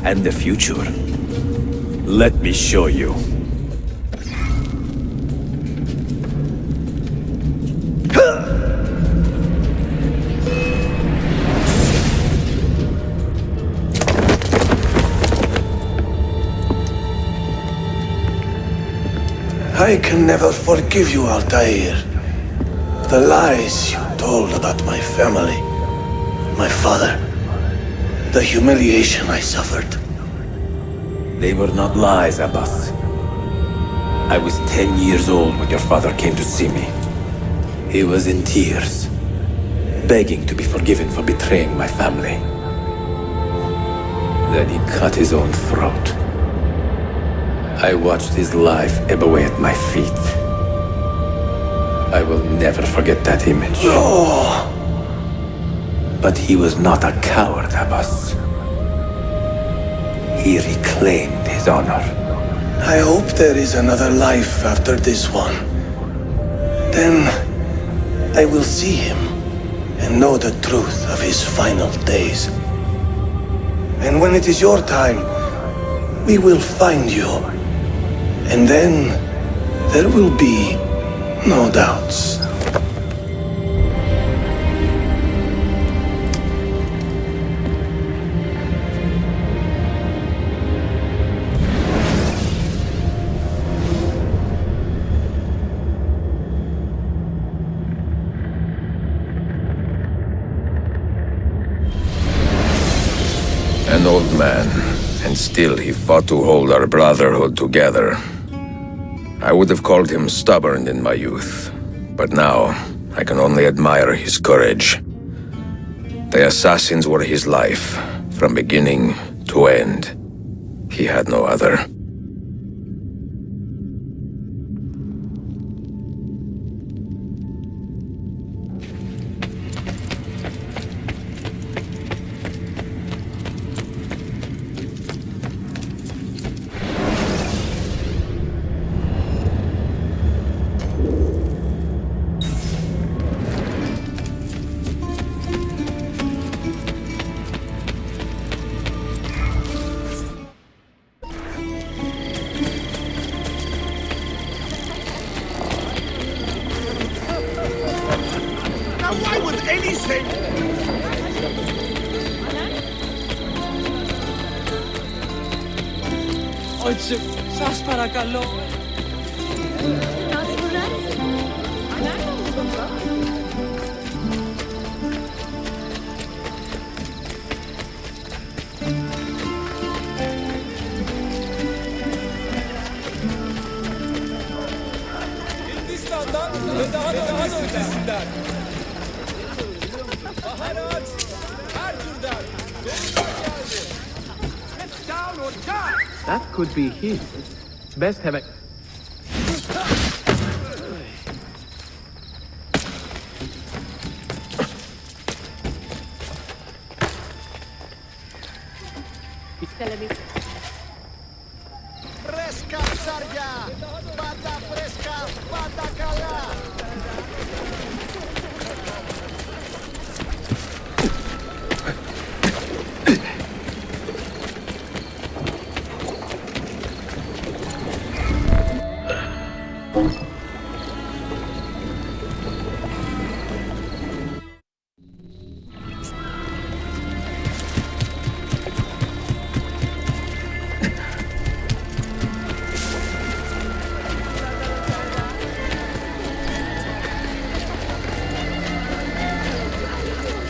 E: and the future. Let me show you.
N: I can never forgive you, Altair. The lies you told about my family, my father, the humiliation I suffered.
E: They were not lies, Abbas. I was 10 years old when your father came to see me. He was in tears, begging to be forgiven for betraying my family. Then he cut his own throat. I watched his life ebb away at my feet. I will never forget that image.
N: No!
E: But he was not a coward, Abbas. He reclaimed his honor.
N: I hope there is another life after this one. Then I will see him and know the truth of his final days. And when it is your time, we will find you. And then there will be no doubts.
A: An old man, and still he fought to hold our brotherhood together. I would have called him stubborn in my youth, but now I can only admire his courage. The assassins were his life, from beginning to end. He had no other.
N: anything!
P: Όχι, σας παρακαλώ. Hindistan'dan ve daha da ötesinden. Baharat, her türden. Doğrudan geldi.
D: Get down or die! That could be his. Best have a...
M: Fresca, ψάρια! Πάντα φρέσκα, πάντα καλά!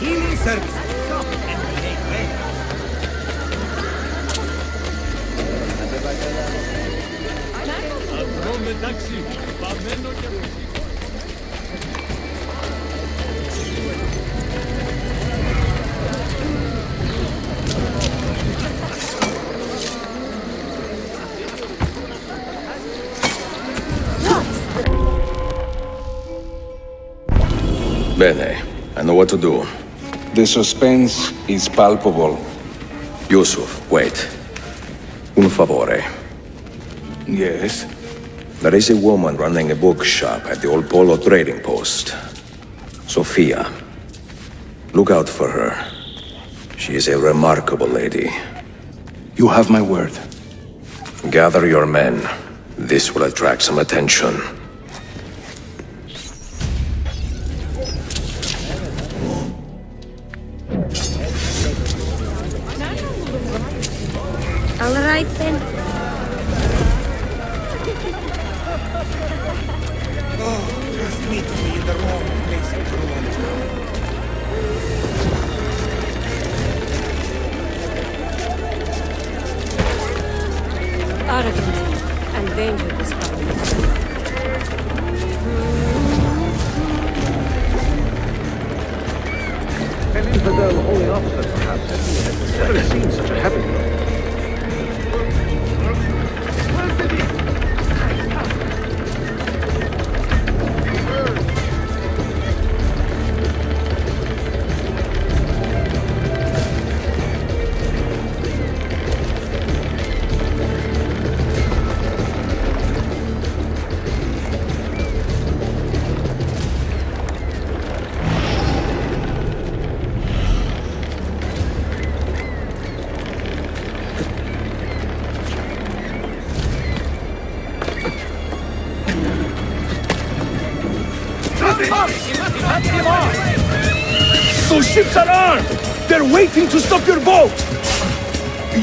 N: Healing service. Stop and behave well.
P: Αντρώ μεταξύ, παμένο και
A: Bene, I know what to do.
Q: The suspense is palpable.
A: Yusuf, wait. Un favore.
Q: Yes?
A: There is a woman running a bookshop at the old Polo trading post. Sophia. Look out for her. She is a remarkable lady.
Q: You have my word.
A: Gather your men. This will attract some attention.
B: All right then.
N: Oh, just meet me in the wrong place at the wrong time.
G: Arrogant and dangerous power.
T: An infidel holy officer, perhaps. I've never seen such a heavy blow.
N: Those ships are armed! They're waiting to stop your boat!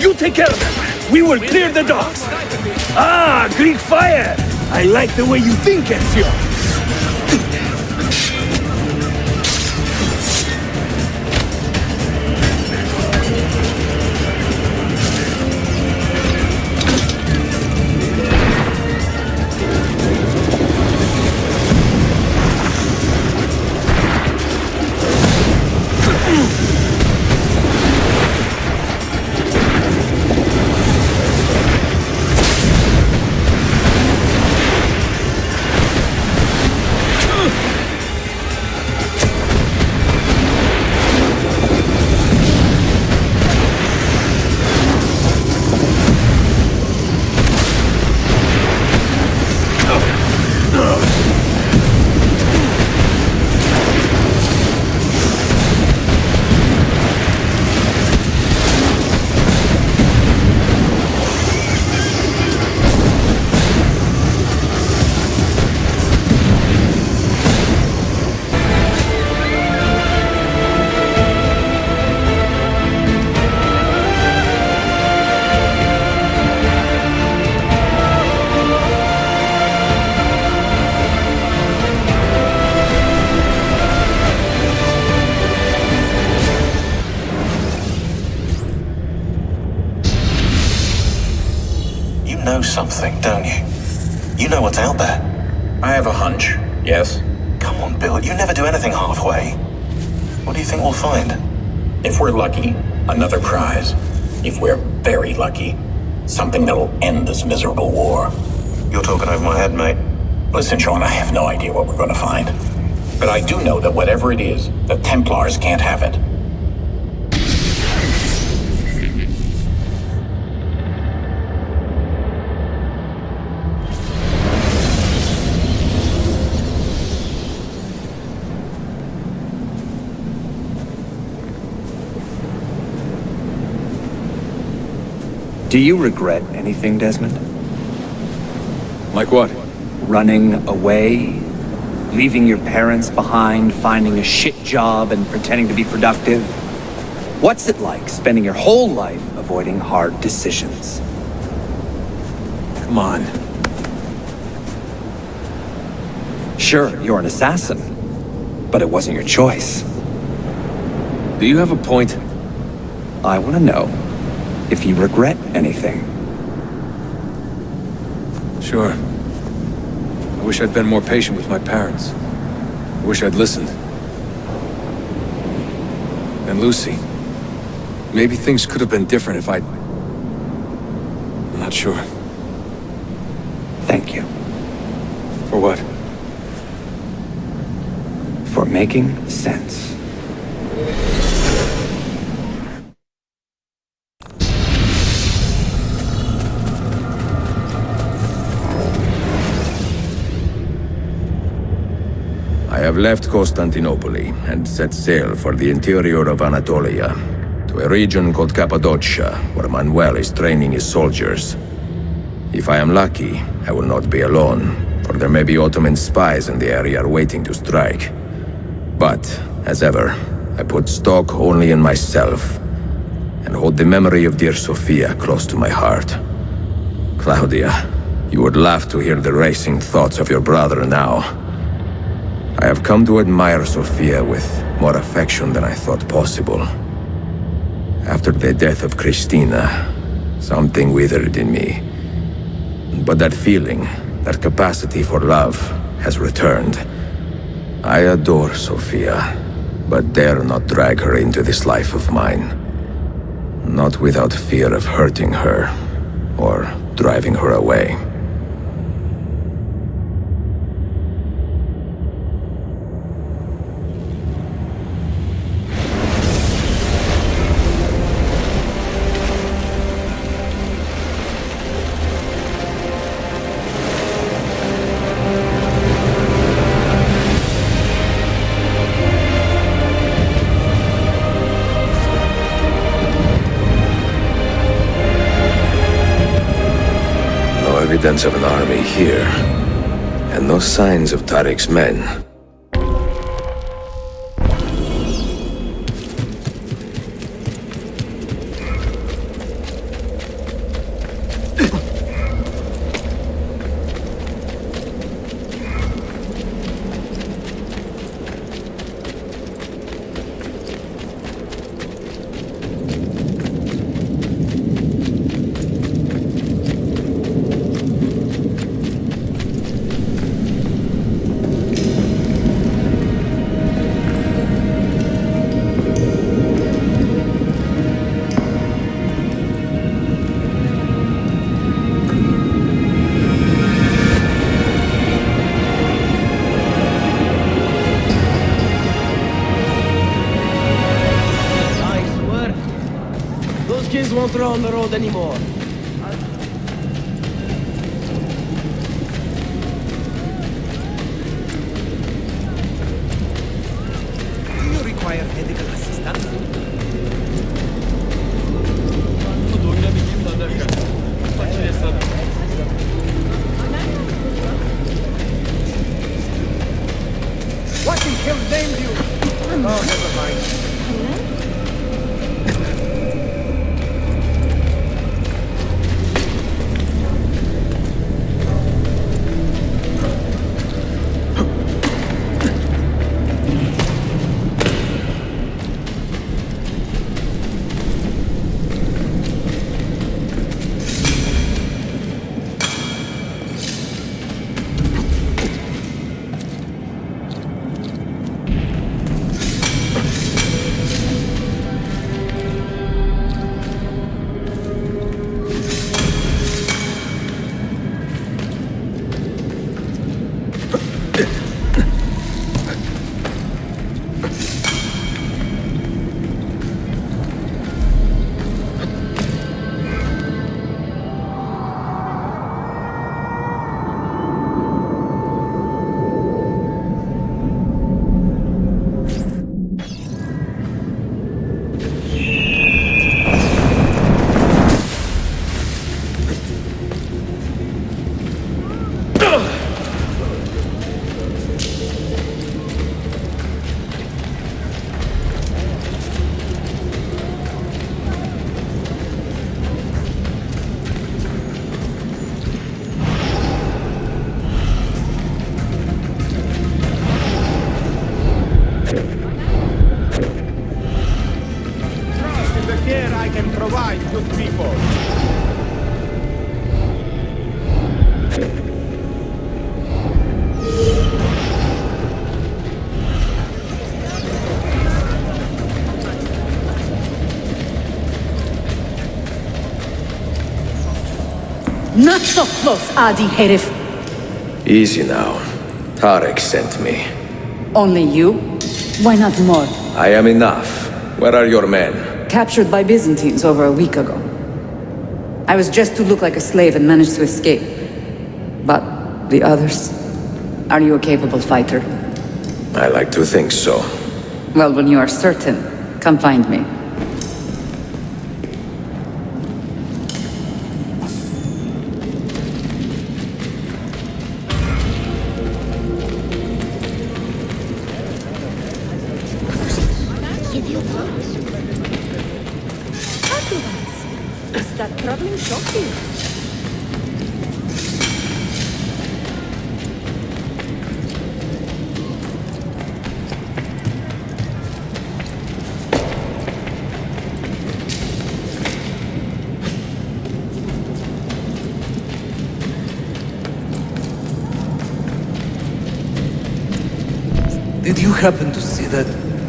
N: You take care of them. We will clear the docks. Ah, Greek fire! I like the way you think, Ezio.
I: know something, don't you? You know what's out there.
H: I have a hunch, yes?
I: Come on, Bill, you never do anything halfway. What do you think we'll find?
H: If we're lucky, another prize. If we're very lucky, something that'll end this miserable war.
I: You're talking over my head, mate.
H: Listen, Sean, I have no idea what we're going to find. But I do know that whatever it is, the Templars can't have it.
U: Do you regret anything, Desmond?
E: Like what?
U: Running away? Leaving your parents behind, finding a shit job, and pretending to be productive? What's it like spending your whole life avoiding hard decisions?
E: Come on.
U: Sure, you're an assassin, but it wasn't your choice.
E: Do you have a point?
U: I want to know if you regret anything.
E: Sure. I wish I'd been more patient with my parents. I wish I'd listened. And Lucy. Maybe things could have been different if I'd... I'm not sure.
U: Thank you.
E: For what?
U: For making sense.
A: I have left Constantinople and set sail for the interior of Anatolia, to a region called Cappadocia, where Manuel is training his soldiers. If I am lucky, I will not be alone, for there may be Ottoman spies in the area waiting to strike. But, as ever, I put stock only in myself, and hold the memory of dear Sophia close to my heart. Claudia, you would laugh to hear the racing thoughts of your brother now. I have come to admire Sophia with more affection than I thought possible. After the death of Christina, something withered in me. But that feeling, that capacity for love, has returned. I adore Sophia, but dare not drag her into this life of mine. Not without fear of hurting her, or driving her away. Evidence of an army here, and no signs of Tariq's men.
L: Won't throw on the road anymore. Do you require medical assistance? What in hell named you? Oh, never mind.
M: Trust in the care I can provide good people.
G: Not so close, Adi herif.
A: Easy now. Tarek sent me.
G: Only you? Why not more?
A: I am enough. Where are your men?
G: Captured by Byzantines over a week ago. I was just to look like a slave and managed to escape. But the others? Are you a capable fighter?
A: I like to think so.
G: Well, when you are certain, come find me.
K: Is that traveling shocking?
C: Did you happen to see that?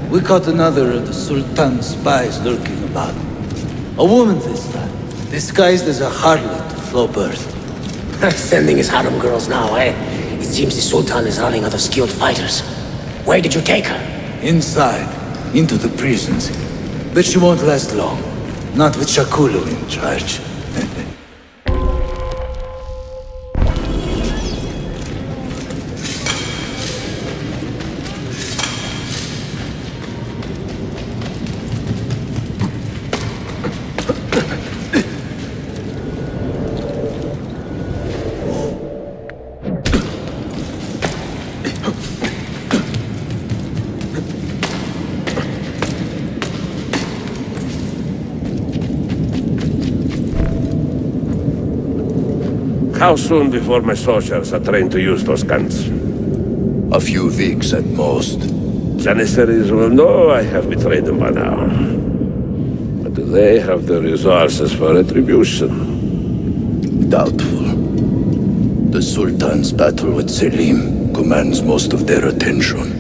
C: We caught another of the Sultan's spies lurking about. A woman this time, disguised as a harlot of low birth.
L: Sending his harem girls now, eh? It seems the Sultan is running out of skilled fighters. Where did you take her?
C: Inside, into the prisons. But she won't last long. Not with Shakulu in charge.
F: How soon before my soldiers are trained to use those guns?
I: A few weeks at most.
F: Janissaries will know I have betrayed them by now. But do they have the resources for retribution?
I: Doubtful. The Sultan's battle with Selim commands most of their attention.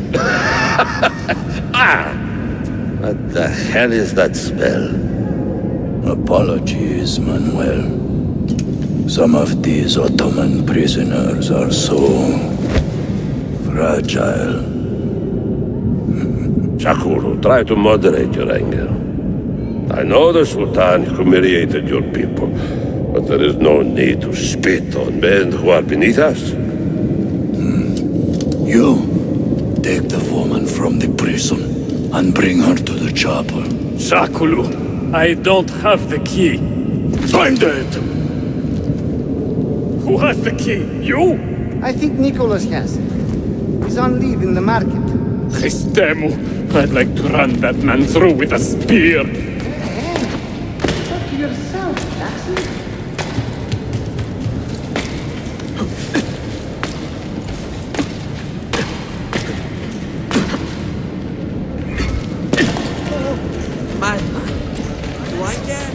F: What the hell is that spell?
I: Apologies, Manuel. Some of these Ottoman prisoners are so fragile.
F: Shakulu, try to moderate your anger. I know the Sultan humiliated your people, but there is no need to spit on men who are beneath us.
I: You, take the woman from the prison and bring her to the chapel.
R: Shakulu, I don't have the key.
I: Find it!
R: Who has the key? You?
O: I think Nicholas has it. He's on leave in the market.
R: Sistema, I'd like to run that man through with a spear.
O: Talk to yourself, Jackson.
C: Madman. Do I dare?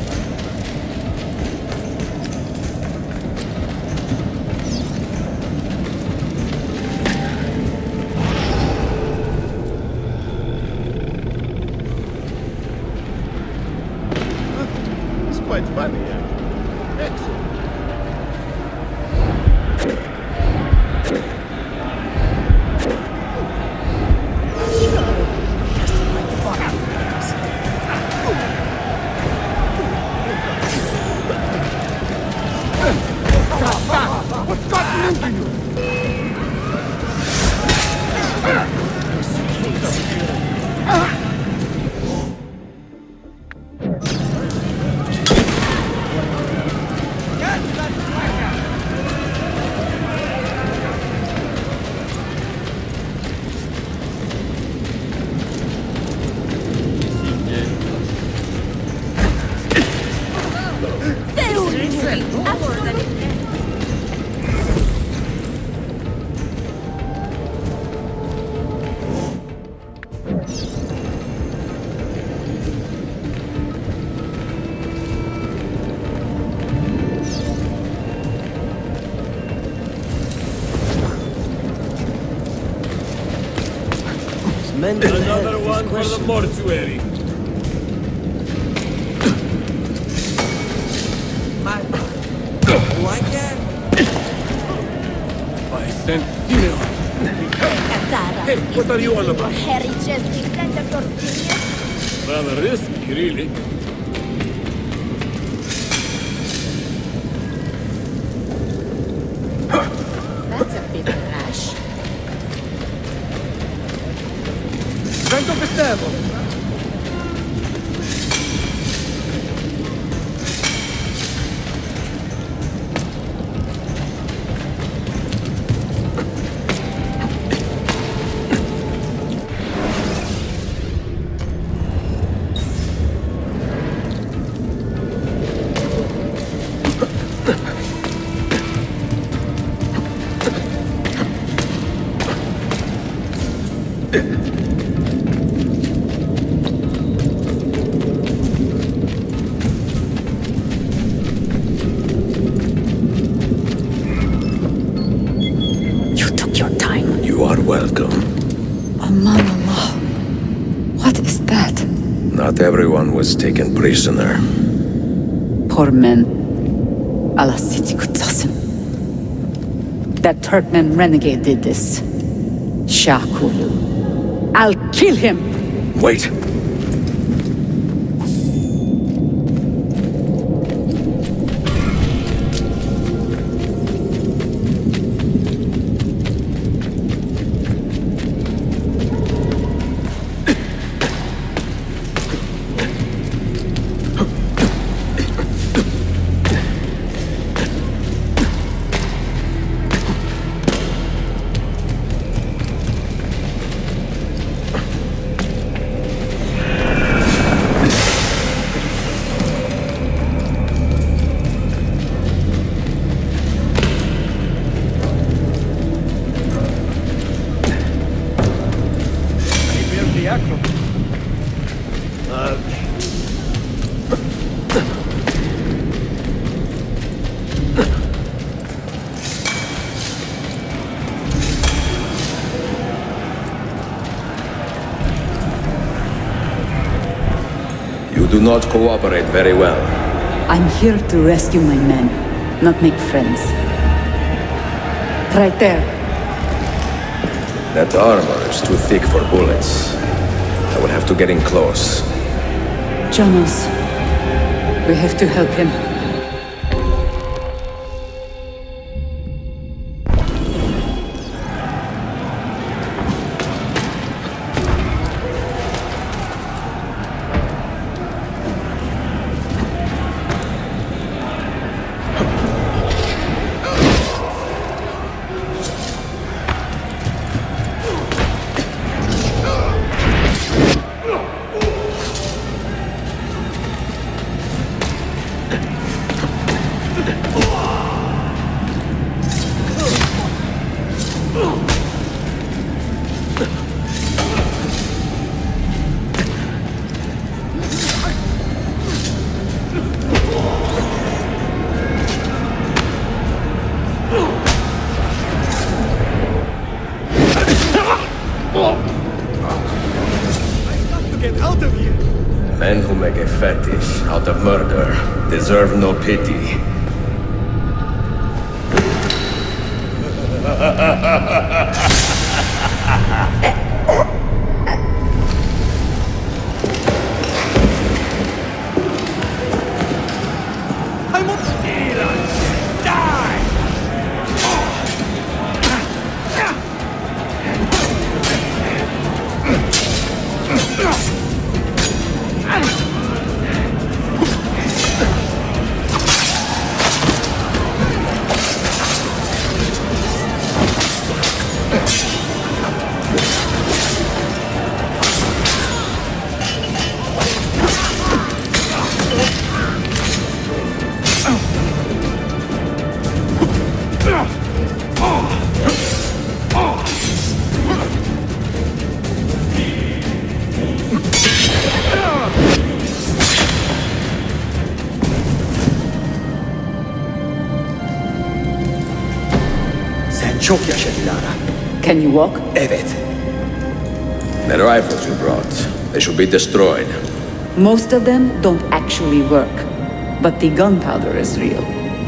M: Quite funny, yeah. Excellent.
O: What's gotten into you?
R: Another one for the mortuary.
L: Like that?
R: I sent email.
F: Hey, what are you on about?
K: Hairy chest defend of your genius.
R: Rather risky, really.
K: That's a bit rash.
O: Vento festevo!
B: You took your time.
A: You are welcome.
B: Aman Allah. What is that?
A: Not everyone was taken prisoner.
G: Poor men. Allah City Kutsasın. That Turkmen renegade did this. Shakulu. I'll kill him!
A: Wait. You do not cooperate very well.
G: I'm here to rescue my men, not make friends. Right there.
A: That armor is too thick for bullets. I will have to get in close.
G: Jonas, we have to help him.
A: Men who make a fetish out of murder deserve no pity.
L: Çok yaşa Dilara.
G: Can you walk?
L: Evet.
A: The rifles you brought, they should be destroyed.
G: Most of them don't actually work. But the gunpowder is real.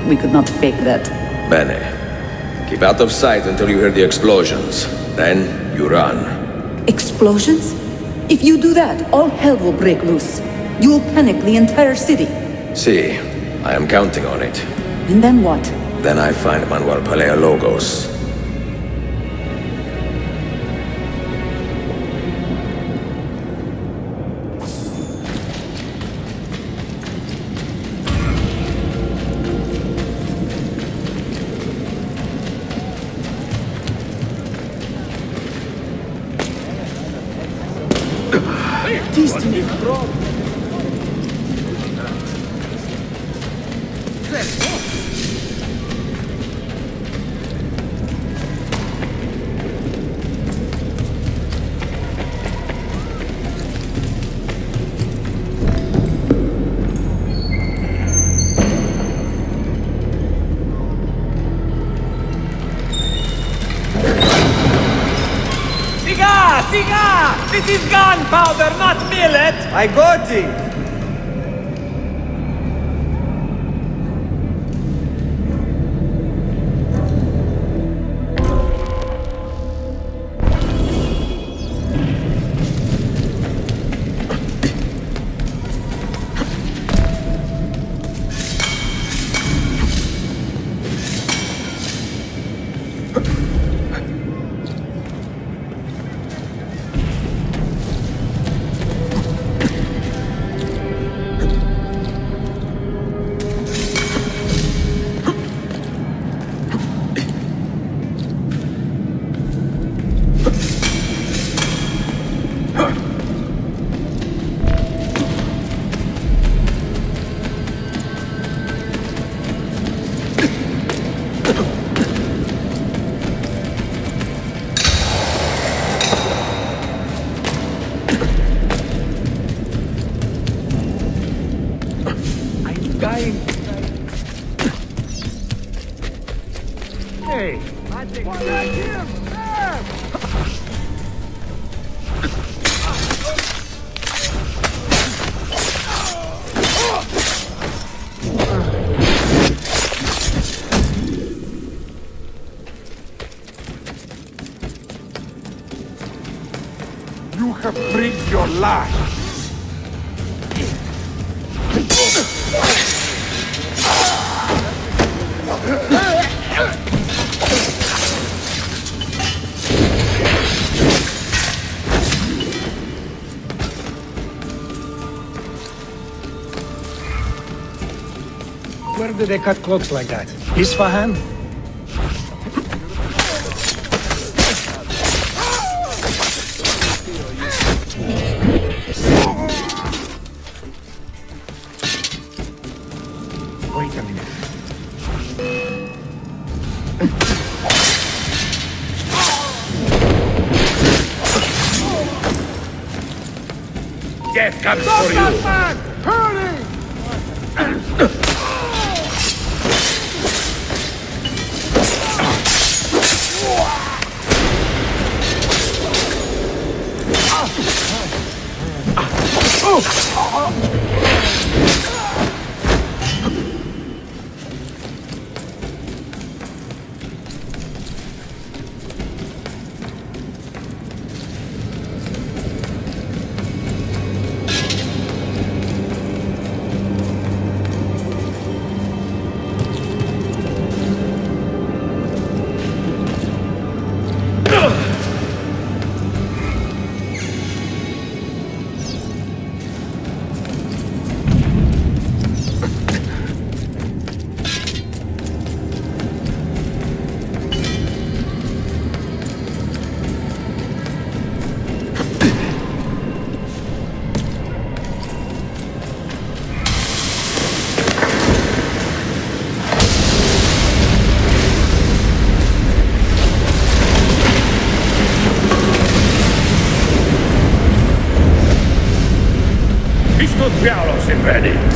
G: We could not fake that.
A: Bene. Keep out of sight until you hear the explosions. Then, you run.
G: Explosions? If you do that, all hell will break loose. You will panic the entire city.
A: See, I am counting on it.
G: And then what?
A: Then I find Manuel Paleologos.
J: Siga! This is gunpowder, not millet!
O: I got it!
N: Hey! What right here?
Q: You have breathed your last.
O: Where do they cut cloaks like that? Isfahan? Wait a minute.
N: Death comes for you!
M: Man! Hurry!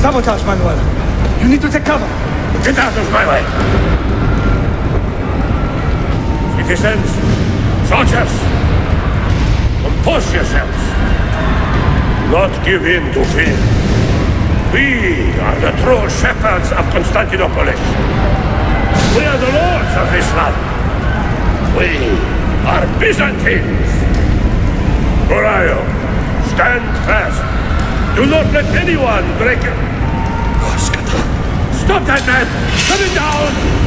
O: Sabotage, Manuel. You need to take cover.
N: Get out of my way! Citizens, soldiers, compose
F: Compose yourselves. Not give in to fear. We are the true shepherds of Constantinople. We are the lords of this land. We are Byzantines. Orion, stand fast. Do not let anyone break it. Stop that man! Put it down!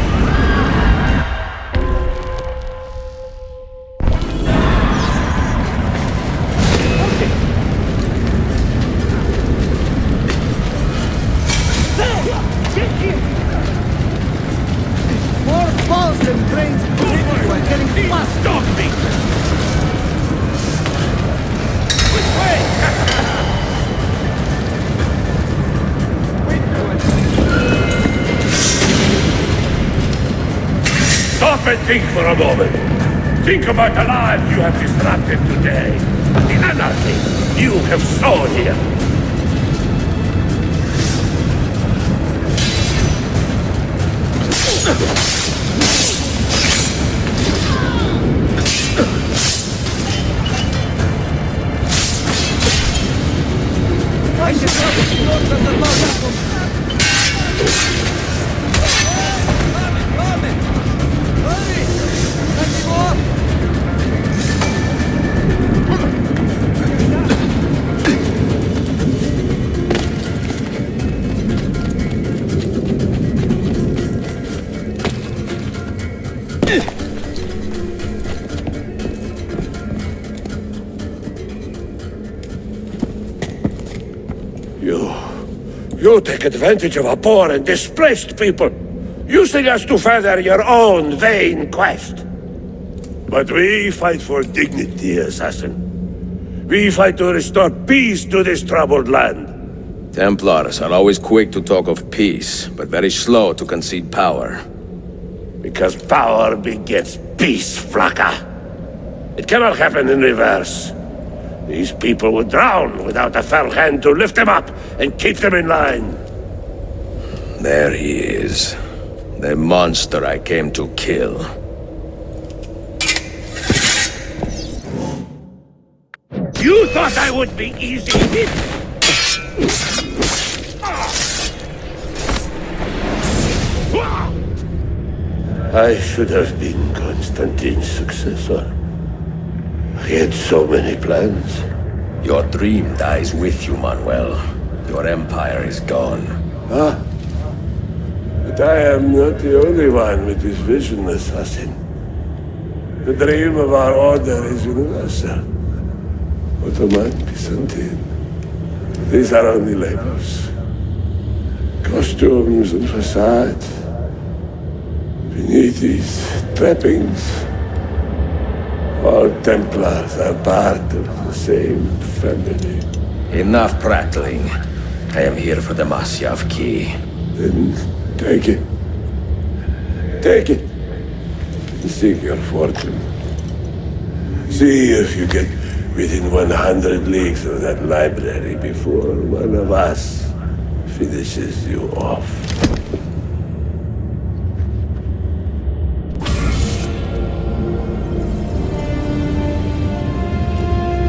F: Stop and think for a moment. Think about the lives you have disrupted today. The anarchy you have sown here. You take advantage of our poor and displaced people, using us to further your own vain quest. But we fight for dignity, assassin. We fight to restore peace to this troubled land.
A: Templars are always quick to talk of peace, but very slow to concede power.
F: Because power begets peace, Flaka. It cannot happen in reverse. These people would drown without a fair hand to lift them up and keep them in line.
A: There he is. The monster I came to kill.
F: You thought I would be easy hit? I should have been Constantine's successor. He had so many plans.
A: Your dream dies with you, Manuel. Your empire is gone.
F: Ah. But I am not the only one with this vision, assassin. The dream of our order is universal. Ottoman, Byzantine. These are only labels. Costumes and facades. Beneath these trappings, all Templars are part of the same family.
A: Enough prattling. I am here for the Masyav key.
F: Then take it. Take it. And seek your fortune. See if you get within 100 leagues of that library before one of us finishes you off.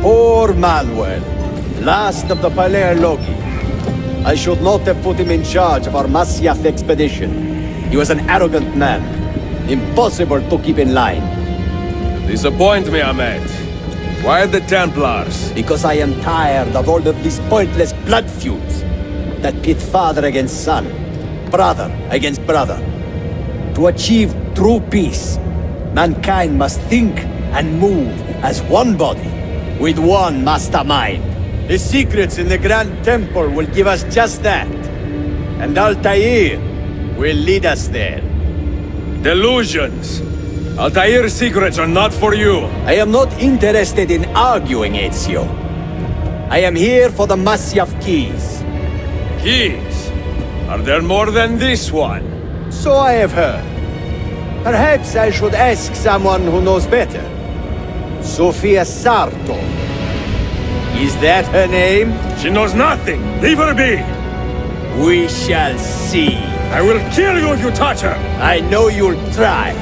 S: Poor Manuel, last of the Paleologi. I should not have put him in charge of our Masyaf expedition. He was an arrogant man. Impossible to keep in line.
A: You disappoint me, Ahmed. Why the Templars?
S: Because I am tired of all of these pointless blood feuds that pit father against son, brother against brother. To achieve true peace, mankind must think and move as one body, with one mastermind. The secrets in the Grand Temple will give us just that. And Altair will lead us there.
A: Delusions! Altair's secrets are not for you.
S: I am not interested in arguing, Ezio. I am here for the Masyaf keys.
A: Keys? Are there more than this one?
S: So I have heard. Perhaps I should ask someone who knows better. Sofia Sarto. Is that her name?
A: She knows nothing. Leave her be.
S: We shall see.
A: I will kill you if you touch her.
S: I know you'll try.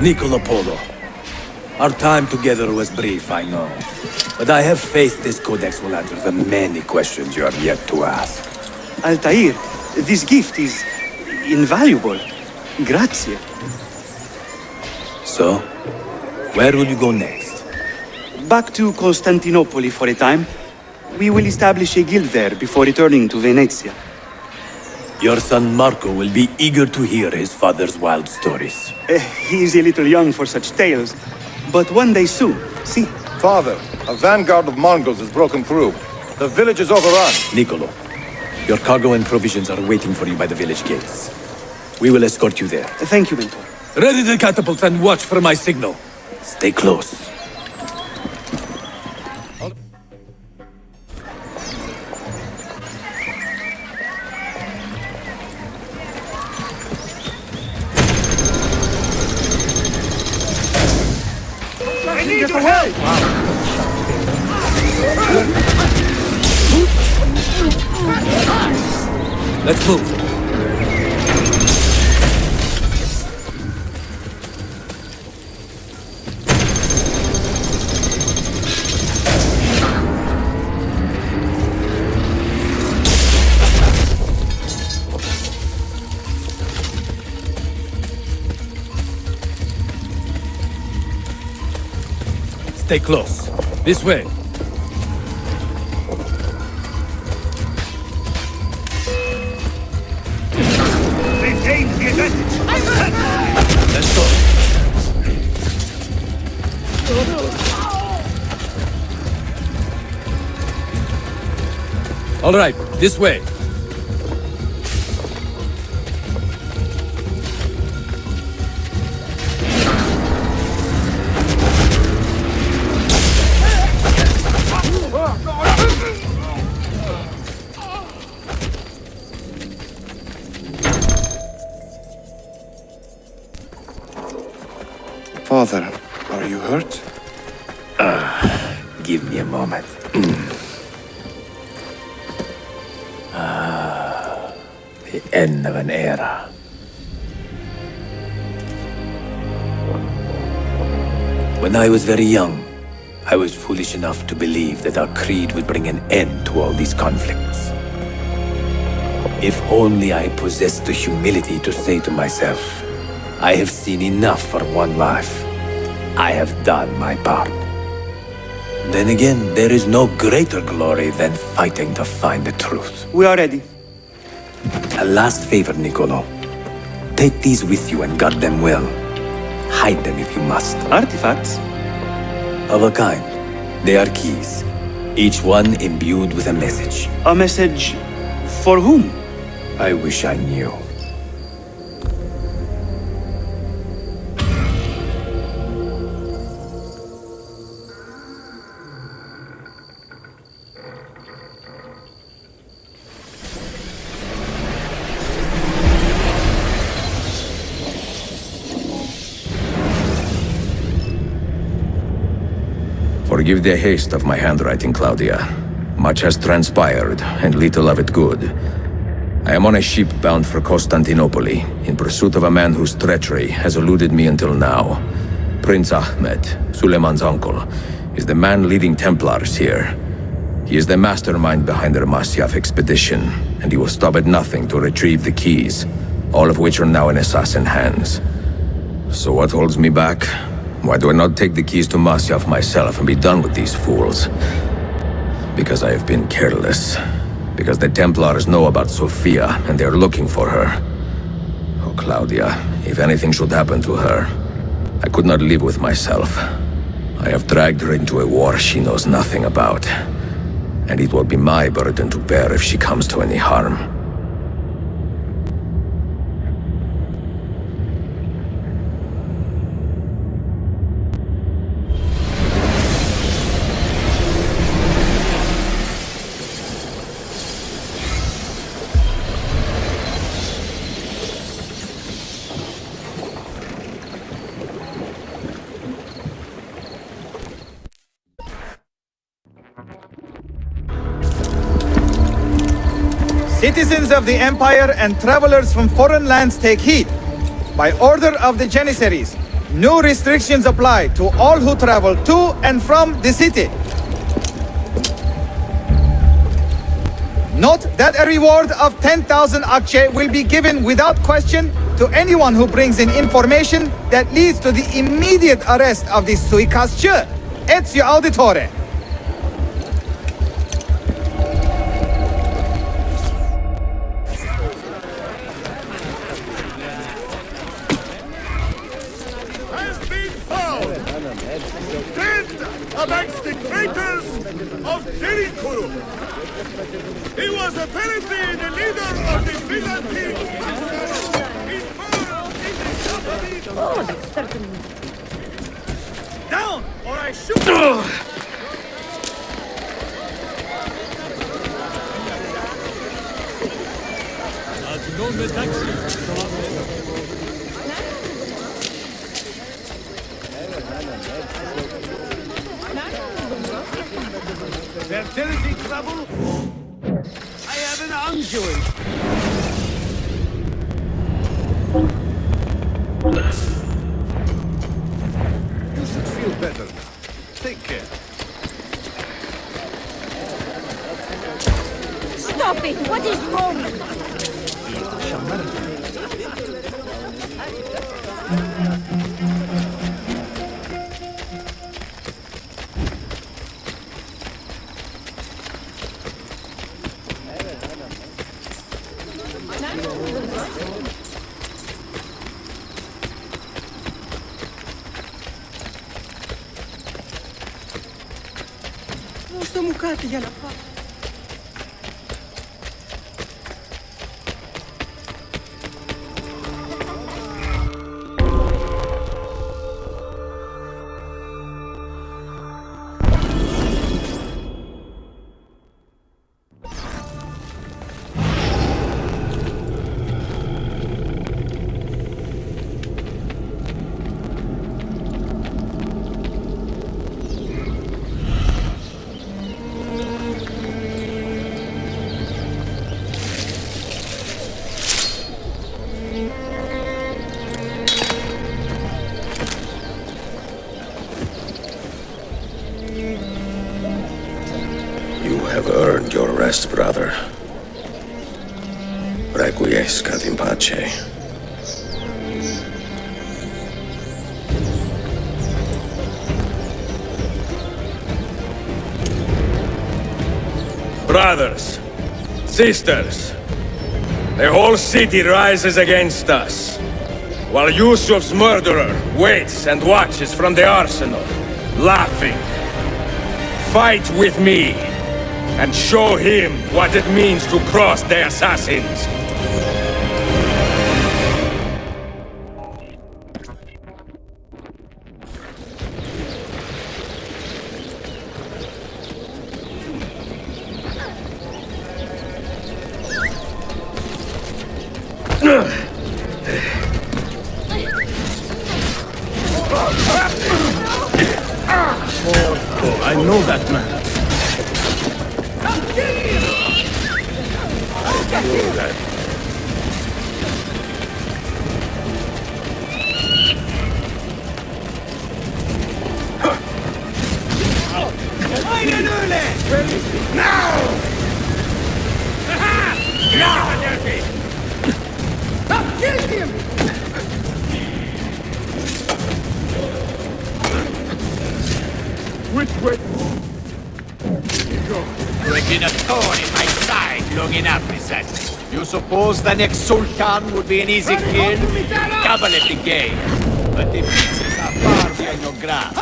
E: Niccolo Polo. Our time together was brief, I know. But I have faith this codex will answer the many questions you have yet to ask.
D: Altair, this gift is invaluable. Grazie.
E: So, where will you go next?
D: Back to Constantinople for a time. We will establish a guild there before returning to Venezia.
E: Your son Marco will be eager to hear his father's wild stories.
D: He is a little young for such tales, but one day soon, see?
V: Father, a vanguard of Mongols has broken through. The village is overrun.
E: Niccolo, your cargo and provisions are waiting for you by the village gates. We will escort you there.
D: Thank you, Mentor.
E: Ready the catapults and watch for my signal. Stay close.
J: I need your help!
E: Let's move. Stay close. This way.
J: Maintain the advantage!
E: Let's go. All right, this way.
V: Father, are you hurt?
E: Give me a moment. The end of an era. When I was very young, I was foolish enough to believe that our creed would bring an end to all these conflicts. If only I possessed the humility to say to myself, I have seen enough for one life. I have done my part. Then again, there is no greater glory than fighting to find the truth.
D: We are ready.
E: A last favor, Niccolo. Take these with you and guard them well. Hide them if you must.
D: Artifacts?
E: Of a kind. They are keys. Each one imbued with a message.
D: A message for whom?
E: I wish I knew.
A: Forgive the haste of my handwriting, Claudia. Much has transpired, and little of it good. I am on a ship bound for Constantinople, in pursuit of a man whose treachery has eluded me until now. Prince Ahmed, Suleiman's uncle, is the man leading Templars here. He is the mastermind behind their Masyaf expedition, and he will stop at nothing to retrieve the keys, all of which are now in assassin hands. So what holds me back? Why do I not take the keys to Masyaf myself and be done with these fools? Because I have been careless. Because the Templars know about Sophia, and they are looking for her. Oh, Claudia, if anything should happen to her, I could not live with myself. I have dragged her into a war she knows nothing about. And it will be my burden to bear if she comes to any harm.
O: Citizens of the Empire and travelers from foreign lands take heed. By order of the Janissaries, New restrictions apply to all who travel to and from the city. Note that a reward of 10,000 akçe will be given without question to anyone who brings in information that leads to the immediate arrest of the suikastçı. Ezio Auditore.
M: Has been found dead amongst the traitors of Jericho. He was apparently the leader of the Byzantine
K: Oh, that's certainly.
O: Down, or I shoot you!
N: Fertility trouble? I have an undoing.
M: You should feel better. Take care.
K: Stop it! What is wrong?
O: Что мукати я напав?
A: Earned your rest, brother. Requiescat in pace.
P: Brothers, sisters, the whole city rises against us, while Yusuf's murderer waits and watches from the arsenal, laughing. Fight with me, and show him what it means to cross the assassins.
N: Oh, I know that man.
M: Which way?
T: You have been a thorn in my side long enough, Izzet. You suppose the next Sultan would be an easy kill? Double at the game. But the pieces are far from your grasp.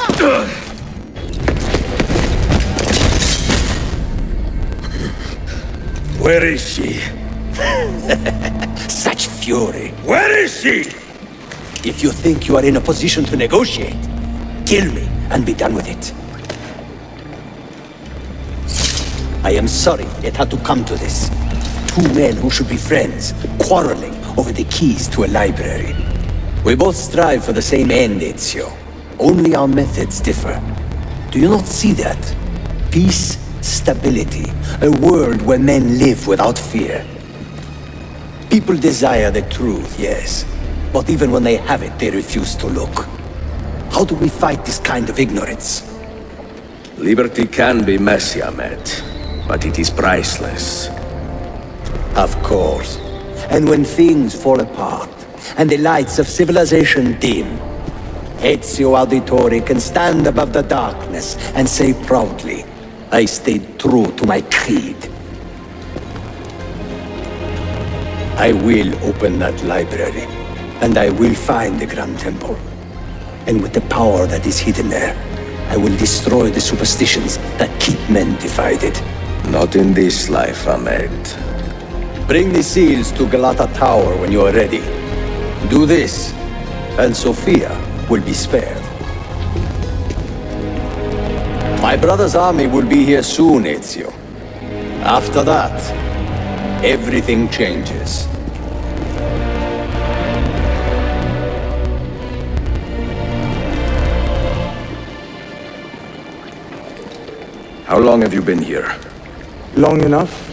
P: Where is she?
S: Such fury.
P: Where is she?
S: If you think you are in a position to negotiate, kill me and be done with it. I am sorry it had to come to this. Two men who should be friends, quarreling over the keys to a library. We both strive for the same end, Ezio. Only our methods differ. Do you not see that? Peace, stability, a world where men live without fear. People desire the truth, yes. But even when they have it, they refuse to look. How do we fight this kind of ignorance?
A: Liberty can be messy, Ahmed, but it is priceless.
S: Of course. And when things fall apart, and the lights of civilization dim, Ezio Auditore can stand above the darkness and say proudly, I stayed true to my creed. I will open that library, and I will find the Grand Temple. And with the power that is hidden there, I will destroy the superstitions that keep men divided.
A: Not in this life, Ahmed.
S: Bring the seals to Galata Tower when you are ready. Do this, and Sophia will be spared. My brother's army will be here soon, Ezio. After that, everything changes.
A: How long have you been here?
O: Long enough.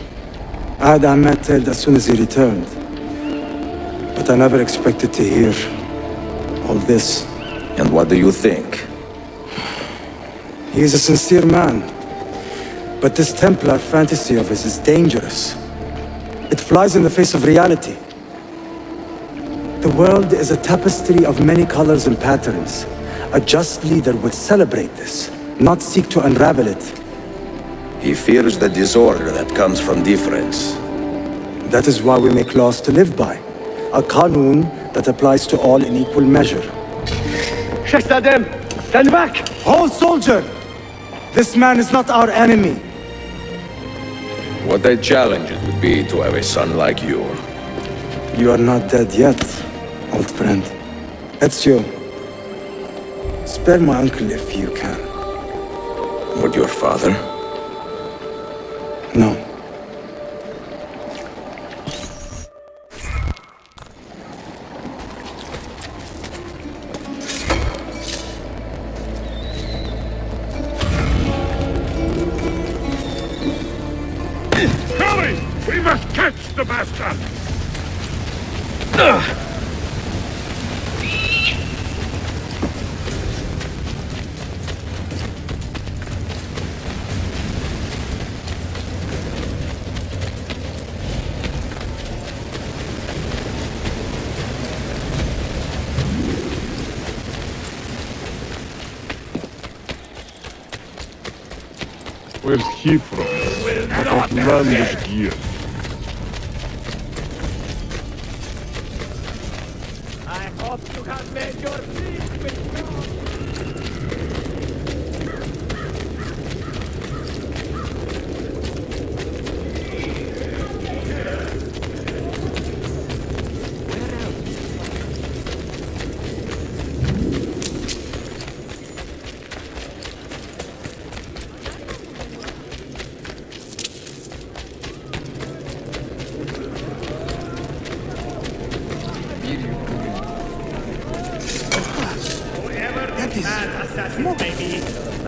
O: I had Ahmed killed as soon as he returned. But I never expected to hear all this.
A: And what do you think?
O: He is a sincere man. But this Templar fantasy of his is dangerous. It flies in the face of reality. The world is a tapestry of many colors and patterns. A just leader would celebrate this, not seek to unravel it.
A: He fears the disorder that comes from difference.
O: That is why we make laws to live by. A qanun that applies to all in equal measure.
N: Shahzadem, stand back!
O: Hold, soldier! This man is not our enemy.
A: What a challenge it would be to have a son like you.
O: You are not dead yet, old friend. Ezio, spare my uncle if you can.
A: Would your father?
O: No.
F: Hurry! We must catch the bastard!
Q: Where's he from? What outlandish gear?
J: I hope you have made your peace with God.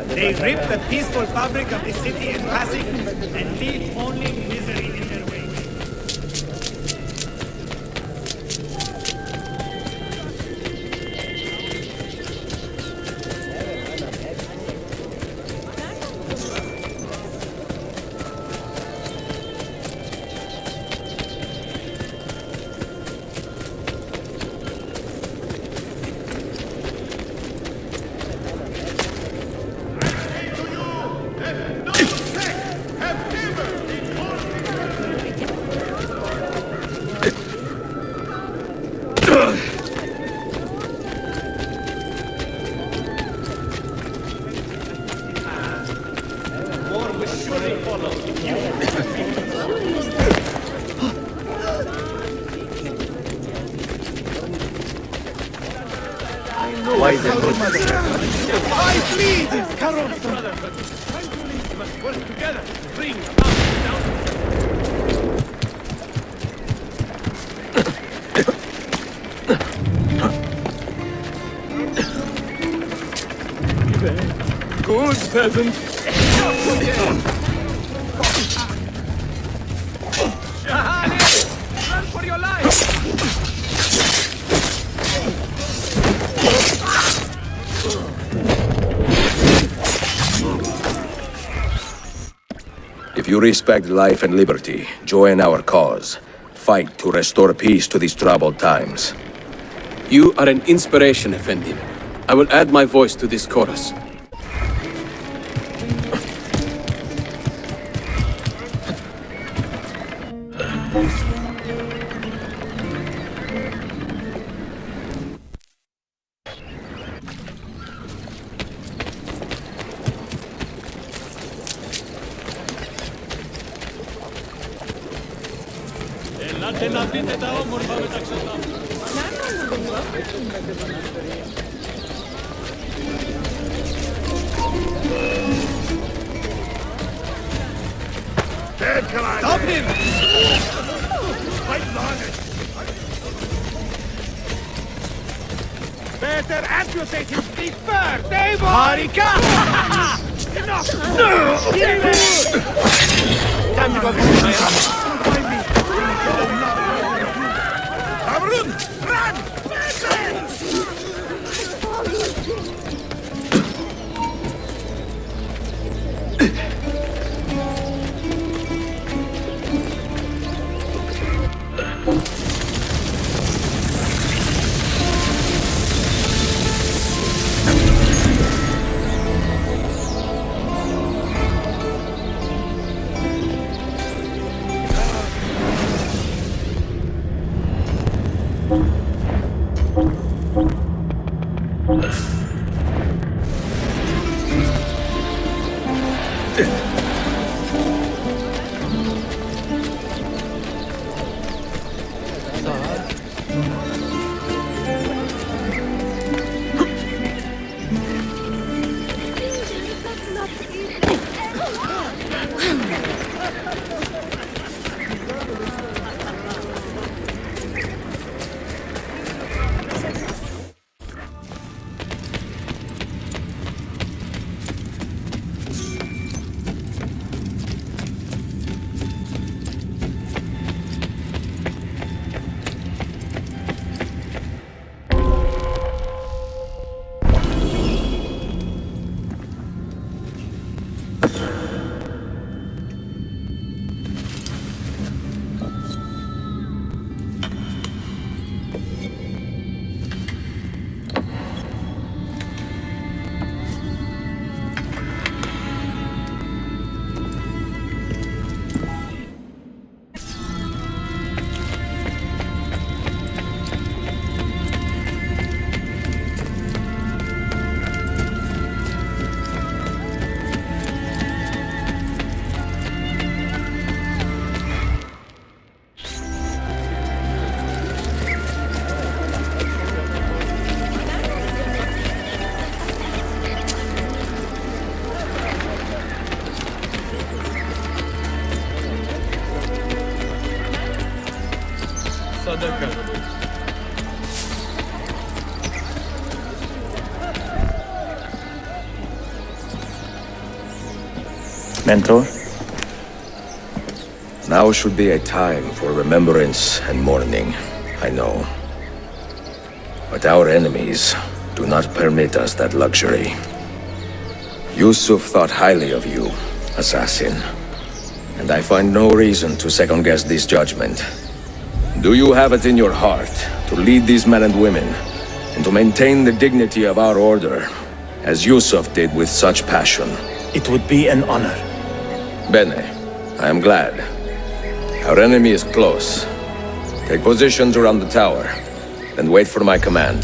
J: They rip the peaceful fabric of the city in passing and leave only misery in their wake.
N: Why is it good?
J: I bleed!
N: Carol, brother, but we must work together to bring about down.
R: Good peasant.
J: Shahali! Run for your life!
A: If you respect life and liberty, join our cause. Fight to restore peace to these troubled times.
H: You are an inspiration, Effendi. I will add my voice to this chorus.
J: Stop him! Better amputate his feet first, Dave! Harika! Enough! Time to go visit my house. Find me! Harun! Run!
A: Mentor? Now should be a time for remembrance and mourning, I know. But our enemies do not permit us that luxury. Yusuf thought highly of you, assassin. And I find no reason to second-guess this judgment. Do you have it in your heart to lead these men and women, and to maintain the dignity of our order, as Yusuf did with such passion?
S: It would be an honor.
A: Bene, I am glad. Our enemy is close. Take positions around the tower, and wait for my command.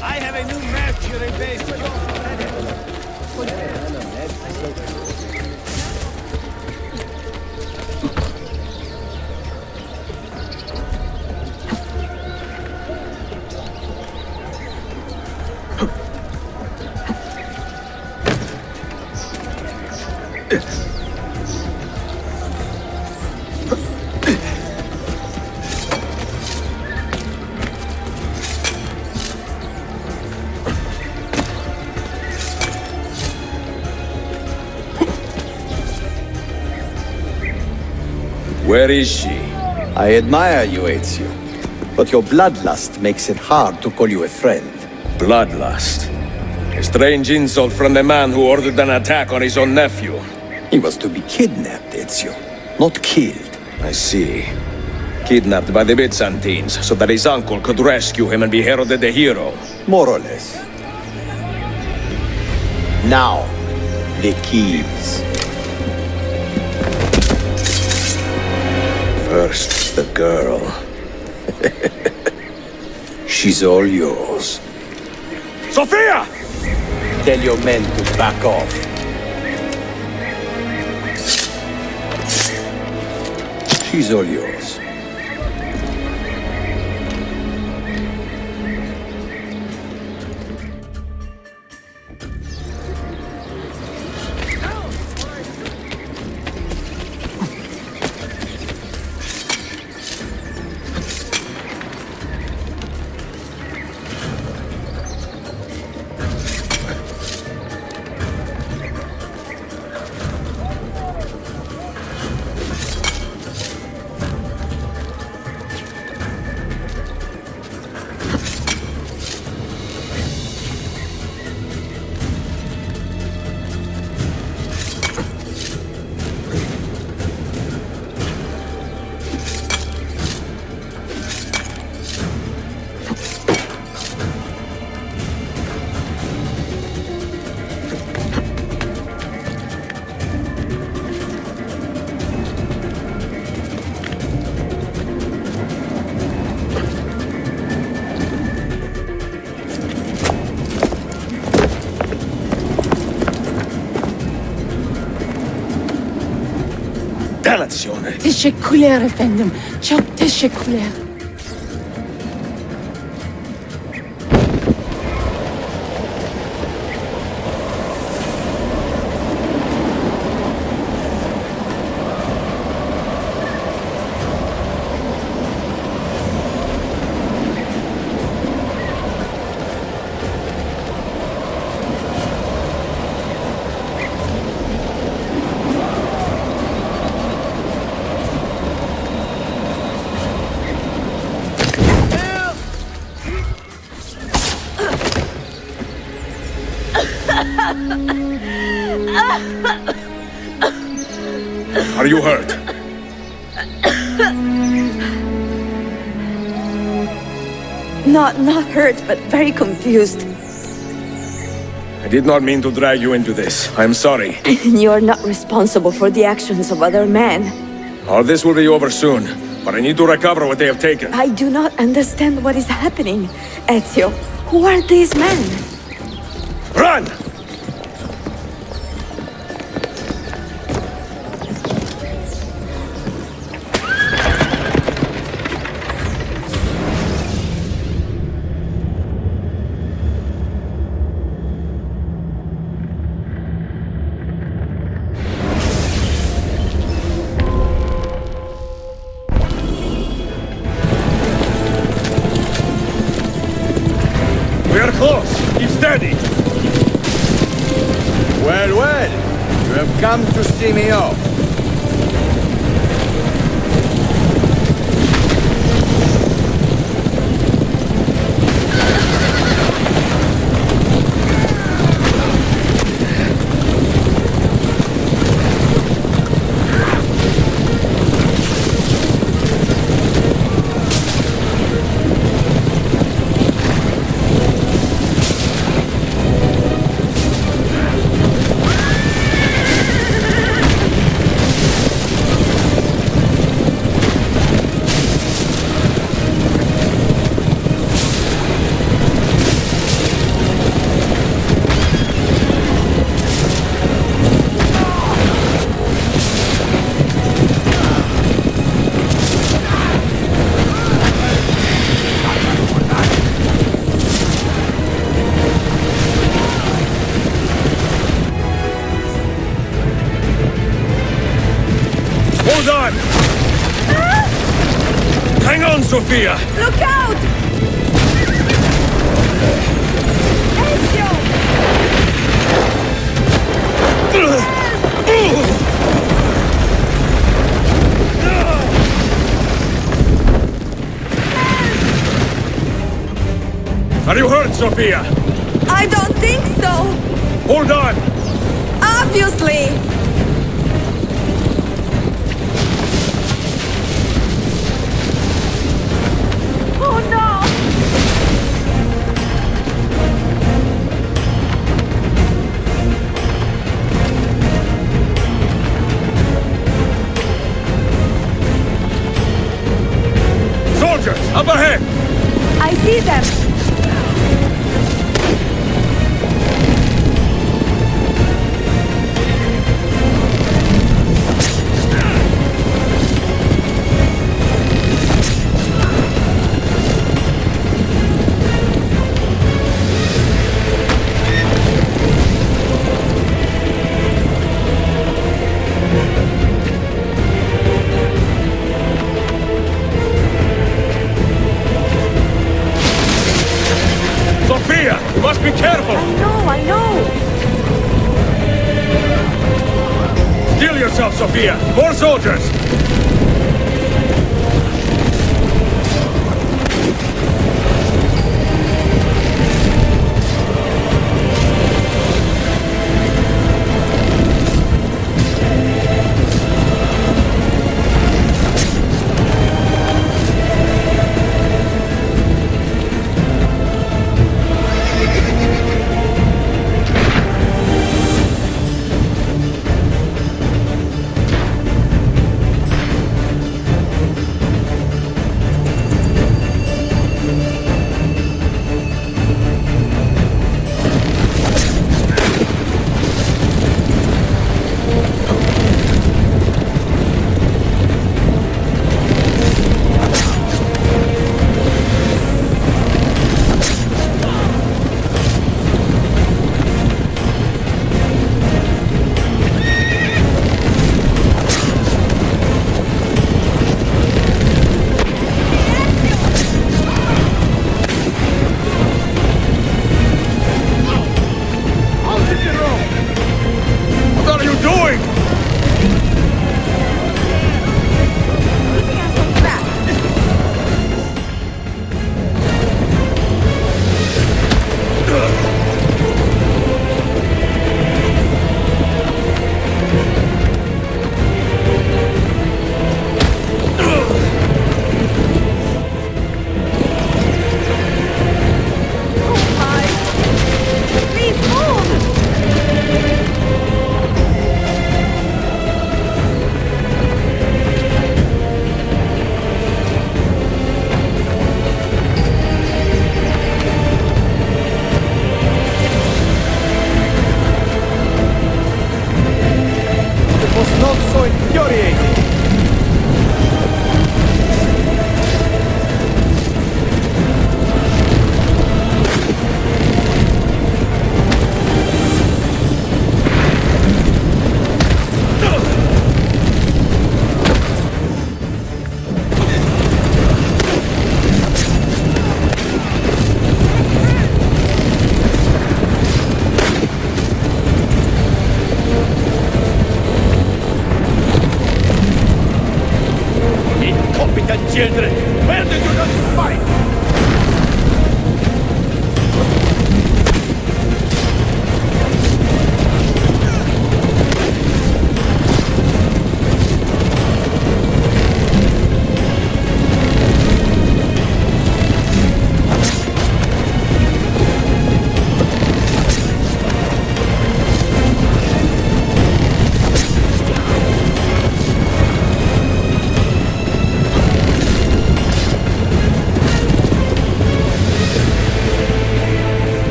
J: I have a new Mercury-based job.
A: Where is she?
S: I admire you, Ezio. But your bloodlust makes it hard to call you a friend.
P: Bloodlust? A strange insult from the man who ordered an attack on his own nephew.
S: He was to be kidnapped, Ezio, not killed.
P: I see. Kidnapped by the Byzantines, so that his uncle could rescue him and be heralded a hero.
S: More or less. Now, the keys.
P: First, the girl.
S: She's all yours.
P: Sophia!
S: Tell your men to back off. She's all yours.
P: Delazione.
K: teşekkürler efendim. Çok teşekkürler.
P: Are you hurt?
B: Not hurt, but very confused.
P: I did not mean to drag you into this. I'm sorry.
B: You're not responsible for the actions of other men.
P: All this will be over soon, but I need to recover what they have taken.
B: I do not understand what is happening. Ezio, who are these men?
P: Run! We are close. Keep steady.
T: Well, well. You have come to see me off.
P: Hold on! Hang on, Sophia!
B: Look out! Ezio!
P: Sophia!
B: I don't think so!
P: Hold on!
B: Obviously! Oh no!
P: Soldiers, up ahead!
B: I see them!
P: Sophia, you must be careful!
B: I know!
P: Steel yourself, Sophia! More soldiers!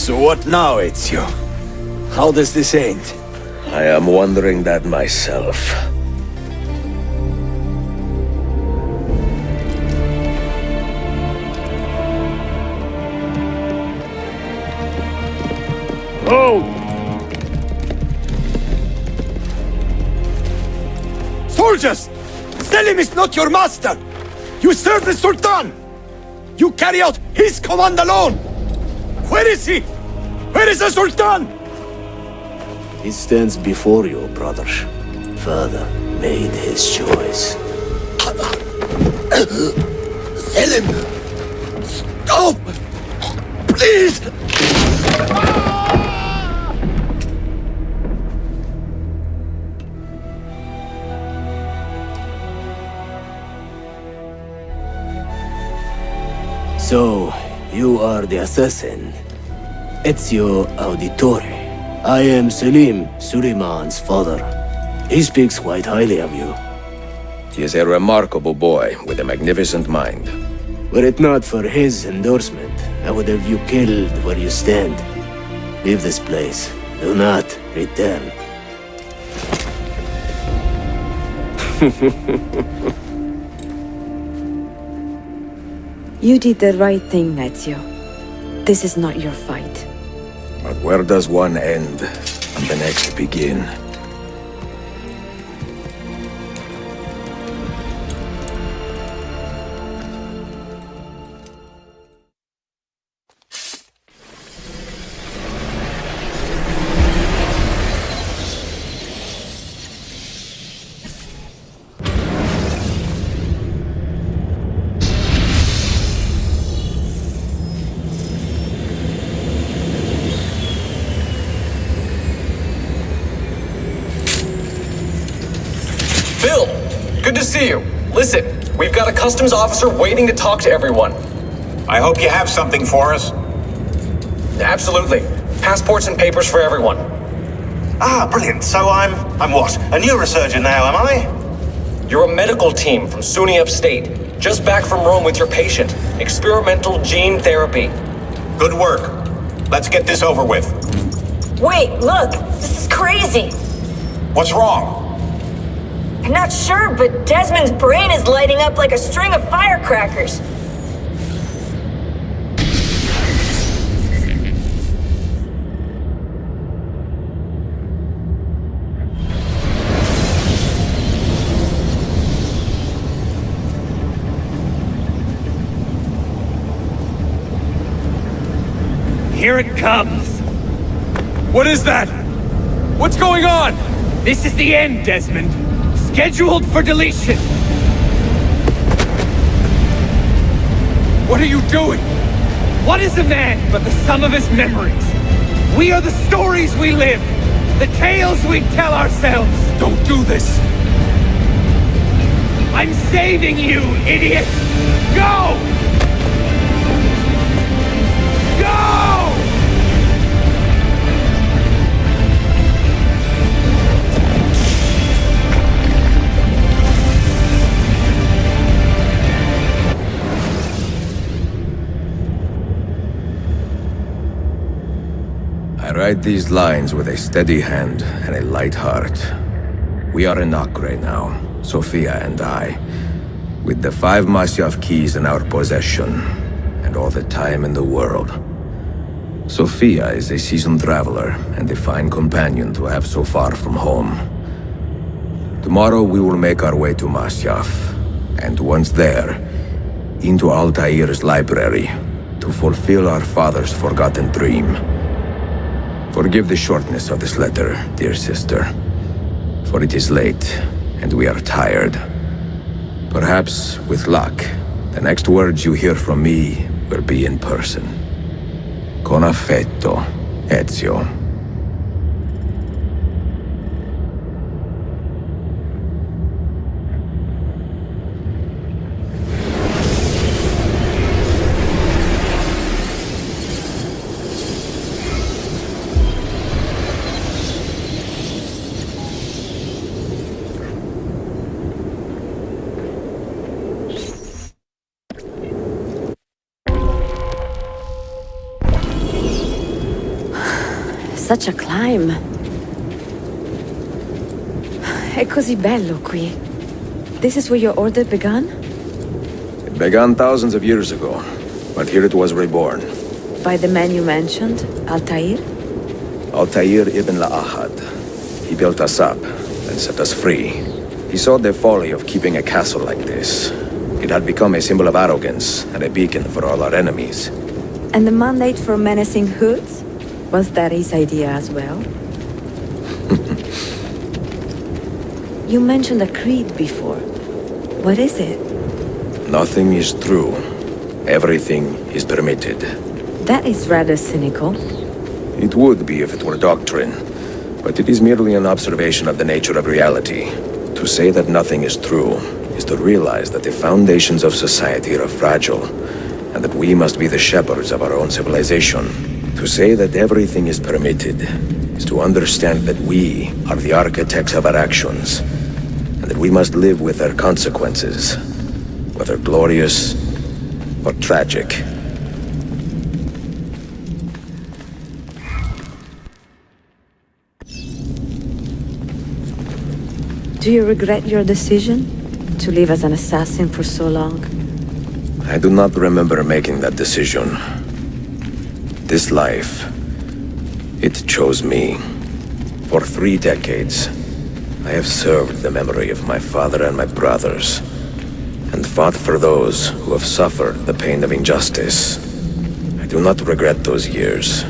S: So what now, Ezio? How does this end?
A: I am wondering that myself.
N: Oh!
S: Soldiers! Selim is not your master! You serve the Sultan! You carry out his command alone! Where is he? Where is the Sultan?
L: He stands before you, brother. Father made his choice.
S: Selim! Stop! Please!
L: So, you are the assassin. Ezio Auditore. I am Selim, Suleiman's father. He speaks quite highly of you.
A: He is a remarkable boy with a magnificent mind.
L: Were it not for his endorsement, I would have you killed where you stand. Leave this place. Do not return.
B: You did the right thing, Ezio. This is not your fight.
A: But where does one end and the next begin?
I: Bill, good to see you. Listen, we've got a customs officer waiting to talk to everyone.
U: I hope you have something for us.
I: Absolutely. Passports and papers for everyone.
U: Ah, brilliant. So I'm what? A neurosurgeon now, am I?
I: You're a medical team from SUNY Upstate. Just back from Rome with your patient. Experimental gene therapy.
U: Good work. Let's get this over with.
K: Wait, look! This is crazy!
U: What's wrong?
K: I'm not sure, but Desmond's brain is lighting up like a string of firecrackers.
J: Here it comes!
H: What is that? What's going on?
J: This is the end, Desmond. Scheduled for deletion.
H: What are you doing?
J: What is a man but the sum of his memories? We are the stories we live, the tales we tell ourselves.
H: Don't do this.
J: I'm saving you, idiot! Go! Go!
A: I write these lines with a steady hand and a light heart. We are in Acre now, Sophia and I, with the 5 Masyaf keys in our possession, and all the time in the world. Sophia is a seasoned traveler and a fine companion to have so far from home. Tomorrow we will make our way to Masyaf, and once there, into Altair's library, to fulfill our father's forgotten dream. Forgive the shortness of this letter, dear sister, for it is late, and we are tired. Perhaps, with luck, the next words you hear from me will be in person. Con affetto, Ezio.
B: Such a climb. È così bello qui. This is where your order began?
A: It began thousands of years ago, but here it was reborn.
B: By the man you mentioned, Altair?
A: Altair ibn La'ahad. He built us up and set us free. He saw the folly of keeping a castle like this. It had become a symbol of arrogance and a beacon for all our enemies.
B: And the mandate for menacing hoods? Was that his idea as well? You mentioned a creed before. What is it?
A: Nothing is true. Everything is permitted.
B: That is rather cynical.
A: It would be if it were doctrine, but it is merely an observation of the nature of reality. To say that nothing is true is to realize that the foundations of society are fragile, and that we must be the shepherds of our own civilization. To say that everything is permitted is to understand that we are the architects of our actions, and that we must live with their consequences, whether glorious or tragic.
B: Do you regret your decision to live as an assassin for so long?
A: I do not remember making that decision. This life, it chose me. For 3 decades, I have served the memory of my father and my brothers, and fought for those who have suffered the pain of injustice. I do not regret those years.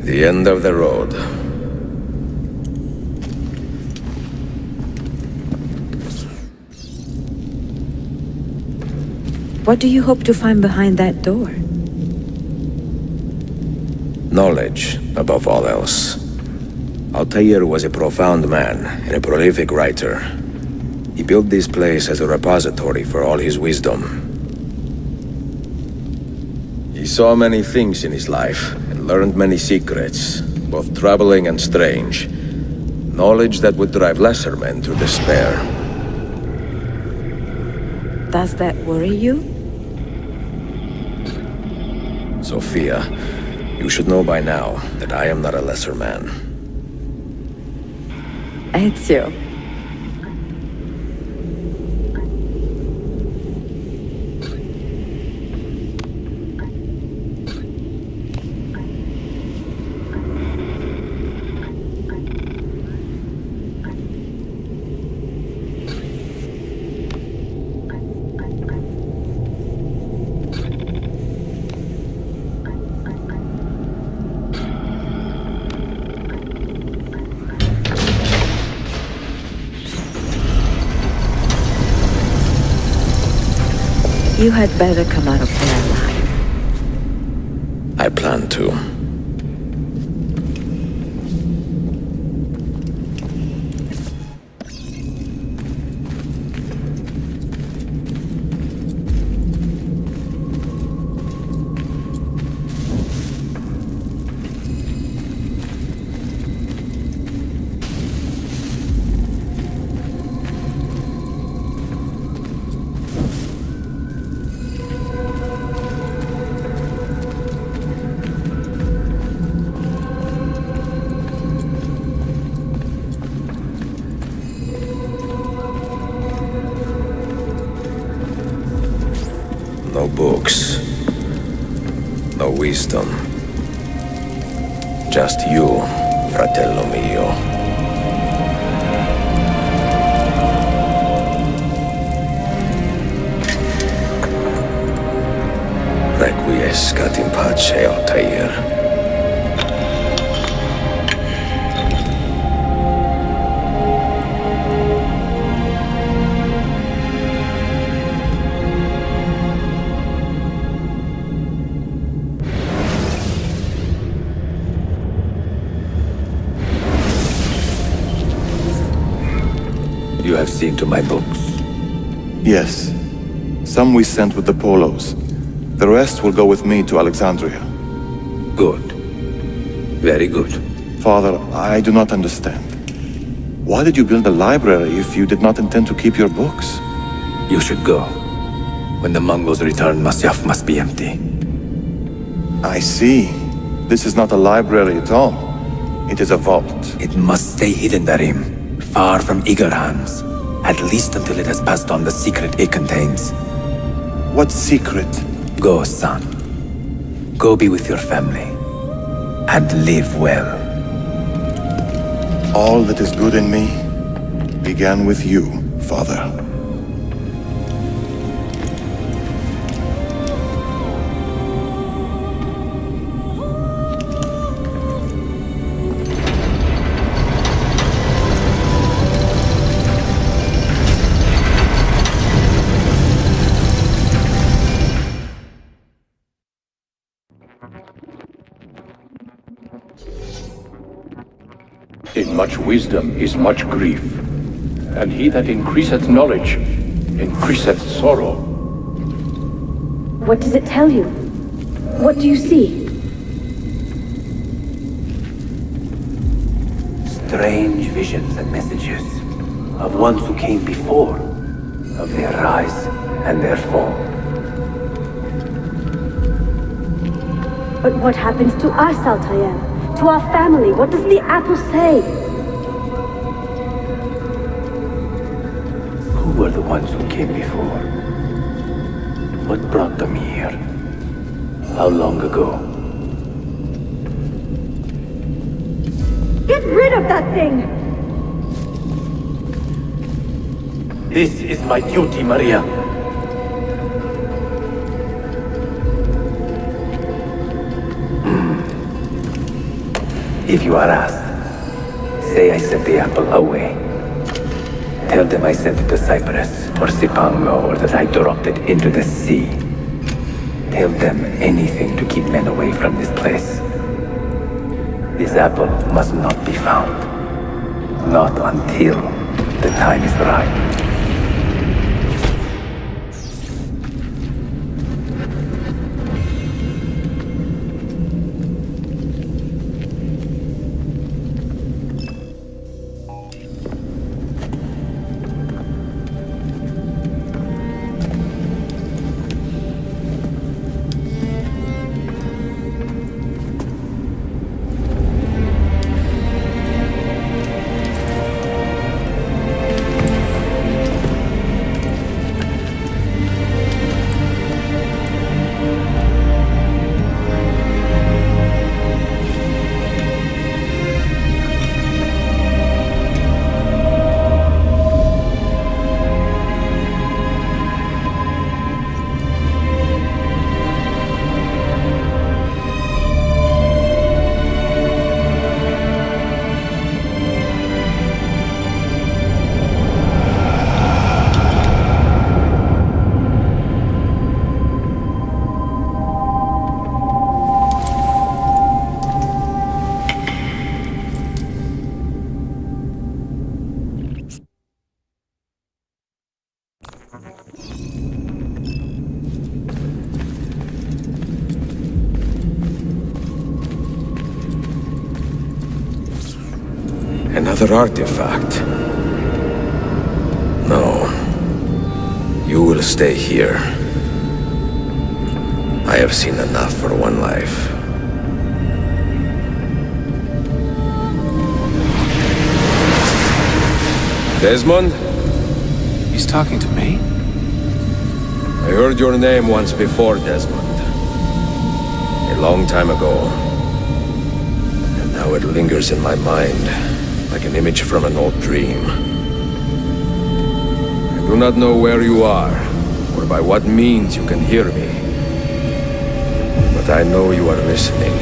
A: The end of the road.
B: What do you hope to find behind that door?
A: Knowledge, above all else. Altair was a profound man and a prolific writer. He built this place as a repository for all his wisdom. He saw many things in his life and learned many secrets, both troubling and strange. Knowledge that would drive lesser men to despair.
B: Does that worry you?
A: Sophia, you should know by now that I am not a lesser man.
B: Ezio. You had better come out of there alive.
A: I plan to. No books. No wisdom. Just you, fratello mio. Requiescat in pace, Altair.
E: You have seen to my books?
V: Yes. Some we sent with the Polos. The rest will go with me to Alexandria.
E: Good. Very good.
V: Father, I do not understand. Why did you build a library if you did not intend to keep your books?
E: You should go. When the Mongols return, Masyaf must be empty.
V: I see. This is not a library at all. It is a vault.
E: It must stay hidden, Darim. Far from eager hands. At least until it has passed on the secret it contains.
V: What secret?
E: Go, son. Go be with your family. And live well.
V: All that is good in me began with you, Father.
C: In much wisdom is much grief, and he that increaseth knowledge increaseth sorrow.
B: What does it tell you? What do you see?
E: Strange visions and messages of ones who came before, of their rise and their fall.
B: But what happens to us, Altair? To our family? What does the apple say?
E: Who were the ones who came before? What brought them here? How long ago?
B: Get rid of that thing!
E: This is my duty, Maria. If you are asked, say I sent the apple away. Tell them I sent it to Cyprus or Cipango, or that I dropped it into the sea. Tell them anything to keep men away from this place. This apple must not be found. Not until the time is right.
A: Another artifact. No. You will stay here. I have seen enough for one life. Desmond?
H: He's talking to me?
A: I heard your name once before, Desmond. A long time ago. And now it lingers in my mind, like an image from an old dream. I do not know where you are, or by what means you can hear me. But I know you are listening.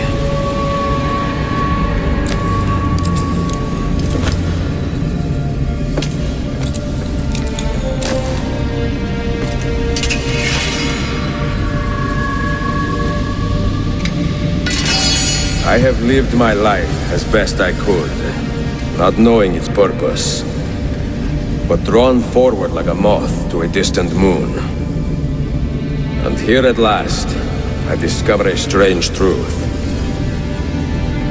A: I have lived my life as best I could, not knowing its purpose, but drawn forward like a moth to a distant moon. And here at last, I discover a strange truth.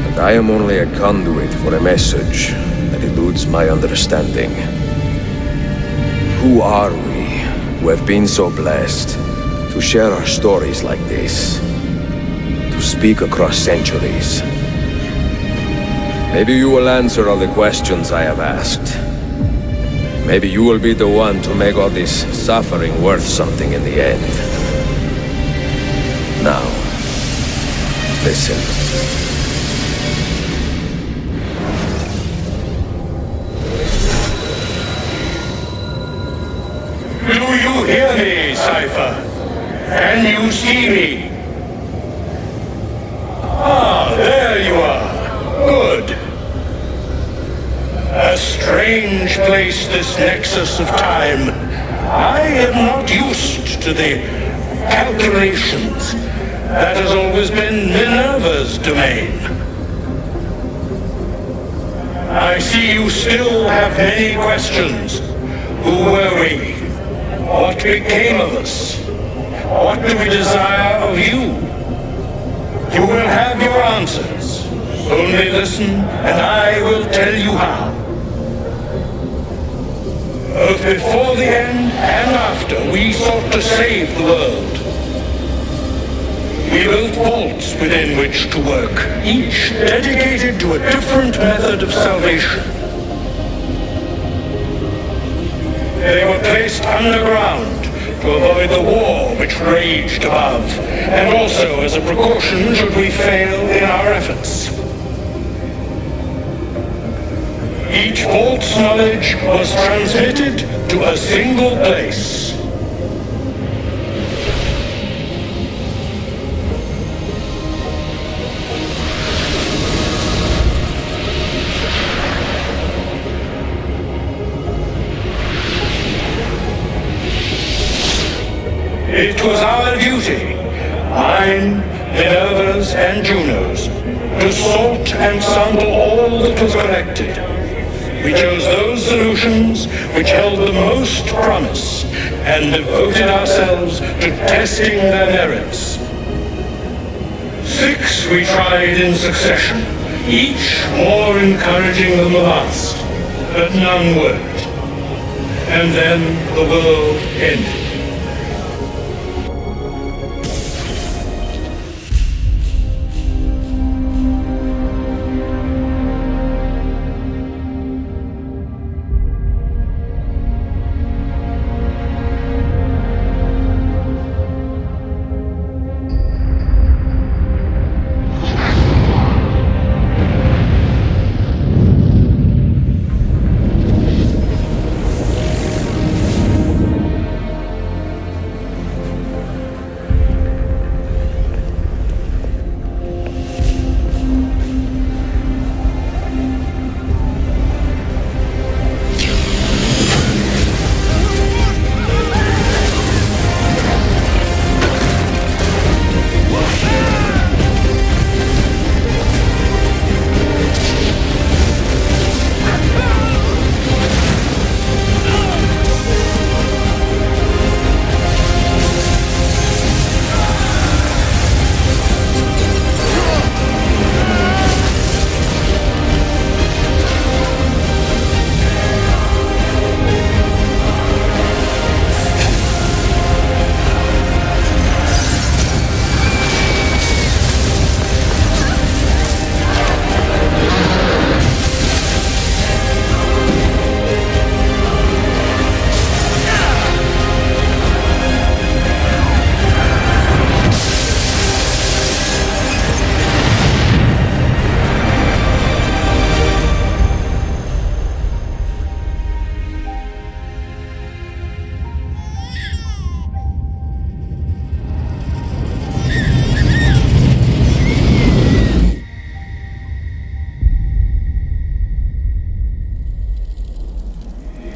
A: That I am only a conduit for a message that eludes my understanding. Who are we, who have been so blessed to share our stories like this, to speak across centuries. Maybe you will answer all the questions I have asked. Maybe you will be the one to make all this suffering worth something in the end. Now, listen.
C: Do you hear me, Cypher? Can you see me? Ah, there you are. Good. A strange place, this nexus of time. I am not used to the calculations. That has always been Minerva's domain. I see you still have many questions. Who were we? What became of us? What do we desire of you? You will have your answers. Only listen, and I will tell you how. Both before the end and after, we sought to save the world. We built vaults within which to work, each dedicated to a different method of salvation. They were placed underground to avoid the war which raged above, and also as a precaution should we fail in our efforts. Each vault's knowledge was transmitted to a single place. It was our duty, mine, Minerva's, and Juno's, to sort and sample all that was collected. We chose those solutions which held the most promise and devoted ourselves to testing their merits. 6 we tried in succession, each more encouraging than the last, but none worked. And then the world ended.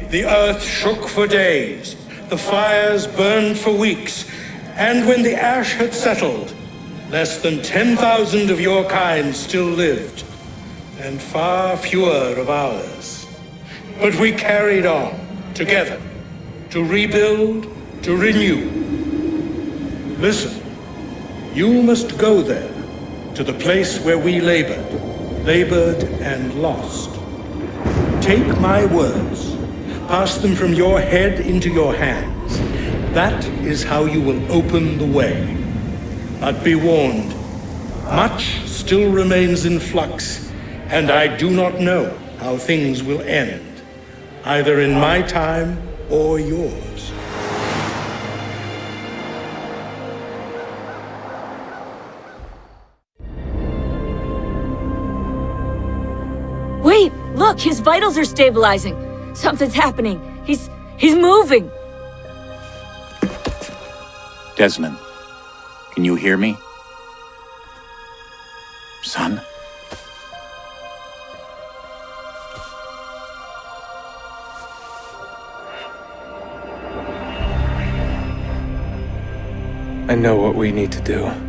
C: The earth shook for days, the fires burned for weeks, and when the ash had settled, less than 10,000 of your kind still lived, and far fewer of ours. But we carried on, together, to rebuild, to renew. Listen, you must go there, to the place where we labored and lost. Take my words. Pass them from your head into your hands, That is how you will open the way. But be warned, much still remains in flux, and I do not know how things will end, either in my time or yours.
K: Wait, look, his vitals are stabilizing. Something's happening. He's moving.
D: Desmond, can you hear me? Son?
J: I know what we need to do.